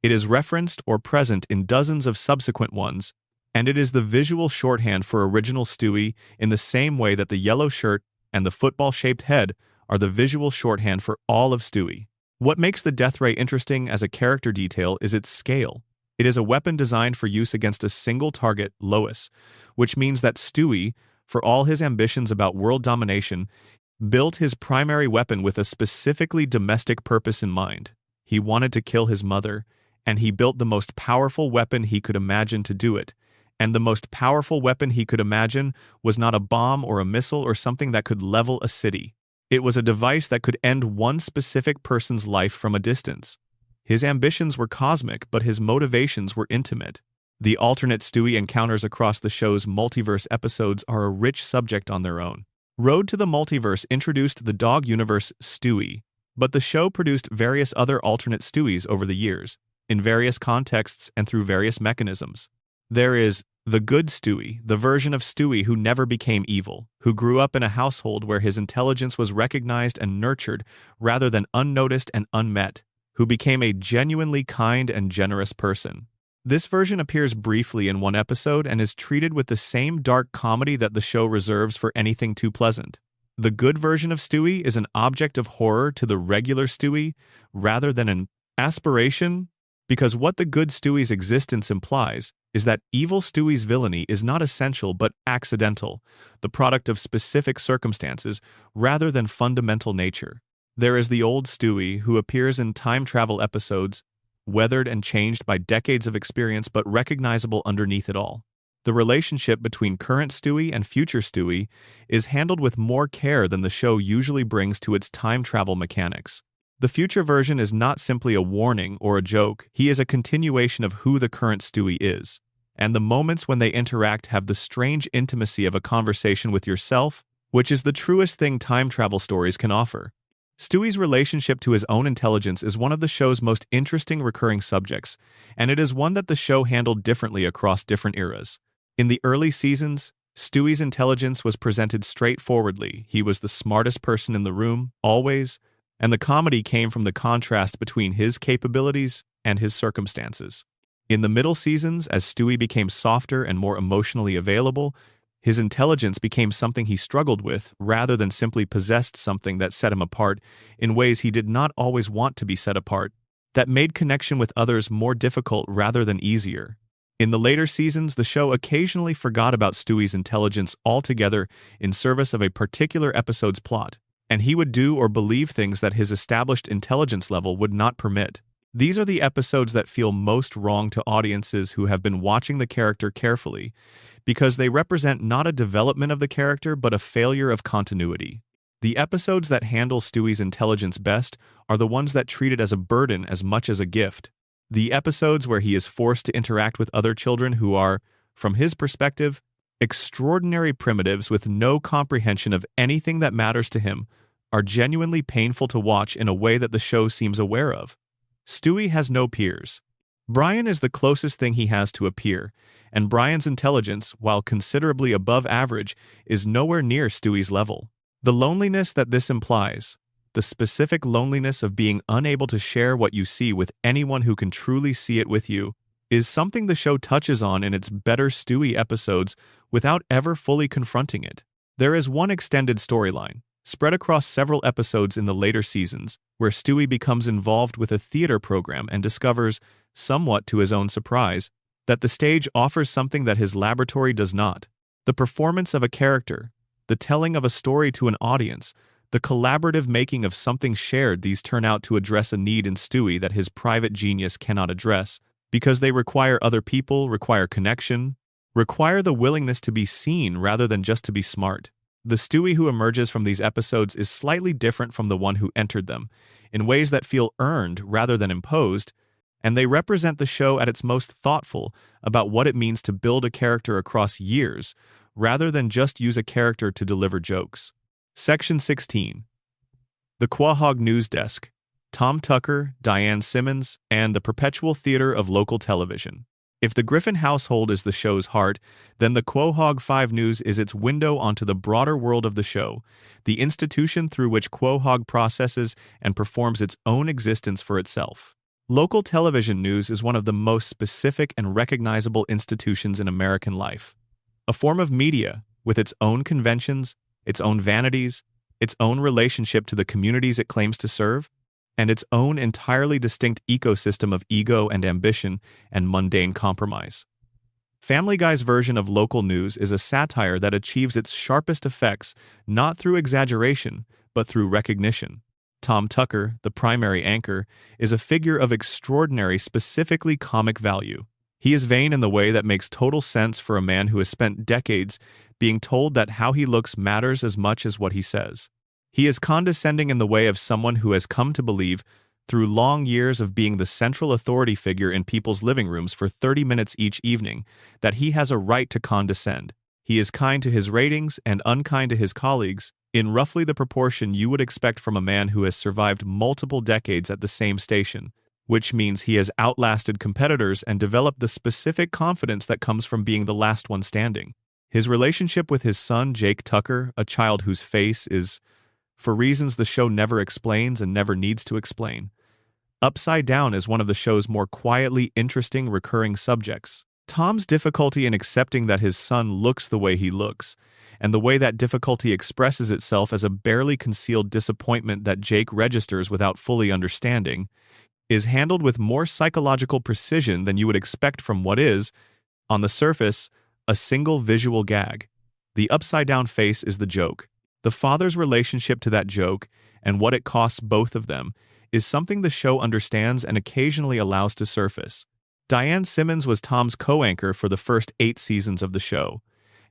it is referenced or present in dozens of subsequent ones, and it is the visual shorthand for original Stewie in the same way that the yellow shirt and the football-shaped head are the visual shorthand for all of Stewie. What makes the Death Ray interesting as a character detail is its scale. It is a weapon designed for use against a single target, Lois, which means that Stewie, for all his ambitions about world domination, built his primary weapon with a specifically domestic purpose in mind. He wanted to kill his mother, and he built the most powerful weapon he could imagine to do it. And the most powerful weapon he could imagine was not a bomb or a missile or something that could level a city. It was a device that could end one specific person's life from a distance. His ambitions were cosmic, but his motivations were intimate. The alternate Stewie encounters across the show's multiverse episodes are a rich subject on their own. Road to the Multiverse introduced the Dog Universe Stewie, but the show produced various other alternate Stewies over the years, in various contexts and through various mechanisms. There is the Good Stewie, the version of Stewie who never became evil, who grew up in a household where his intelligence was recognized and nurtured rather than unnoticed and unmet, who became a genuinely kind and generous person. This version appears briefly in one episode and is treated with the same dark comedy that the show reserves for anything too pleasant. The good version of Stewie is an object of horror to the regular Stewie rather than an aspiration, because what the good Stewie's existence implies is that evil Stewie's villainy is not essential but accidental, the product of specific circumstances rather than fundamental nature. There is the old Stewie who appears in time travel episodes, weathered and changed by decades of experience but recognizable underneath it all. The relationship between current Stewie and future Stewie is handled with more care than the show usually brings to its time travel mechanics. The future version is not simply a warning or a joke, he is a continuation of who the current Stewie is. And the moments when they interact have the strange intimacy of a conversation with yourself, which is the truest thing time travel stories can offer. Stewie's relationship to his own intelligence is one of the show's most interesting recurring subjects, and it is one that the show handled differently across different eras. In the early seasons, Stewie's intelligence was presented straightforwardly. He was the smartest person in the room, always, and the comedy came from the contrast between his capabilities and his circumstances. In the middle seasons, as Stewie became softer and more emotionally available, his intelligence became something he struggled with rather than simply possessed something that set him apart in ways he did not always want to be set apart, that made connection with others more difficult rather than easier. In the later seasons, the show occasionally forgot about Stewie's intelligence altogether in service of a particular episode's plot, and he would do or believe things that his established intelligence level would not permit. These are the episodes that feel most wrong to audiences who have been watching the character carefully, because they represent not a development of the character but a failure of continuity. The episodes that handle Stewie's intelligence best are the ones that treat it as a burden as much as a gift. The episodes where he is forced to interact with other children who are, from his perspective, extraordinary primitives with no comprehension of anything that matters to him, are genuinely painful to watch in a way that the show seems aware of. Stewie has no peers. Brian is the closest thing he has to a peer, and Brian's intelligence, while considerably above average, is nowhere near Stewie's level. The loneliness that this implies, the specific loneliness of being unable to share what you see with anyone who can truly see it with you, is something the show touches on in its Better Stewie episodes without ever fully confronting it. There is one extended storyline, spread across several episodes in the later seasons, where Stewie becomes involved with a theater program and discovers, somewhat to his own surprise, that the stage offers something that his laboratory does not. The performance of a character, the telling of a story to an audience, the collaborative making of something shared. These turn out to address a need in Stewie that his private genius cannot address, because they require other people, require connection, require the willingness to be seen rather than just to be smart. The Stewie who emerges from these episodes is slightly different from the one who entered them, in ways that feel earned rather than imposed, and they represent the show at its most thoughtful about what it means to build a character across years, rather than just use a character to deliver jokes. Section 16. The Quahog News Desk, Tom Tucker, Diane Simmons, and the Perpetual Theater of Local Television. If the Griffin household is the show's heart, then the Quahog 5 News is its window onto the broader world of the show, the institution through which Quahog processes and performs its own existence for itself. Local television news is one of the most specific and recognizable institutions in American life. A form of media with its own conventions, its own vanities, its own relationship to the communities it claims to serve, and its own entirely distinct ecosystem of ego and ambition and mundane compromise. Family Guy's version of local news is a satire that achieves its sharpest effects not through exaggeration, but through recognition. Tom Tucker, the primary anchor, is a figure of extraordinary, specifically comic value. He is vain in the way that makes total sense for a man who has spent decades being told that how he looks matters as much as what he says. He is condescending in the way of someone who has come to believe through long years of being the central authority figure in people's living rooms for 30 minutes each evening, that he has a right to condescend. He is kind to his ratings and unkind to his colleagues, in roughly the proportion you would expect from a man who has survived multiple decades at the same station, which means he has outlasted competitors and developed the specific confidence that comes from being the last one standing. His relationship with his son, Jake Tucker, a child whose face is, for reasons the show never explains and never needs to explain, upside down, is one of the show's more quietly interesting recurring subjects. Tom's difficulty in accepting that his son looks the way he looks, and the way that difficulty expresses itself as a barely concealed disappointment that Jake registers without fully understanding, is handled with more psychological precision than you would expect from what is, on the surface, a single visual gag. The upside-down face is the joke. The father's relationship to that joke, and what it costs both of them, is something the show understands and occasionally allows to surface. Diane Simmons was Tom's co-anchor for the first 8 seasons of the show,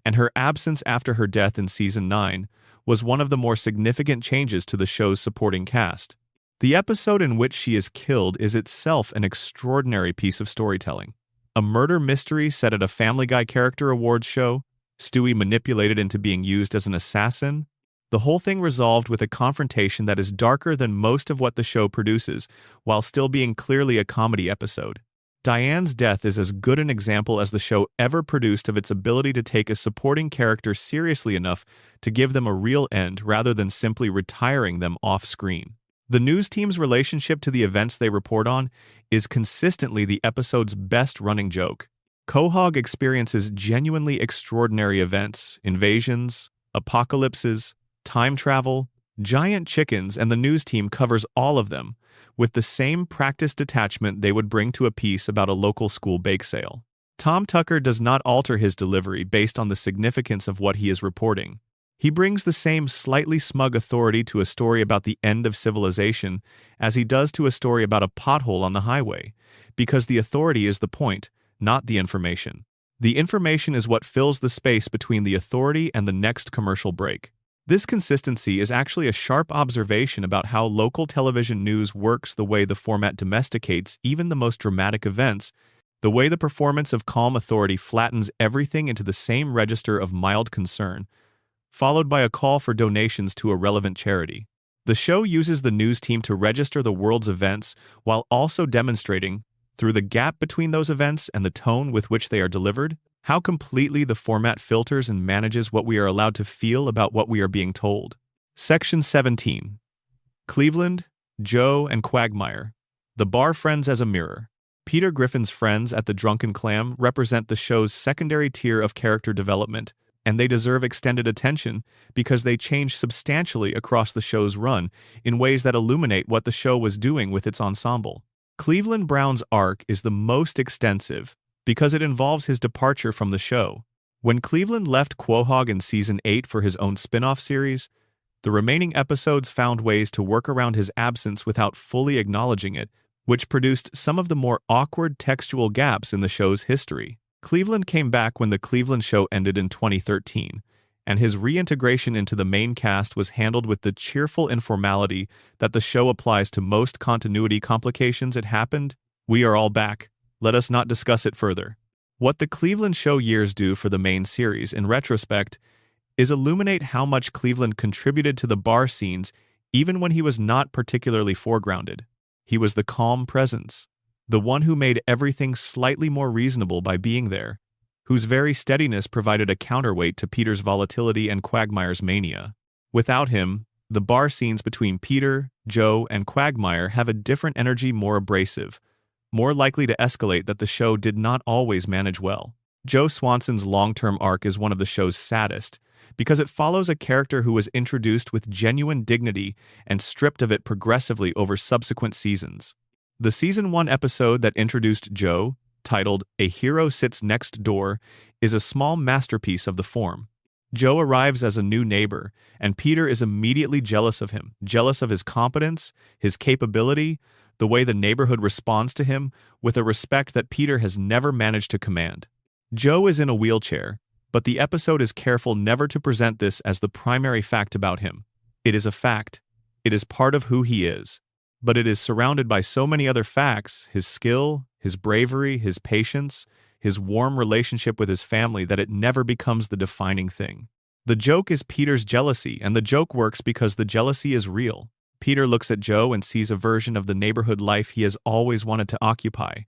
and her absence after her death in season 9 was one of the more significant changes to the show's supporting cast. The episode in which she is killed is itself an extraordinary piece of storytelling. A murder mystery set at a Family Guy Character Awards show, Stewie manipulated into being used as an assassin. The whole thing resolved with a confrontation that is darker than most of what the show produces, while still being clearly a comedy episode. Diane's death is as good an example as the show ever produced of its ability to take a supporting character seriously enough to give them a real end rather than simply retiring them off-screen. The news team's relationship to the events they report on is consistently the episode's best running joke. Quahog experiences genuinely extraordinary events, invasions, apocalypses, time travel, giant chickens, and the news team covers all of them with the same practiced detachment they would bring to a piece about a local school bake sale. Tom Tucker does not alter his delivery based on the significance of what he is reporting. He brings the same slightly smug authority to a story about the end of civilization as he does to a story about a pothole on the highway, because the authority is the point, not the information. The information is what fills the space between the authority and the next commercial break. This consistency is actually a sharp observation about how local television news works, the way the format domesticates even the most dramatic events, the way the performance of calm authority flattens everything into the same register of mild concern, followed by a call for donations to a relevant charity. The show uses the news team to register the world's events while also demonstrating, through the gap between those events and the tone with which they are delivered, how completely the format filters and manages what we are allowed to feel about what we are being told. Section 17. Cleveland, Joe, and Quagmire. The bar friends as a mirror. Peter Griffin's friends at the Drunken Clam represent the show's secondary tier of character development, and they deserve extended attention because they change substantially across the show's run in ways that illuminate what the show was doing with its ensemble. Cleveland Brown's arc is the most extensive because it involves his departure from the show. When Cleveland left Quahog in Season 8 for his own spin-off series, the remaining episodes found ways to work around his absence without fully acknowledging it, which produced some of the more awkward textual gaps in the show's history. Cleveland came back when The Cleveland Show ended in 2013, and his reintegration into the main cast was handled with the cheerful informality that the show applies to most continuity complications. It happened. We are all back. Let us not discuss it further. What The Cleveland Show years do for the main series, in retrospect, is illuminate how much Cleveland contributed to the bar scenes even when he was not particularly foregrounded. He was the calm presence, the one who made everything slightly more reasonable by being there, whose very steadiness provided a counterweight to Peter's volatility and Quagmire's mania. Without him, the bar scenes between Peter, Joe, and Quagmire have a different energy, more abrasive, more likely to escalate, that the show did not always manage well. Joe Swanson's long-term arc is one of the show's saddest, because it follows a character who was introduced with genuine dignity and stripped of it progressively over subsequent seasons. The Season 1 episode that introduced Joe, titled A Hero Sits Next Door, is a small masterpiece of the form. Joe arrives as a new neighbor, and Peter is immediately jealous of him, jealous of his competence, his capability, the way the neighborhood responds to him, with a respect that Peter has never managed to command. Joe is in a wheelchair, but the episode is careful never to present this as the primary fact about him. It is a fact. It is part of who he is. but it is surrounded by so many other facts, his skill, his bravery, his patience, his warm relationship with his family, that it never becomes the defining thing. The joke is Peter's jealousy, and the joke works because the jealousy is real. Peter looks at Joe and sees a version of the neighborhood life he has always wanted to occupy,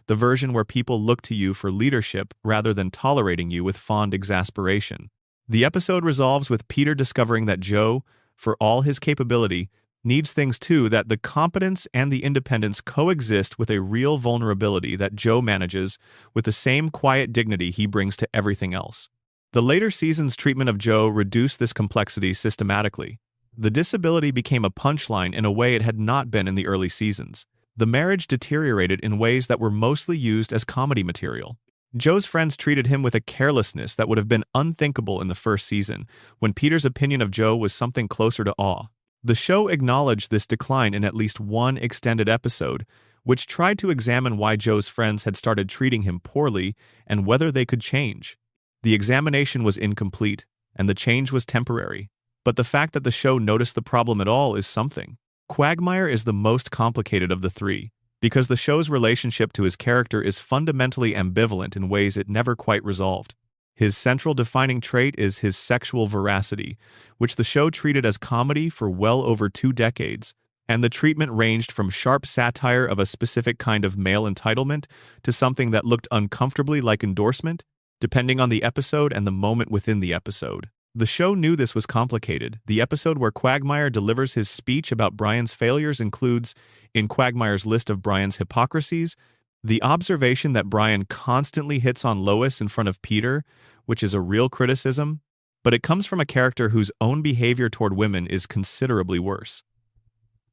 the version where people look to you for leadership rather than tolerating you with fond exasperation. The episode resolves with Peter discovering that Joe, for all his capability, needs things too, that the competence and the independence coexist with a real vulnerability that Joe manages with the same quiet dignity he brings to everything else. The later seasons' treatment of Joe reduced this complexity systematically. The disability became a punchline in a way it had not been in the early seasons. The marriage deteriorated in ways that were mostly used as comedy material. Joe's friends treated him with a carelessness that would have been unthinkable in the first season, when Peter's opinion of Joe was something closer to awe. The show acknowledged this decline in at least one extended episode, which tried to examine why Joe's friends had started treating him poorly and whether they could change. The examination was incomplete, and the change was temporary. But the fact that the show noticed the problem at all is something. Quagmire is the most complicated of the three, because the show's relationship to his character is fundamentally ambivalent in ways it never quite resolved. His central defining trait is his sexual veracity, which the show treated as comedy for well over 2 decades, and the treatment ranged from sharp satire of a specific kind of male entitlement to something that looked uncomfortably like endorsement, depending on the episode and the moment within the episode. The show knew this was complicated. The episode where Quagmire delivers his speech about Brian's failures includes, in Quagmire's list of Brian's hypocrisies, the observation that Brian constantly hits on Lois in front of Peter, which is a real criticism, but it comes from a character whose own behavior toward women is considerably worse.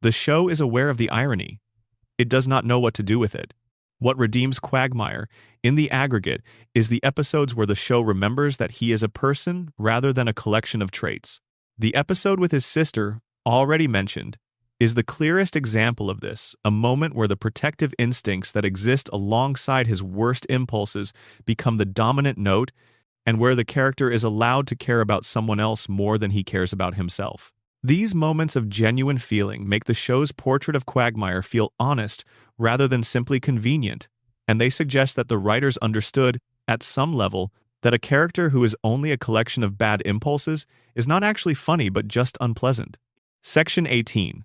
The show is aware of the irony. It does not know what to do with it. What redeems Quagmire, in the aggregate, is the episodes where the show remembers that he is a person rather than a collection of traits. The episode with his sister, already mentioned, is the clearest example of this, a moment where the protective instincts that exist alongside his worst impulses become the dominant note, and where the character is allowed to care about someone else more than he cares about himself. These moments of genuine feeling make the show's portrait of Quagmire feel honest rather than simply convenient, and they suggest that the writers understood, at some level, that a character who is only a collection of bad impulses is not actually funny but just unpleasant. Section 18.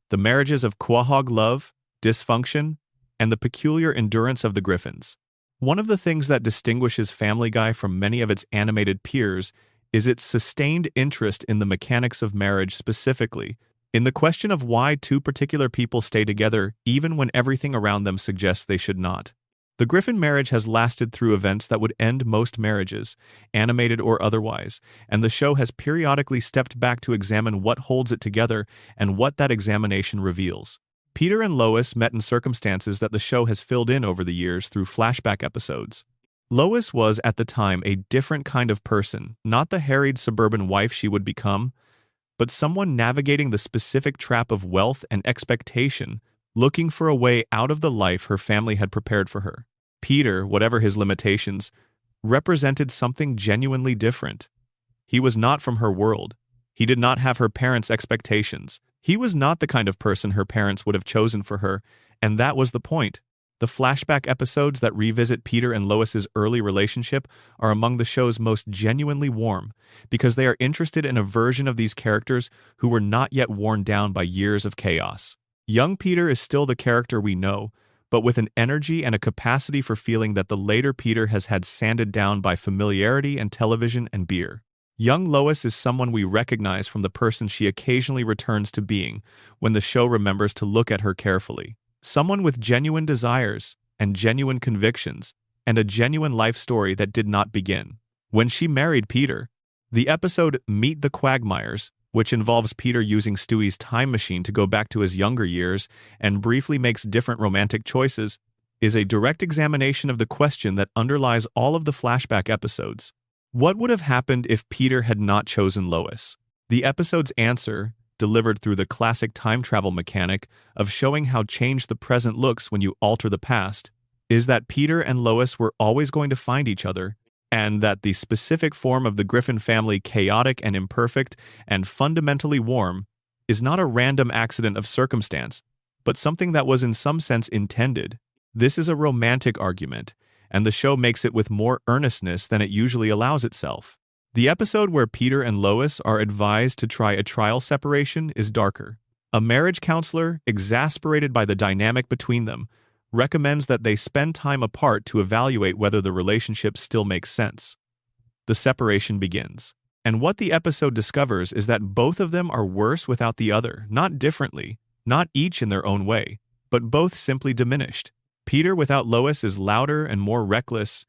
The marriages of Quahog love, dysfunction, and the peculiar endurance of the Griffins. One of the things that distinguishes Family Guy from many of its animated peers is its sustained interest in the mechanics of marriage, specifically in the question of why two particular people stay together even when everything around them suggests they should not. The Griffin marriage has lasted through events that would end most marriages, animated or otherwise, and the show has periodically stepped back to examine what holds it together and what that examination reveals. Peter and Lois met in circumstances that the show has filled in over the years through flashback episodes. Lois was, at the time, a different kind of person, not the harried suburban wife she would become, but someone navigating the specific trap of wealth and expectation, looking for a way out of the life her family had prepared for her. Peter, whatever his limitations, represented something genuinely different. He was not from her world. He did not have her parents' expectations. He was not the kind of person her parents would have chosen for her, and that was the point. The flashback episodes that revisit Peter and Lois's early relationship are among the show's most genuinely warm, because they are interested in a version of these characters who were not yet worn down by years of chaos. Young Peter is still the character we know, but with an energy and a capacity for feeling that the later Peter has had sanded down by familiarity and television and beer. Young Lois is someone we recognize from the person she occasionally returns to being when the show remembers to look at her carefully. Someone with genuine desires and genuine convictions and a genuine life story that did not begin when she married Peter. The episode Meet the Quagmires, which involves Peter using Stewie's time machine to go back to his younger years and briefly makes different romantic choices, is a direct examination of the question that underlies all of the flashback episodes. What would have happened if Peter had not chosen Lois? The episode's answer, delivered through the classic time travel mechanic of showing how changed the present looks when you alter the past, is that Peter and Lois were always going to find each other, and that the specific form of the Griffin family, chaotic and imperfect and fundamentally warm, is not a random accident of circumstance, but something that was in some sense intended. This is a romantic argument, and the show makes it with more earnestness than it usually allows itself. The episode where Peter and Lois are advised to try a trial separation is darker. A marriage counselor, exasperated by the dynamic between them, recommends that they spend time apart to evaluate whether the relationship still makes sense. The separation begins. And what the episode discovers is that both of them are worse without the other, not differently, not each in their own way, but both simply diminished. Peter without Lois is louder and more reckless,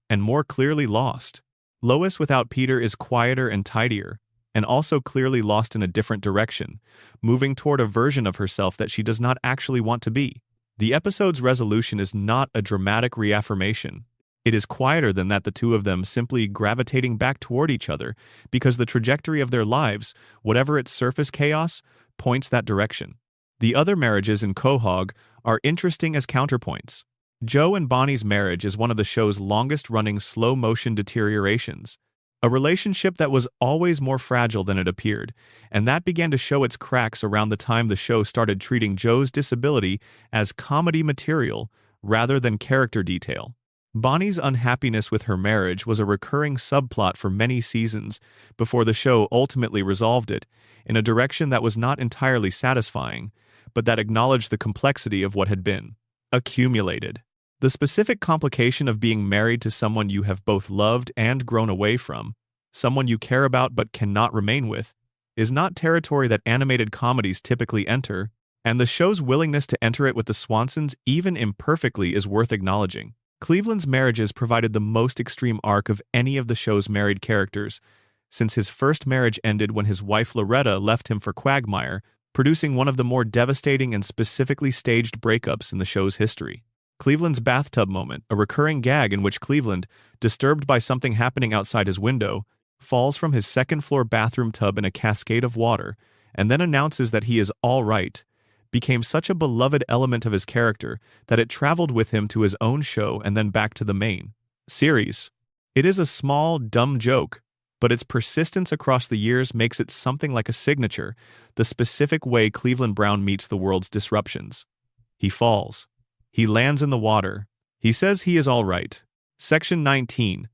and more clearly lost. Lois without Peter is quieter and tidier, and also clearly lost in a different direction, moving toward a version of herself that she does not actually want to be. The episode's resolution is not a dramatic reaffirmation. It is quieter than that, the two of them simply gravitating back toward each other because the trajectory of their lives, whatever its surface chaos, points that direction. The other marriages in Quahog are interesting as counterpoints. Joe and Bonnie's marriage is one of the show's longest-running slow-motion deteriorations, a relationship that was always more fragile than it appeared, and that began to show its cracks around the time the show started treating Joe's disability as comedy material rather than character detail. Bonnie's unhappiness with her marriage was a recurring subplot for many seasons before the show ultimately resolved it in a direction that was not entirely satisfying, but that acknowledged the complexity of what had been accumulated. The specific complication of being married to someone you have both loved and grown away from, someone you care about but cannot remain with, is not territory that animated comedies typically enter, and the show's willingness to enter it with the Swansons even imperfectly is worth acknowledging. Cleveland's marriages provided the most extreme arc of any of the show's married characters, since his first marriage ended when his wife Loretta left him for Quagmire, producing one of the more devastating and specifically staged breakups in the show's history. Cleveland's bathtub moment, a recurring gag in which Cleveland, disturbed by something happening outside his window, falls from his second-floor bathroom tub in a cascade of water and then announces that he is all right, became such a beloved element of his character that it traveled with him to his own show and then back to the main series. It is a small, dumb joke, but its persistence across the years makes it something like a signature, the specific way Cleveland Brown meets the world's disruptions. He falls. He lands in the water. He says he is all right. Section 19.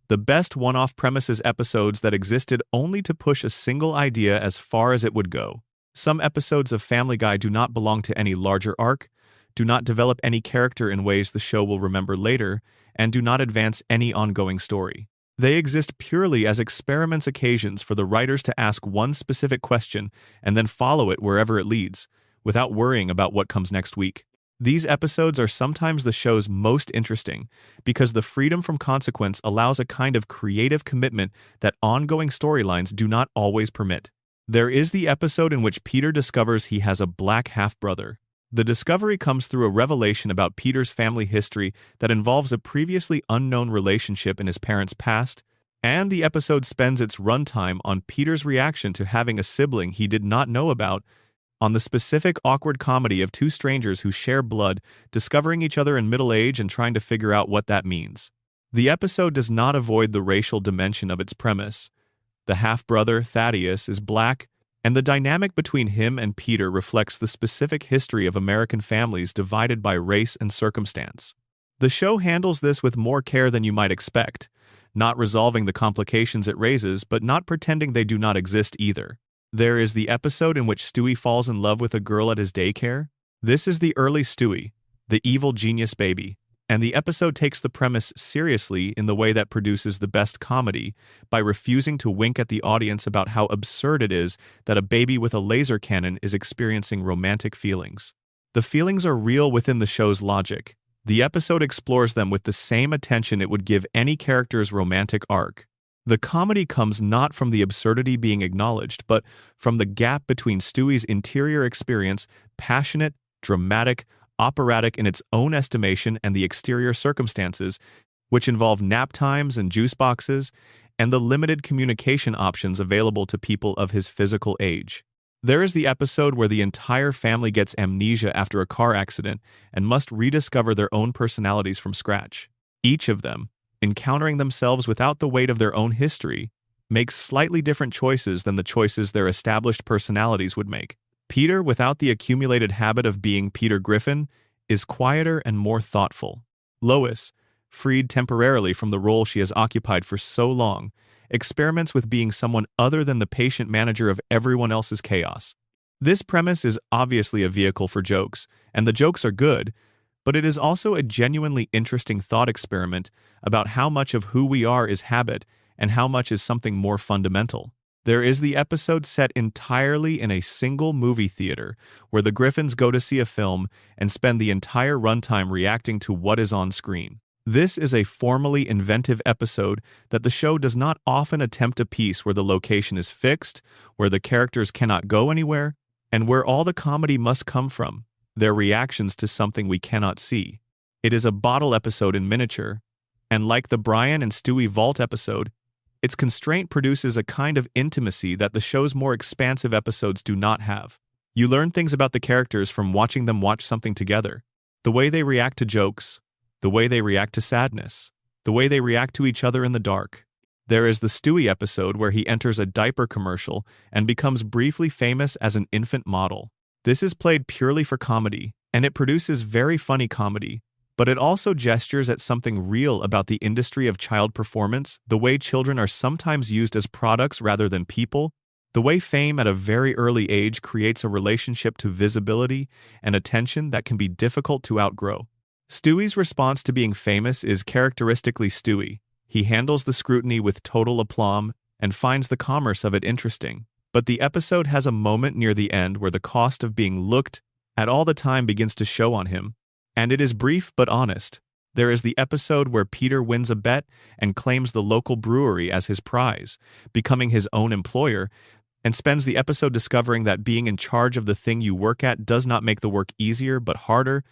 The best one-off premises episodes that existed only to push a single idea as far as it would go. Some episodes of Family Guy do not belong to any larger arc, do not develop any character in ways the show will remember later, and do not advance any ongoing story. They exist purely as experiments, occasions for the writers to ask one specific question and then follow it wherever it leads, without worrying about what comes next week. These episodes are sometimes the show's most interesting because the freedom from consequence allows a kind of creative commitment that ongoing storylines do not always permit. There is the episode in which Peter discovers he has a black half-brother. The discovery comes through a revelation about Peter's family history that involves a previously unknown relationship in his parents' past, and the episode spends its runtime on Peter's reaction to having a sibling he did not know about, on the specific awkward comedy of two strangers who share blood, discovering each other in middle age and trying to figure out what that means. The episode does not avoid the racial dimension of its premise. The half-brother, Thaddeus, is black, and the dynamic between him and Peter reflects the specific history of American families divided by race and circumstance. The show handles this with more care than you might expect, not resolving the complications it raises but not pretending they do not exist either. There is the episode in which Stewie falls in love with a girl at his daycare. This is the early Stewie, the evil genius baby, and the episode takes the premise seriously in the way that produces the best comedy, by refusing to wink at the audience about how absurd it is that a baby with a laser cannon is experiencing romantic feelings. The feelings are real within the show's logic. The episode explores them with the same attention it would give any character's romantic arc. The comedy comes not from the absurdity being acknowledged, but from the gap between Stewie's interior experience, passionate, dramatic, operatic in its own estimation, and the exterior circumstances, which involve nap times and juice boxes, and the limited communication options available to people of his physical age. There is the episode where the entire family gets amnesia after a car accident and must rediscover their own personalities from scratch. Each of them, encountering themselves without the weight of their own history, makes slightly different choices than the choices their established personalities would make. Peter, without the accumulated habit of being Peter Griffin, is quieter and more thoughtful. Lois, freed temporarily from the role she has occupied for so long, experiments with being someone other than the patient manager of everyone else's chaos. This premise is obviously a vehicle for jokes, and the jokes are good, but it is also a genuinely interesting thought experiment about how much of who we are is habit and how much is something more fundamental. There is the episode set entirely in a single movie theater where the Griffins go to see a film and spend the entire runtime reacting to what is on screen. This is a formally inventive episode that the show does not often attempt a piece where the location is fixed, where the characters cannot go anywhere, and where all the comedy must come from their reactions to something we cannot see. It is a bottle episode in miniature, and like the Brian and Stewie Vault episode, its constraint produces a kind of intimacy that the show's more expansive episodes do not have. You learn things about the characters from watching them watch something together. The way they react to jokes, the way they react to sadness, the way they react to each other in the dark. There is the Stewie episode where he enters a diaper commercial and becomes briefly famous as an infant model. This is played purely for comedy, and it produces very funny comedy, but it also gestures at something real about the industry of child performance, the way children are sometimes used as products rather than people, the way fame at a very early age creates a relationship to visibility and attention that can be difficult to outgrow. Stewie's response to being famous is characteristically Stewie. He handles the scrutiny with total aplomb and finds the commerce of it interesting. But the episode has a moment near the end where the cost of being looked at all the time begins to show on him. And it is brief but honest. There is the episode where Peter wins a bet and claims the local brewery as his prize, becoming his own employer, and spends the episode discovering that being in charge of the thing you work at does not make the work easier but harder,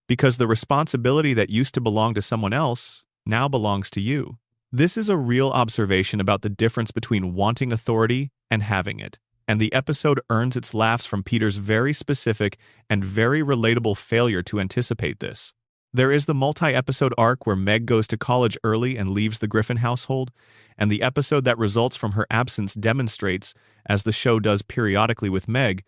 because the responsibility that used to belong to someone else now belongs to you. This is a real observation about the difference between wanting authority and having it, and the episode earns its laughs from Peter's very specific and very relatable failure to anticipate this. There is the multi-episode arc where Meg goes to college early and leaves the Griffin household, and the episode that results from her absence demonstrates, as the show does periodically with Meg,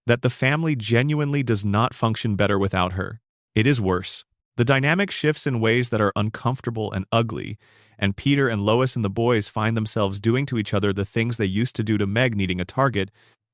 that the family genuinely does not function better without her. It is worse. The dynamic shifts in ways that are uncomfortable and ugly, and Peter and Lois and the boys find themselves doing to each other the things they used to do to Meg, needing a target,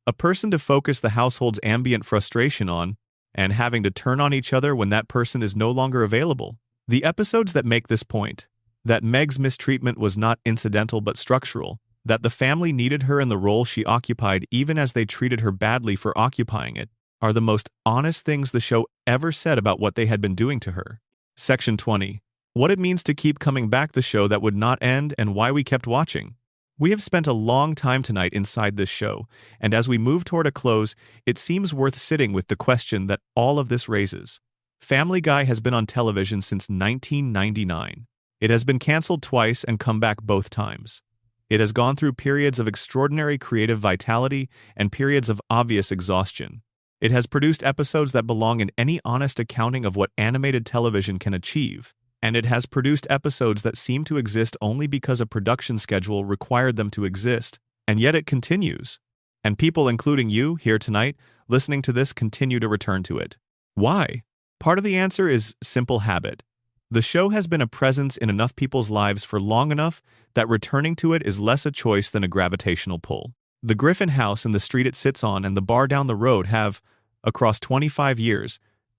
a person to focus the household's ambient frustration on, and having to turn on each other when that person is no longer available. The episodes that make this point, that Meg's mistreatment was not incidental but structural, that the family needed her in the role she occupied even as they treated her badly for occupying it, are the most honest things the show ever said about what they had been doing to her. Section 20. What it means to keep coming back, the show that would not end and why we kept watching. We have spent a long time tonight inside this show, and as we move toward a close, it seems worth sitting with the question that all of this raises. Family Guy has been on television since 1999. It has been canceled twice and come back both times. It has gone through periods of extraordinary creative vitality and periods of obvious exhaustion. It has produced episodes that belong in any honest accounting of what animated television can achieve, and it has produced episodes that seem to exist only because a production schedule required them to exist, and yet it continues. And people, including you, here tonight, listening to this, continue to return to it. Why? Part of the answer is simple habit. The show has been a presence in enough people's lives for long enough that returning to it is less a choice than a gravitational pull. The Griffin house and the street it sits on and the bar down the road have, across 25 years,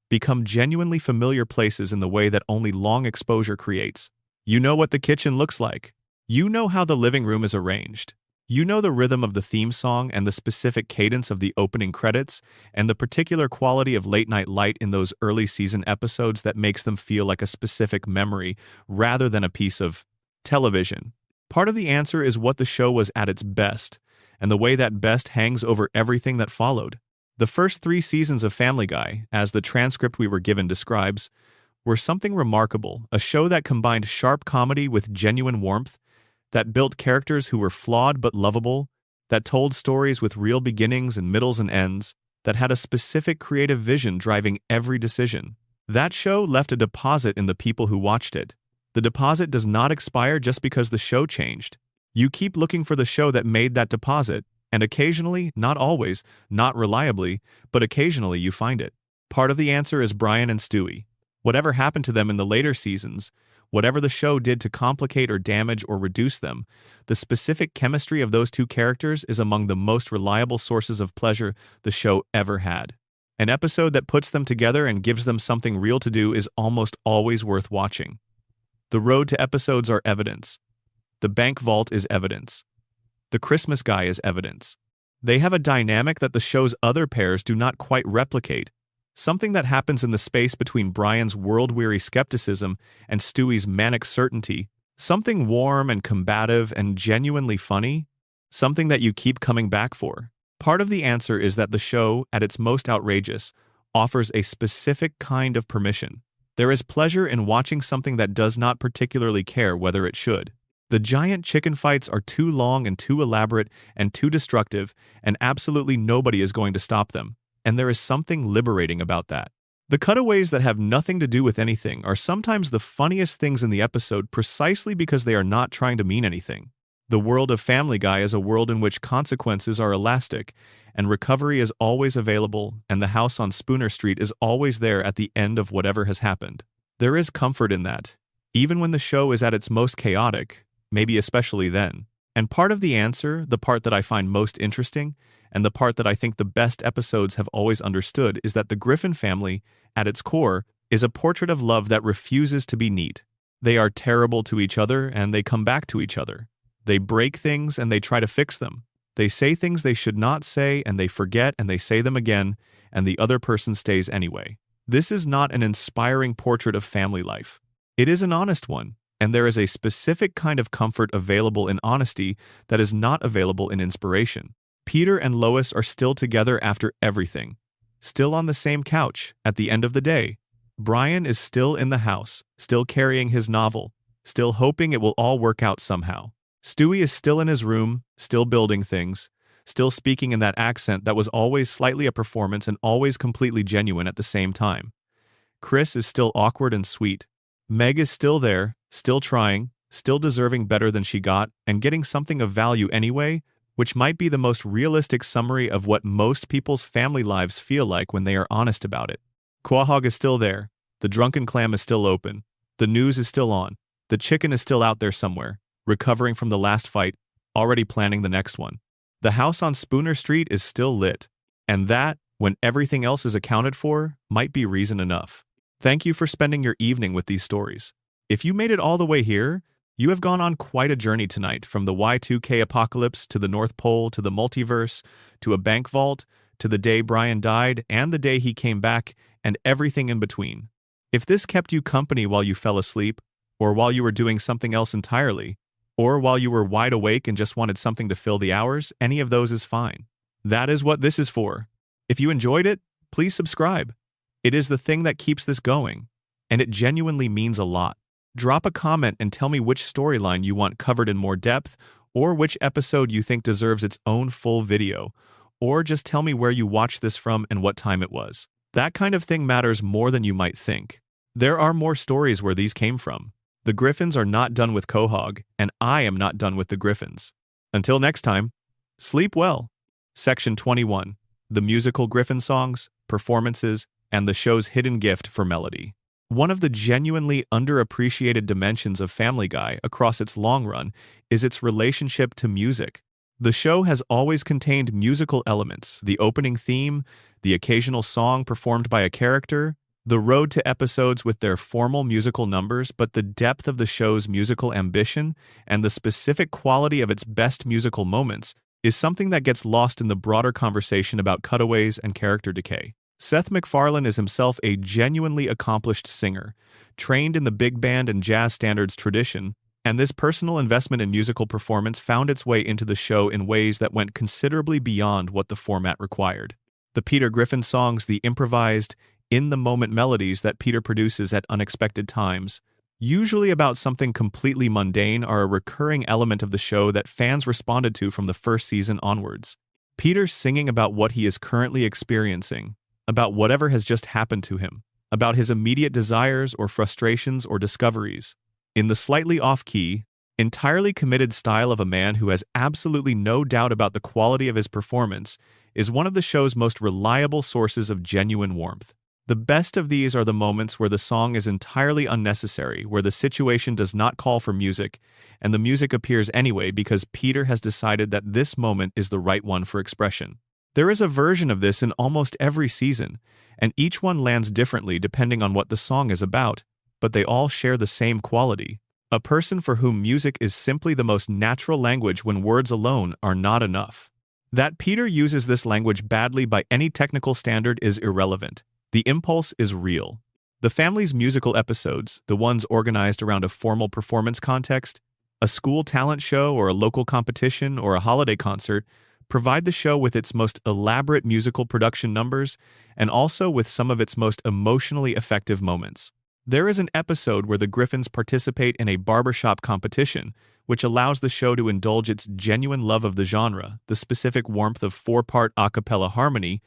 become genuinely familiar places in the way that only long exposure creates. You know what the kitchen looks like. You know how the living room is arranged. You know the rhythm of the theme song and the specific cadence of the opening credits and the particular quality of late-night light in those early season episodes that makes them feel like a specific memory rather than a piece of television. Part of the answer is what the show was at its best, and the way that best hangs over everything that followed. The first 3 seasons of Family Guy, as the transcript we were given describes, were something remarkable, a show that combined sharp comedy with genuine warmth, that built characters who were flawed but lovable, that told stories with real beginnings and middles and ends, that had a specific creative vision driving every decision. That show left a deposit in the people who watched it. The deposit does not expire just because the show changed. You keep looking for the show that made that deposit, And occasionally, not always, not reliably, but occasionally you find it. Part of the answer is Brian and Stewie. Whatever happened to them in the later seasons, whatever the show did to complicate or damage or reduce them, the specific chemistry of those two characters is among the most reliable sources of pleasure the show ever had. An episode that puts them together and gives them something real to do is almost always worth watching. The road to episodes are evidence. The bank vault is evidence. The Christmas guy is evidence. They have a dynamic that the show's other pairs do not quite replicate, something that happens in the space between Brian's world-weary skepticism and Stewie's manic certainty, something warm and combative and genuinely funny, something that you keep coming back for. Part of the answer is that the show, at its most outrageous, offers a specific kind of permission. There is pleasure in watching something that does not particularly care whether it should. The giant chicken fights are too long and too elaborate and too destructive, and absolutely nobody is going to stop them. And there is something liberating about that. The cutaways that have nothing to do with anything are sometimes the funniest things in the episode precisely because they are not trying to mean anything. The world of Family Guy is a world in which consequences are elastic, and recovery is always available, and the house on Spooner Street is always there at the end of whatever has happened. There is comfort in that, even when the show is at its most chaotic, maybe especially then. And part of the answer, the part that I find most interesting, and the part that I think the best episodes have always understood, is that the Griffin family, at its core, is a portrait of love that refuses to be neat. They are terrible to each other, and they come back to each other. They break things, and they try to fix them. They say things they should not say, and they forget, and they say them again, and the other person stays anyway. This is not an inspiring portrait of family life. It is an honest one. And there is a specific kind of comfort available in honesty that is not available in inspiration. Peter and Lois are still together after everything. Still on the same couch at the end of the day. Brian is still in the house, still carrying his novel, still hoping it will all work out somehow. Stewie is still in his room, still building things, still speaking in that accent that was always slightly a performance and always completely genuine at the same time. Chris is still awkward and sweet. Meg is still there, still trying, still deserving better than she got, and getting something of value anyway, which might be the most realistic summary of what most people's family lives feel like when they are honest about it. Quahog is still there, the drunken clam is still open, the news is still on, the chicken is still out there somewhere, recovering from the last fight, already planning the next one. The house on Spooner Street is still lit, and that, when everything else is accounted for, might be reason enough. Thank you for spending your evening with these stories. If you made it all the way here, you have gone on quite a journey tonight, from the Y2K apocalypse to the North Pole to the multiverse to a bank vault to the day Brian died and the day he came back and everything in between. If this kept you company while you fell asleep, or while you were doing something else entirely, or while you were wide awake and just wanted something to fill the hours, any of those is fine. That is what this is for. If you enjoyed it, please subscribe. It is the thing that keeps this going, and it genuinely means a lot. Drop a comment and tell me which storyline you want covered in more depth, or which episode you think deserves its own full video, or just tell me where you watched this from and what time it was. That kind of thing matters more than you might think. There are more stories where these came from. The Griffins are not done with Quahog, and I am not done with the Griffins. Until next time, sleep well. Section 21. The musical Griffin songs, performances, and the show's hidden gift for melody. One of the genuinely underappreciated dimensions of Family Guy across its long run is its relationship to music. The show has always contained musical elements, the opening theme, the occasional song performed by a character, the road to episodes with their formal musical numbers, but the depth of the show's musical ambition and the specific quality of its best musical moments is something that gets lost in the broader conversation about cutaways and character decay. Seth MacFarlane is himself a genuinely accomplished singer, trained in the big band and jazz standards tradition, and this personal investment in musical performance found its way into the show in ways that went considerably beyond what the format required. The Peter Griffin songs, the improvised, in-the-moment melodies that Peter produces at unexpected times, usually about something completely mundane, are a recurring element of the show that fans responded to from the first season onwards. Peter singing about what he is currently experiencing, about whatever has just happened to him, about his immediate desires or frustrations or discoveries. In the slightly off-key, entirely committed style of a man who has absolutely no doubt about the quality of his performance is one of the show's most reliable sources of genuine warmth. The best of these are the moments where the song is entirely unnecessary, where the situation does not call for music, and the music appears anyway because Peter has decided that this moment is the right one for expression. There is a version of this in almost every season, and each one lands differently depending on what the song is about, but they all share the same quality. A person for whom music is simply the most natural language when words alone are not enough. That Peter uses this language badly by any technical standard is irrelevant. The impulse is real. The family's musical episodes, the ones organized around a formal performance context, a school talent show or a local competition or a holiday concert, provide the show with its most elaborate musical production numbers and also with some of its most emotionally effective moments. There is an episode where the Griffins participate in a barbershop competition, which allows the show to indulge its genuine love of the genre, the specific warmth of four-part a cappella harmony,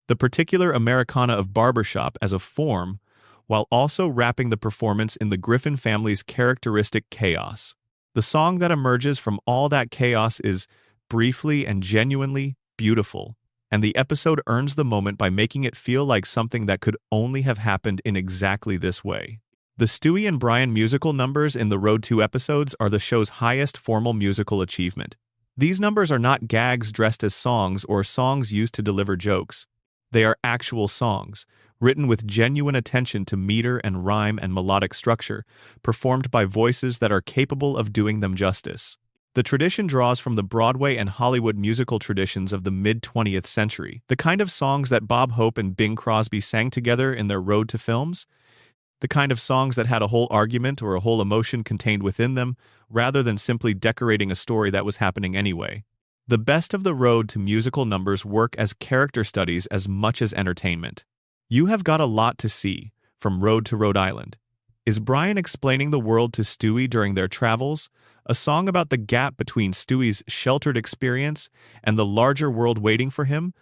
the particular Americana of barbershop as a form, while also wrapping the performance in the Griffin family's characteristic chaos. The song that emerges from all that chaos is briefly and genuinely beautiful, and the episode earns the moment by making it feel like something that could only have happened in exactly this way. The Stewie and Brian musical numbers in the Road to episodes are the show's highest formal musical achievement. These numbers are not gags dressed as songs or songs used to deliver jokes. They are actual songs, written with genuine attention to meter and rhyme and melodic structure, performed by voices that are capable of doing them justice. The tradition draws from the Broadway and Hollywood musical traditions of the mid-20th century, the kind of songs that Bob Hope and Bing Crosby sang together in their Road to films, the kind of songs that had a whole argument or a whole emotion contained within them, rather than simply decorating a story that was happening anyway. The best of the Road to musical numbers work as character studies as much as entertainment. You have got a lot to see, from Road to Rhode Island. Is Brian explaining the world to Stewie during their travels? A song about the gap between Stewie's sheltered experience and the larger world waiting for him,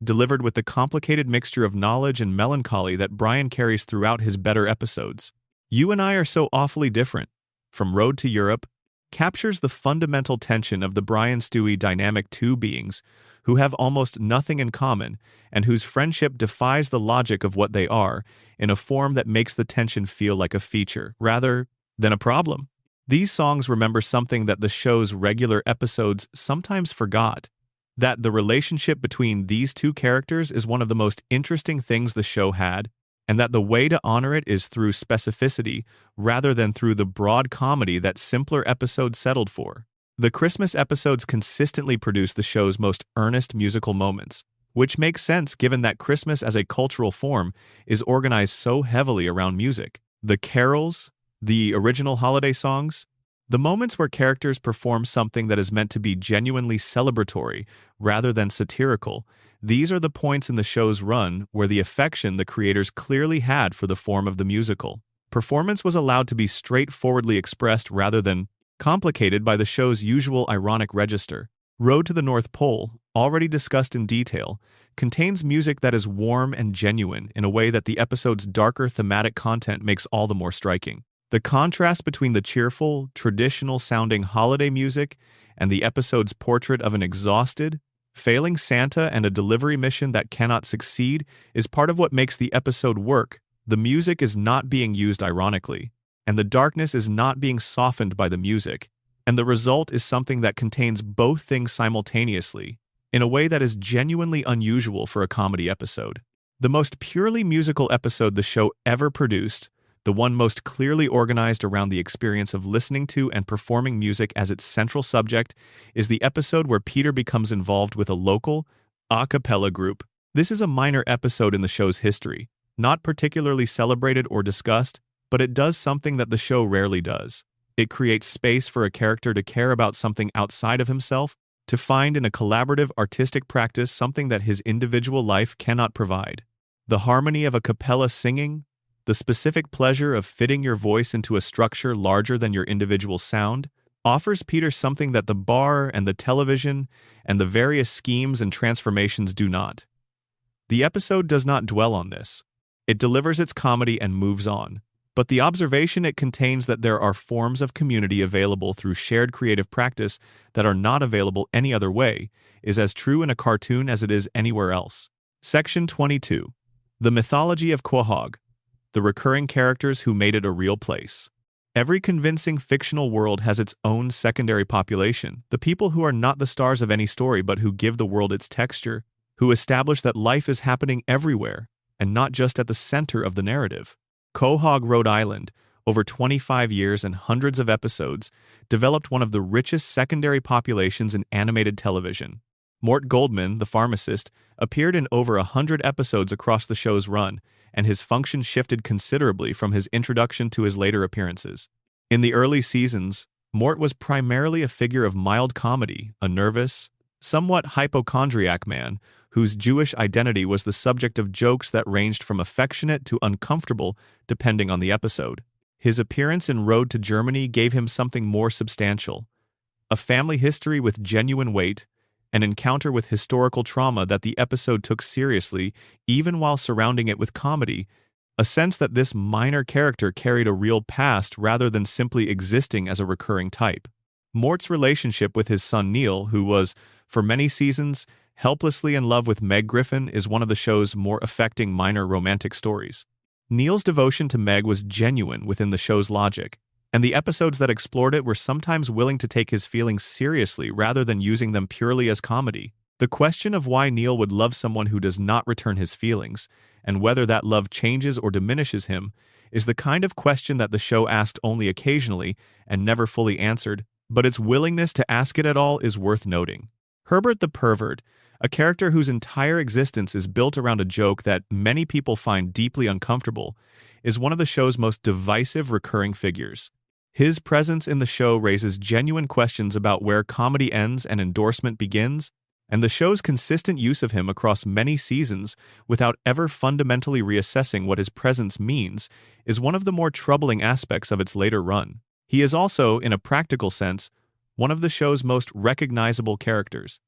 delivered with the complicated mixture of knowledge and melancholy that Brian carries throughout his better episodes. You and I Are So Awfully Different, from Road to Europe, captures the fundamental tension of the Brian-Stewie dynamic, two beings who have almost nothing in common and whose friendship defies the logic of what they are in a form that makes the tension feel like a feature rather than a problem. These songs remember something that the show's regular episodes sometimes forgot, that the relationship between these two characters is one of the most interesting things the show had, and that the way to honor it is through specificity rather than through the broad comedy that simpler episodes settled for. The Christmas episodes consistently produce the show's most earnest musical moments, which makes sense given that Christmas as a cultural form is organized so heavily around music. The carols, the original holiday songs, the moments where characters perform something that is meant to be genuinely celebratory rather than satirical, these are the points in the show's run where the affection the creators clearly had for the form of the musical. Performance was allowed to be straightforwardly expressed rather than complicated by the show's usual ironic register. Road to the North Pole, already discussed in detail, contains music that is warm and genuine in a way that the episode's darker thematic content makes all the more striking. The contrast between the cheerful, traditional-sounding holiday music and the episode's portrait of an exhausted, failing Santa and a delivery mission that cannot succeed is part of what makes the episode work. The music is not being used ironically, and the darkness is not being softened by the music, and the result is something that contains both things simultaneously, in a way that is genuinely unusual for a comedy episode. The most purely musical episode the show ever produced, the one most clearly organized around the experience of listening to and performing music as its central subject, is the episode where Peter becomes involved with a local, a cappella group. This is a minor episode in the show's history, not particularly celebrated or discussed, but it does something that the show rarely does. It creates space for a character to care about something outside of himself, to find in a collaborative artistic practice something that his individual life cannot provide. The harmony of a cappella singing, the specific pleasure of fitting your voice into a structure larger than your individual sound, offers Peter something that the bar and the television and the various schemes and transformations do not. The episode does not dwell on this. It delivers its comedy and moves on. but the observation it contains that there are forms of community available through shared creative practice that are not available any other way is as true in a cartoon as it is anywhere else. Section 22. The mythology of Quahog, the recurring characters who made it a real place. Every convincing fictional world has its own secondary population, the people who are not the stars of any story but who give the world its texture, who establish that life is happening everywhere and not just at the center of the narrative. Quahog, Rhode Island, over 25 years and hundreds of episodes, developed one of the richest secondary populations in animated television. Mort Goldman, the pharmacist, appeared in over 100 episodes across the show's run, and his function shifted considerably from his introduction to his later appearances. In the early seasons, Mort was primarily a figure of mild comedy, a nervous, somewhat hypochondriac man whose Jewish identity was the subject of jokes that ranged from affectionate to uncomfortable depending on the episode. His appearance in Road to Germany gave him something more substantial, a family history with genuine weight, an encounter with historical trauma that the episode took seriously even while surrounding it with comedy, a sense that this minor character carried a real past rather than simply existing as a recurring type. Mort's relationship with his son Neil, who was, for many seasons, helplessly in love with Meg Griffin, is one of the show's more affecting minor romantic stories. Neil's devotion to Meg was genuine within the show's logic, and the episodes that explored it were sometimes willing to take his feelings seriously rather than using them purely as comedy. The question of why Neil would love someone who does not return his feelings, and whether that love changes or diminishes him, is the kind of question that the show asked only occasionally and never fully answered, but its willingness to ask it at all is worth noting. Herbert the Pervert, a character whose entire existence is built around a joke that many people find deeply uncomfortable, is one of the show's most divisive recurring figures. His presence in the show raises genuine questions about where comedy ends and endorsement begins, and the show's consistent use of him across many seasons without ever fundamentally reassessing what his presence means is one of the more troubling aspects of its later run. He is also, in a practical sense, one of the show's most recognizable characters.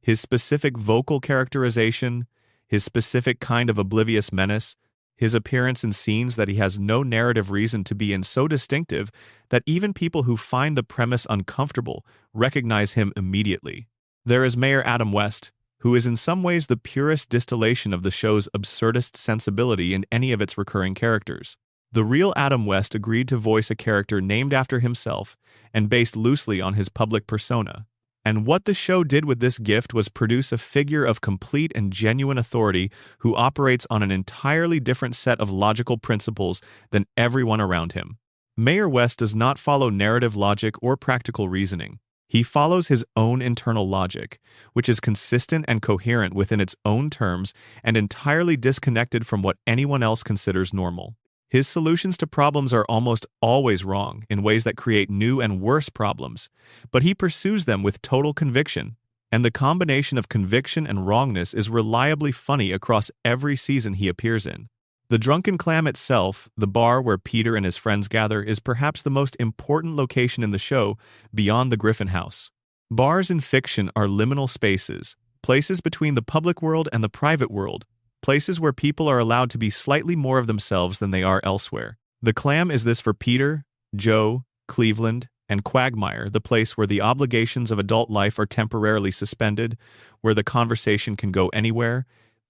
His specific vocal characterization, his specific kind of oblivious menace, his appearance in scenes that he has no narrative reason to be in so distinctive that even people who find the premise uncomfortable recognize him immediately. There is Mayor Adam West, who is in some ways the purest distillation of the show's absurdist sensibility in any of its recurring characters. The real Adam West agreed to voice a character named after himself and based loosely on his public persona. And what the show did with this gift was produce a figure of complete and genuine authority who operates on an entirely different set of logical principles than everyone around him. Mayor West does not follow narrative logic or practical reasoning. He follows his own internal logic, which is consistent and coherent within its own terms and entirely disconnected from what anyone else considers normal. His solutions to problems are almost always wrong in ways that create new and worse problems, but he pursues them with total conviction, and the combination of conviction and wrongness is reliably funny across every season he appears in. The Drunken Clam itself, the bar where Peter and his friends gather, is perhaps the most important location in the show beyond the Griffin House. Bars in fiction are liminal spaces, places between the public world and the private world, places where people are allowed to be slightly more of themselves than they are elsewhere. The Clam is this for Peter, Joe, Cleveland, and Quagmire, the place where the obligations of adult life are temporarily suspended, where the conversation can go anywhere,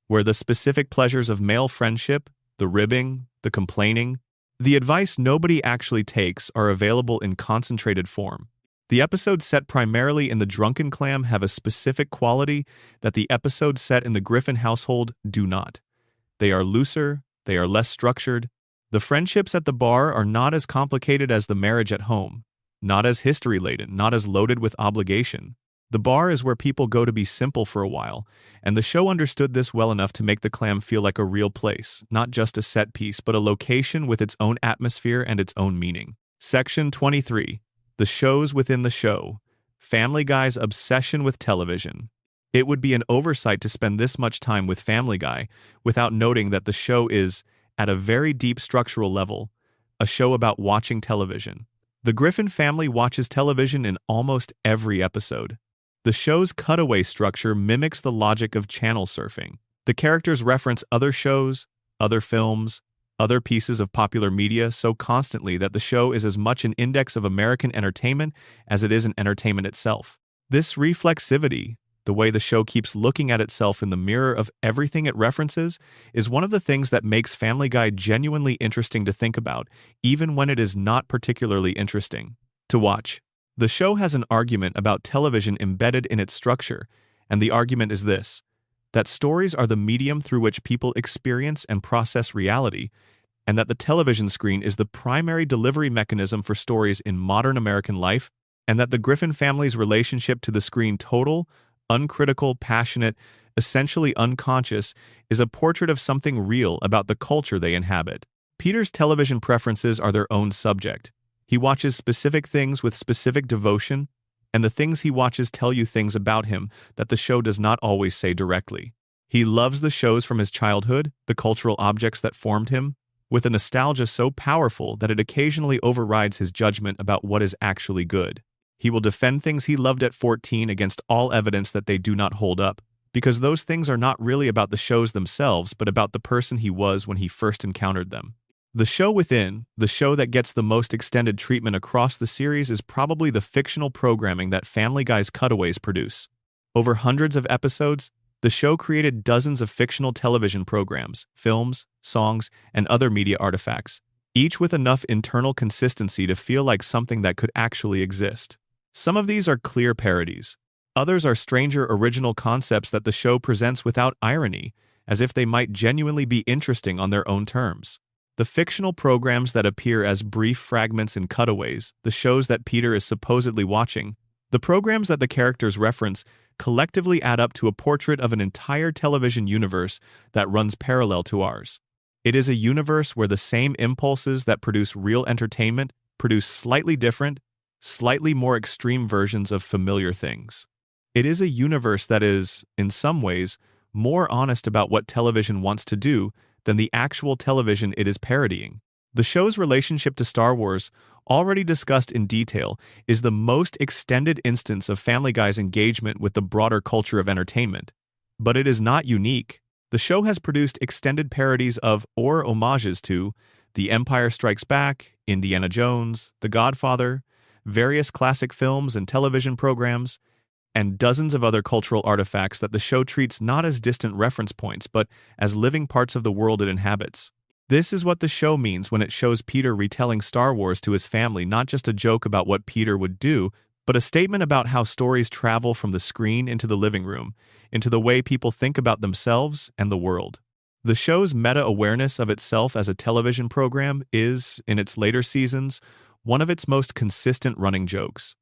where the specific pleasures of male friendship, the ribbing, the complaining, the advice nobody actually takes are available in concentrated form. The episodes set primarily in the Drunken Clam have a specific quality that the episodes set in the Griffin household do not. They are looser, they are less structured. The friendships at the bar are not as complicated as the marriage at home, not as history-laden, not as loaded with obligation. The bar is where people go to be simple for a while, and the show understood this well enough to make the Clam feel like a real place, not just a set piece, but a location with its own atmosphere and its own meaning. Section 23. The shows within the show. Family Guy's obsession with television. It would be an oversight to spend this much time with Family Guy without noting that the show is, at a very deep structural level, a show about watching television. The Griffin family watches television in almost every episode. The show's cutaway structure mimics the logic of channel surfing. The characters reference other shows, other films, other pieces of popular media so constantly that the show is as much an index of American entertainment as it is an entertainment itself. This reflexivity, the way the show keeps looking at itself in the mirror of everything it references, is one of the things that makes Family Guy genuinely interesting to think about, even when it is not particularly interesting to watch. The show has an argument about television embedded in its structure, and the argument is this: that stories are the medium through which people experience and process reality, and that the television screen is the primary delivery mechanism for stories in modern American life, and that the Griffin family's relationship to the screen, total, uncritical, passionate, essentially unconscious, is a portrait of something real about the culture they inhabit. Peter's television preferences are their own subject. He watches specific things with specific devotion, and the things he watches tell you things about him that the show does not always say directly. He loves the shows from his childhood, the cultural objects that formed him, with a nostalgia so powerful that it occasionally overrides his judgment about what is actually good. He will defend things he loved at 14 against all evidence that they do not hold up, because those things are not really about the shows themselves but about the person he was when he first encountered them. The show within, the show that gets the most extended treatment across the series, is probably the fictional programming that Family Guy's Cutaways produce. Over hundreds of episodes, the show created dozens of fictional television programs, films, songs, and other media artifacts, each with enough internal consistency to feel like something that could actually exist. Some of these are clear parodies. Others are stranger original concepts that the show presents without irony, as if they might genuinely be interesting on their own terms. The fictional programs that appear as brief fragments in cutaways, the shows that Peter is supposedly watching, the programs that the characters reference, collectively add up to a portrait of an entire television universe that runs parallel to ours. It is a universe where the same impulses that produce real entertainment produce slightly different, slightly more extreme versions of familiar things. It is a universe that is, in some ways, more honest about what television wants to do than the actual television it is parodying. The show's relationship to Star Wars, already discussed in detail, is the most extended instance of Family Guy's engagement with the broader culture of entertainment. But it is not unique. The show has produced extended parodies of or homages to The Empire Strikes Back, Indiana Jones, The Godfather, various classic films and television programs, and dozens of other cultural artifacts that the show treats not as distant reference points but as living parts of the world it inhabits. This is what the show means when it shows Peter retelling Star Wars to his family, not just a joke about what Peter would do, but a statement about how stories travel from the screen into the living room, into the way people think about themselves and the world. The show's meta-awareness of itself as a television program is, in its later seasons, one of its most consistent running jokes.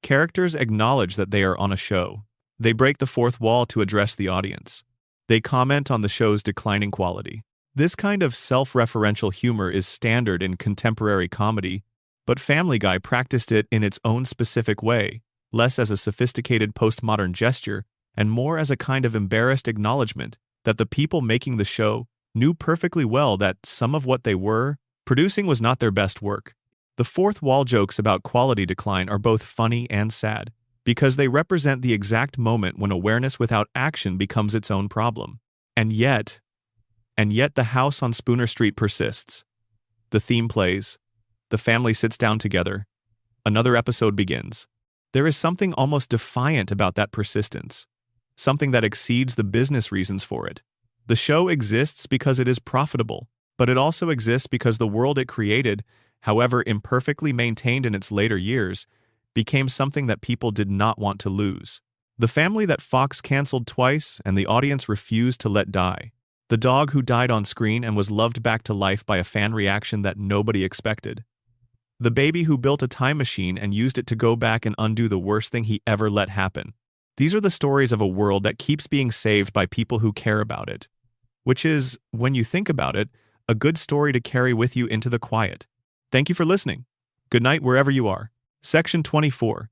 Characters acknowledge that they are on a show. They break the fourth wall to address the audience. They comment on the show's declining quality. This kind of self-referential humor is standard in contemporary comedy, but Family Guy practiced it in its own specific way, less as a sophisticated postmodern gesture and more as a kind of embarrassed acknowledgement that the people making the show knew perfectly well that some of what they were producing was not their best work. The fourth wall jokes about quality decline are both funny and sad, because they represent the exact moment when awareness without action becomes its own problem. And yet the house on Spooner Street persists. The theme plays. The family sits down together. Another episode begins. There is something almost defiant about that persistence, something that exceeds the business reasons for it. The show exists because it is profitable, but it also exists because the world it created, however imperfectly maintained in its later years, became something that people did not want to lose. The family that Fox canceled twice and the audience refused to let die. The dog who died on screen and was loved back to life by a fan reaction that nobody expected. The baby who built a time machine and used it to go back and undo the worst thing he ever let happen. These are the stories of a world that keeps being saved by people who care about it. Which is, when you think about it, a good story to carry with you into the quiet. Thank you for listening. Good night wherever you are. Section 24.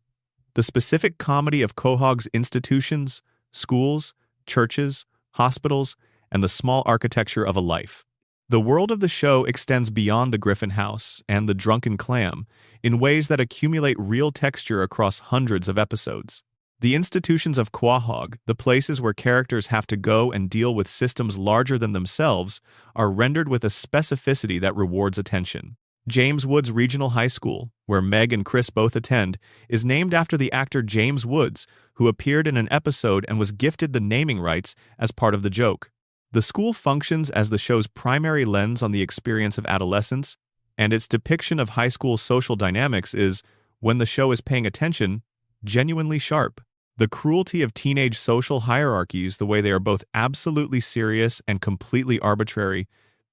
The specific comedy of Quahog's institutions, schools, churches, hospitals, and the small architecture of a life. The world of the show extends beyond the Griffin house and the drunken clam in ways that accumulate real texture across hundreds of episodes. The institutions of Quahog, the places where characters have to go and deal with systems larger than themselves, are rendered with a specificity that rewards attention. James Woods Regional High School, where Meg and Chris both attend, is named after the actor James Woods, who appeared in an episode and was gifted the naming rights as part of the joke. The school functions as the show's primary lens on the experience of adolescence, and its depiction of high school social dynamics is, when the show is paying attention, genuinely sharp. The cruelty of teenage social hierarchies, the way they are both absolutely serious and completely arbitrary,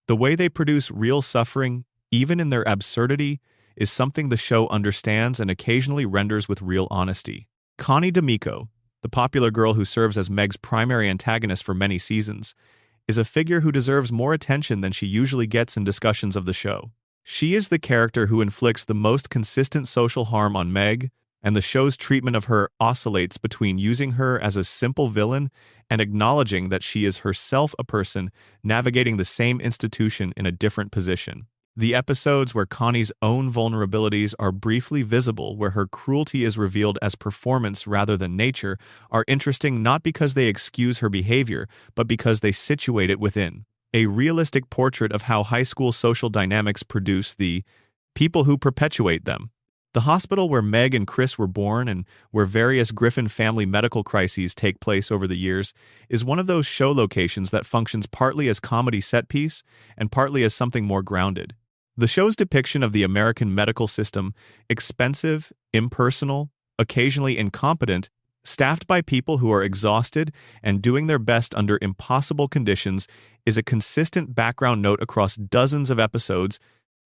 the way they produce real suffering, even in their absurdity, is something the show understands and occasionally renders with real honesty. Connie D'Amico, the popular girl who serves as Meg's primary antagonist for many seasons, is a figure who deserves more attention than she usually gets in discussions of the show. She is the character who inflicts the most consistent social harm on Meg, and the show's treatment of her oscillates between using her as a simple villain and acknowledging that she is herself a person navigating the same institution in a different position. The episodes where Connie's own vulnerabilities are briefly visible, where her cruelty is revealed as performance rather than nature, are interesting not because they excuse her behavior, but because they situate it within a realistic portrait of how high school social dynamics produce the people who perpetuate them. The hospital where Meg and Chris were born and where various Griffin family medical crises take place over the years is one of those show locations that functions partly as comedy set piece and partly as something more grounded. The show's depiction of the American medical system, expensive, impersonal, occasionally incompetent, staffed by people who are exhausted and doing their best under impossible conditions, is a consistent background note across dozens of episodes,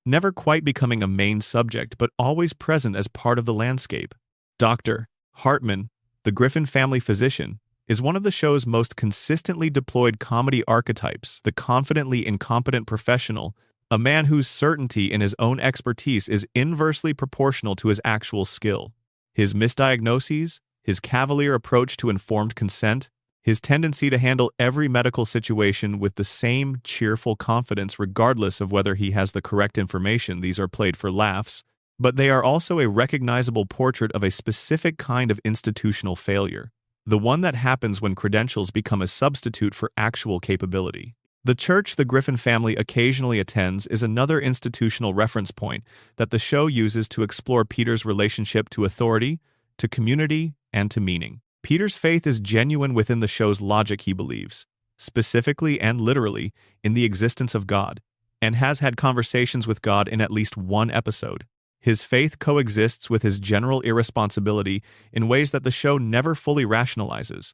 never quite becoming a main subject, but always present as part of the landscape. Dr. Hartman, the Griffin family physician, is one of the show's most consistently deployed comedy archetypes, the confidently incompetent professional, a man whose certainty in his own expertise is inversely proportional to his actual skill. His misdiagnoses, his cavalier approach to informed consent, his tendency to handle every medical situation with the same cheerful confidence regardless of whether he has the correct information. These are played for laughs, but they are also a recognizable portrait of a specific kind of institutional failure, the one that happens when credentials become a substitute for actual capability. The church the Griffin family occasionally attends is another institutional reference point that the show uses to explore Peter's relationship to authority, to community, and to meaning. Peter's faith is genuine within the show's logic. He believes, specifically and literally, in the existence of God, and has had conversations with God in at least one episode. His faith coexists with his general irresponsibility in ways that the show never fully rationalizes,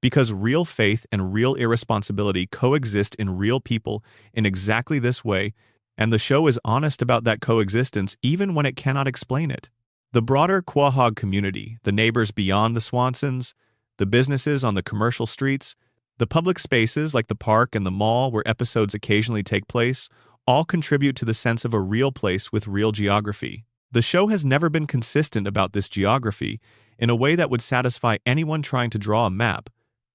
because real faith and real irresponsibility coexist in real people in exactly this way, and the show is honest about that coexistence even when it cannot explain it. The broader Quahog community, the neighbors beyond the Swansons, the businesses on the commercial streets, the public spaces like the park and the mall where episodes occasionally take place, all contribute to the sense of a real place with real geography. The show has never been consistent about this geography in a way that would satisfy anyone trying to draw a map,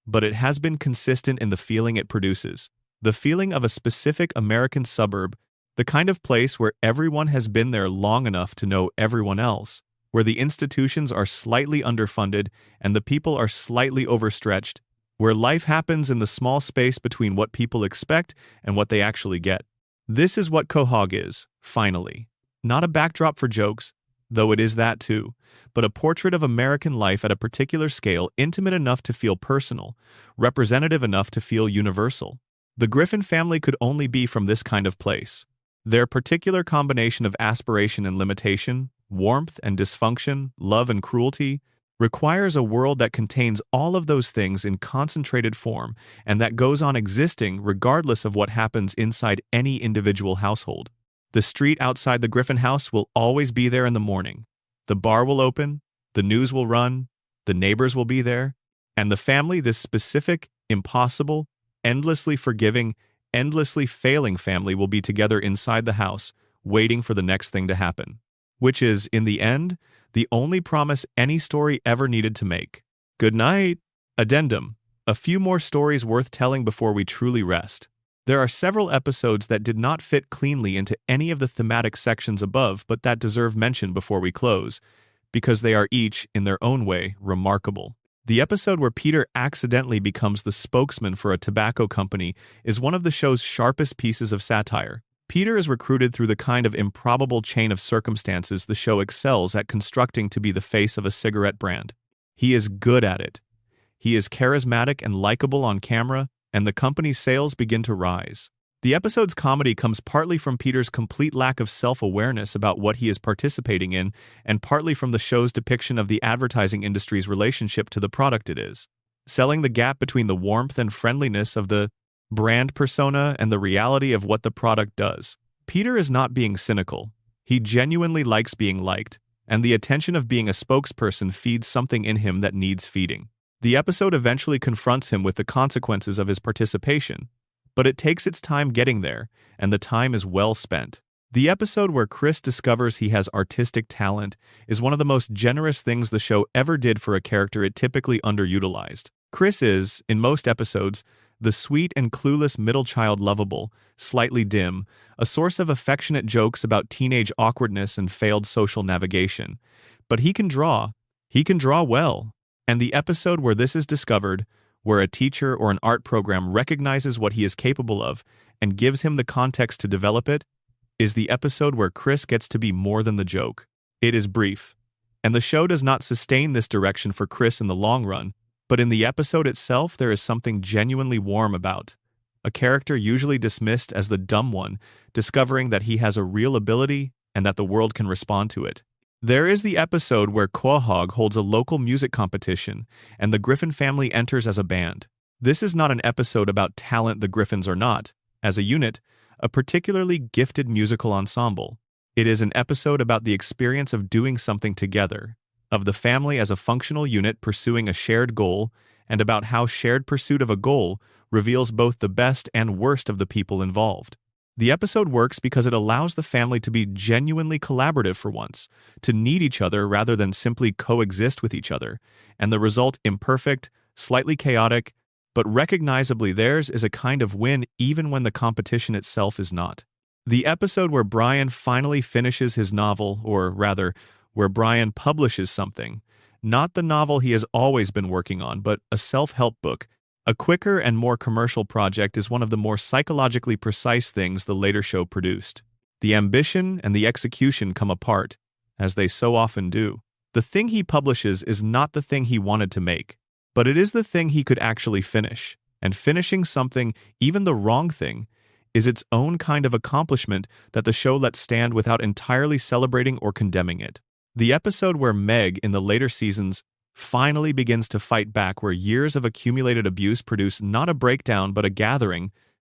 but it has been consistent in the feeling it produces. The feeling of a specific American suburb, the kind of place where everyone has been there long enough to know everyone else, where the institutions are slightly underfunded and the people are slightly overstretched, where life happens in the small space between what people expect and what they actually get. This is what Quahog is, finally. Not a backdrop for jokes, though it is that too, but a portrait of American life at a particular scale, intimate enough to feel personal, representative enough to feel universal. The Griffin family could only be from this kind of place. Their particular combination of aspiration and limitation, warmth and dysfunction, love and cruelty, requires a world that contains all of those things in concentrated form and that goes on existing regardless of what happens inside any individual household. The street outside the Griffin house will always be there in the morning. The bar will open, the news will run, the neighbors will be there, and the family, this specific, impossible, endlessly forgiving, endlessly failing family, will be together inside the house, waiting for the next thing to happen. Which is, in the end, the only promise any story ever needed to make. Good night. Addendum. A few more stories worth telling before we truly rest. There are several episodes that did not fit cleanly into any of the thematic sections above, but that deserve mention before we close, because they are each, in their own way, remarkable. The episode where Peter accidentally becomes the spokesman for a tobacco company is one of the show's sharpest pieces of satire. Peter is recruited through the kind of improbable chain of circumstances the show excels at constructing to be the face of a cigarette brand. He is good at it. He is charismatic and likable on camera, and the company's sales begin to rise. The episode's comedy comes partly from Peter's complete lack of self-awareness about what he is participating in, and partly from the show's depiction of the advertising industry's relationship to the product it is. Selling the gap between the warmth and friendliness of the brand persona and the reality of what the product does. Peter is not being cynical. He genuinely likes being liked, and the attention of being a spokesperson feeds something in him that needs feeding. The episode eventually confronts him with the consequences of his participation, but it takes its time getting there, and the time is well spent. The episode where Chris discovers he has artistic talent is one of the most generous things the show ever did for a character it typically underutilized. Chris is, in most episodes, the sweet and clueless middle child, lovable, slightly dim, a source of affectionate jokes about teenage awkwardness and failed social navigation. But he can draw. He can draw well. And the episode where this is discovered, where a teacher or an art program recognizes what he is capable of and gives him the context to develop it, is the episode where Chris gets to be more than the joke. It is brief, and the show does not sustain this direction for Chris in the long run, but in the episode itself there is something genuinely warm about. A character usually dismissed as the dumb one, discovering that he has a real ability and that the world can respond to it. There is the episode where Quahog holds a local music competition, and the Griffin family enters as a band. This is not an episode about talent the Griffins are not, as a unit, a particularly gifted musical ensemble. It is an episode about the experience of doing something together, of the family as a functional unit pursuing a shared goal, and about how shared pursuit of a goal reveals both the best and worst of the people involved. The episode works because it allows the family to be genuinely collaborative for once, to need each other rather than simply coexist with each other, and the result imperfect, slightly chaotic, but recognizably theirs is a kind of win even when the competition itself is not. The episode where Brian finally finishes his novel, or rather, where Brian publishes something, not the novel he has always been working on, but a self-help book, a quicker and more commercial project, is one of the more psychologically precise things the later show produced. The ambition and the execution come apart, as they so often do. The thing he publishes is not the thing he wanted to make, but it is the thing he could actually finish. And finishing something, even the wrong thing, is its own kind of accomplishment that the show lets stand without entirely celebrating or condemning it. The episode where Meg, in the later seasons, finally begins to fight back, where years of accumulated abuse produce not a breakdown but a gathering,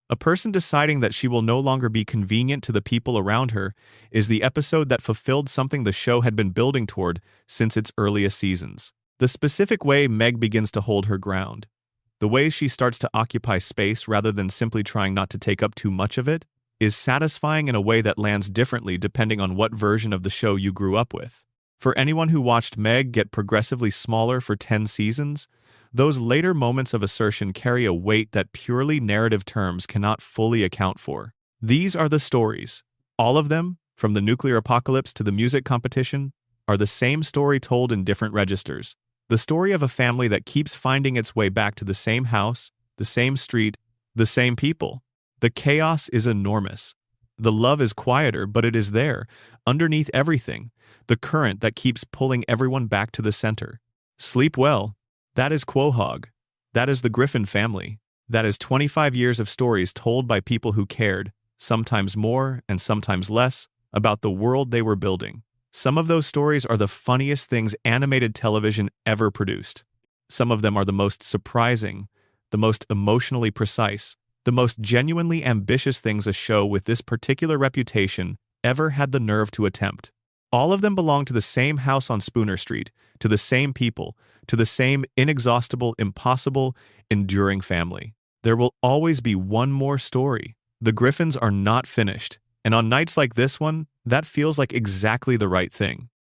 a person deciding that she will no longer be convenient to the people around her, is the episode that fulfilled something the show had been building toward since its earliest seasons. The specific way Meg begins to hold her ground, the way she starts to occupy space rather than simply trying not to take up too much of it, is satisfying in a way that lands differently depending on what version of the show you grew up with. For anyone who watched Meg get progressively smaller for 10 seasons, those later moments of assertion carry a weight that purely narrative terms cannot fully account for. These are the stories. All of them, from the nuclear apocalypse to the music competition, are the same story told in different registers. The story of a family that keeps finding its way back to the same house, the same street, the same people. The chaos is enormous. The love is quieter, but it is there, underneath everything, the current that keeps pulling everyone back to the center. Sleep well. That is Quahog. That is the Griffin family. That is 25 years of stories told by people who cared, sometimes more and sometimes less, about the world they were building. Some of those stories are the funniest things animated television ever produced. Some of them are the most surprising, the most emotionally precise, the most genuinely ambitious things a show with this particular reputation ever had the nerve to attempt. All of them belong to the same house on Spooner Street, to the same people, to the same inexhaustible, impossible, enduring family. There will always be one more story. The Griffins are not finished, and on nights like this one, that feels like exactly the right thing.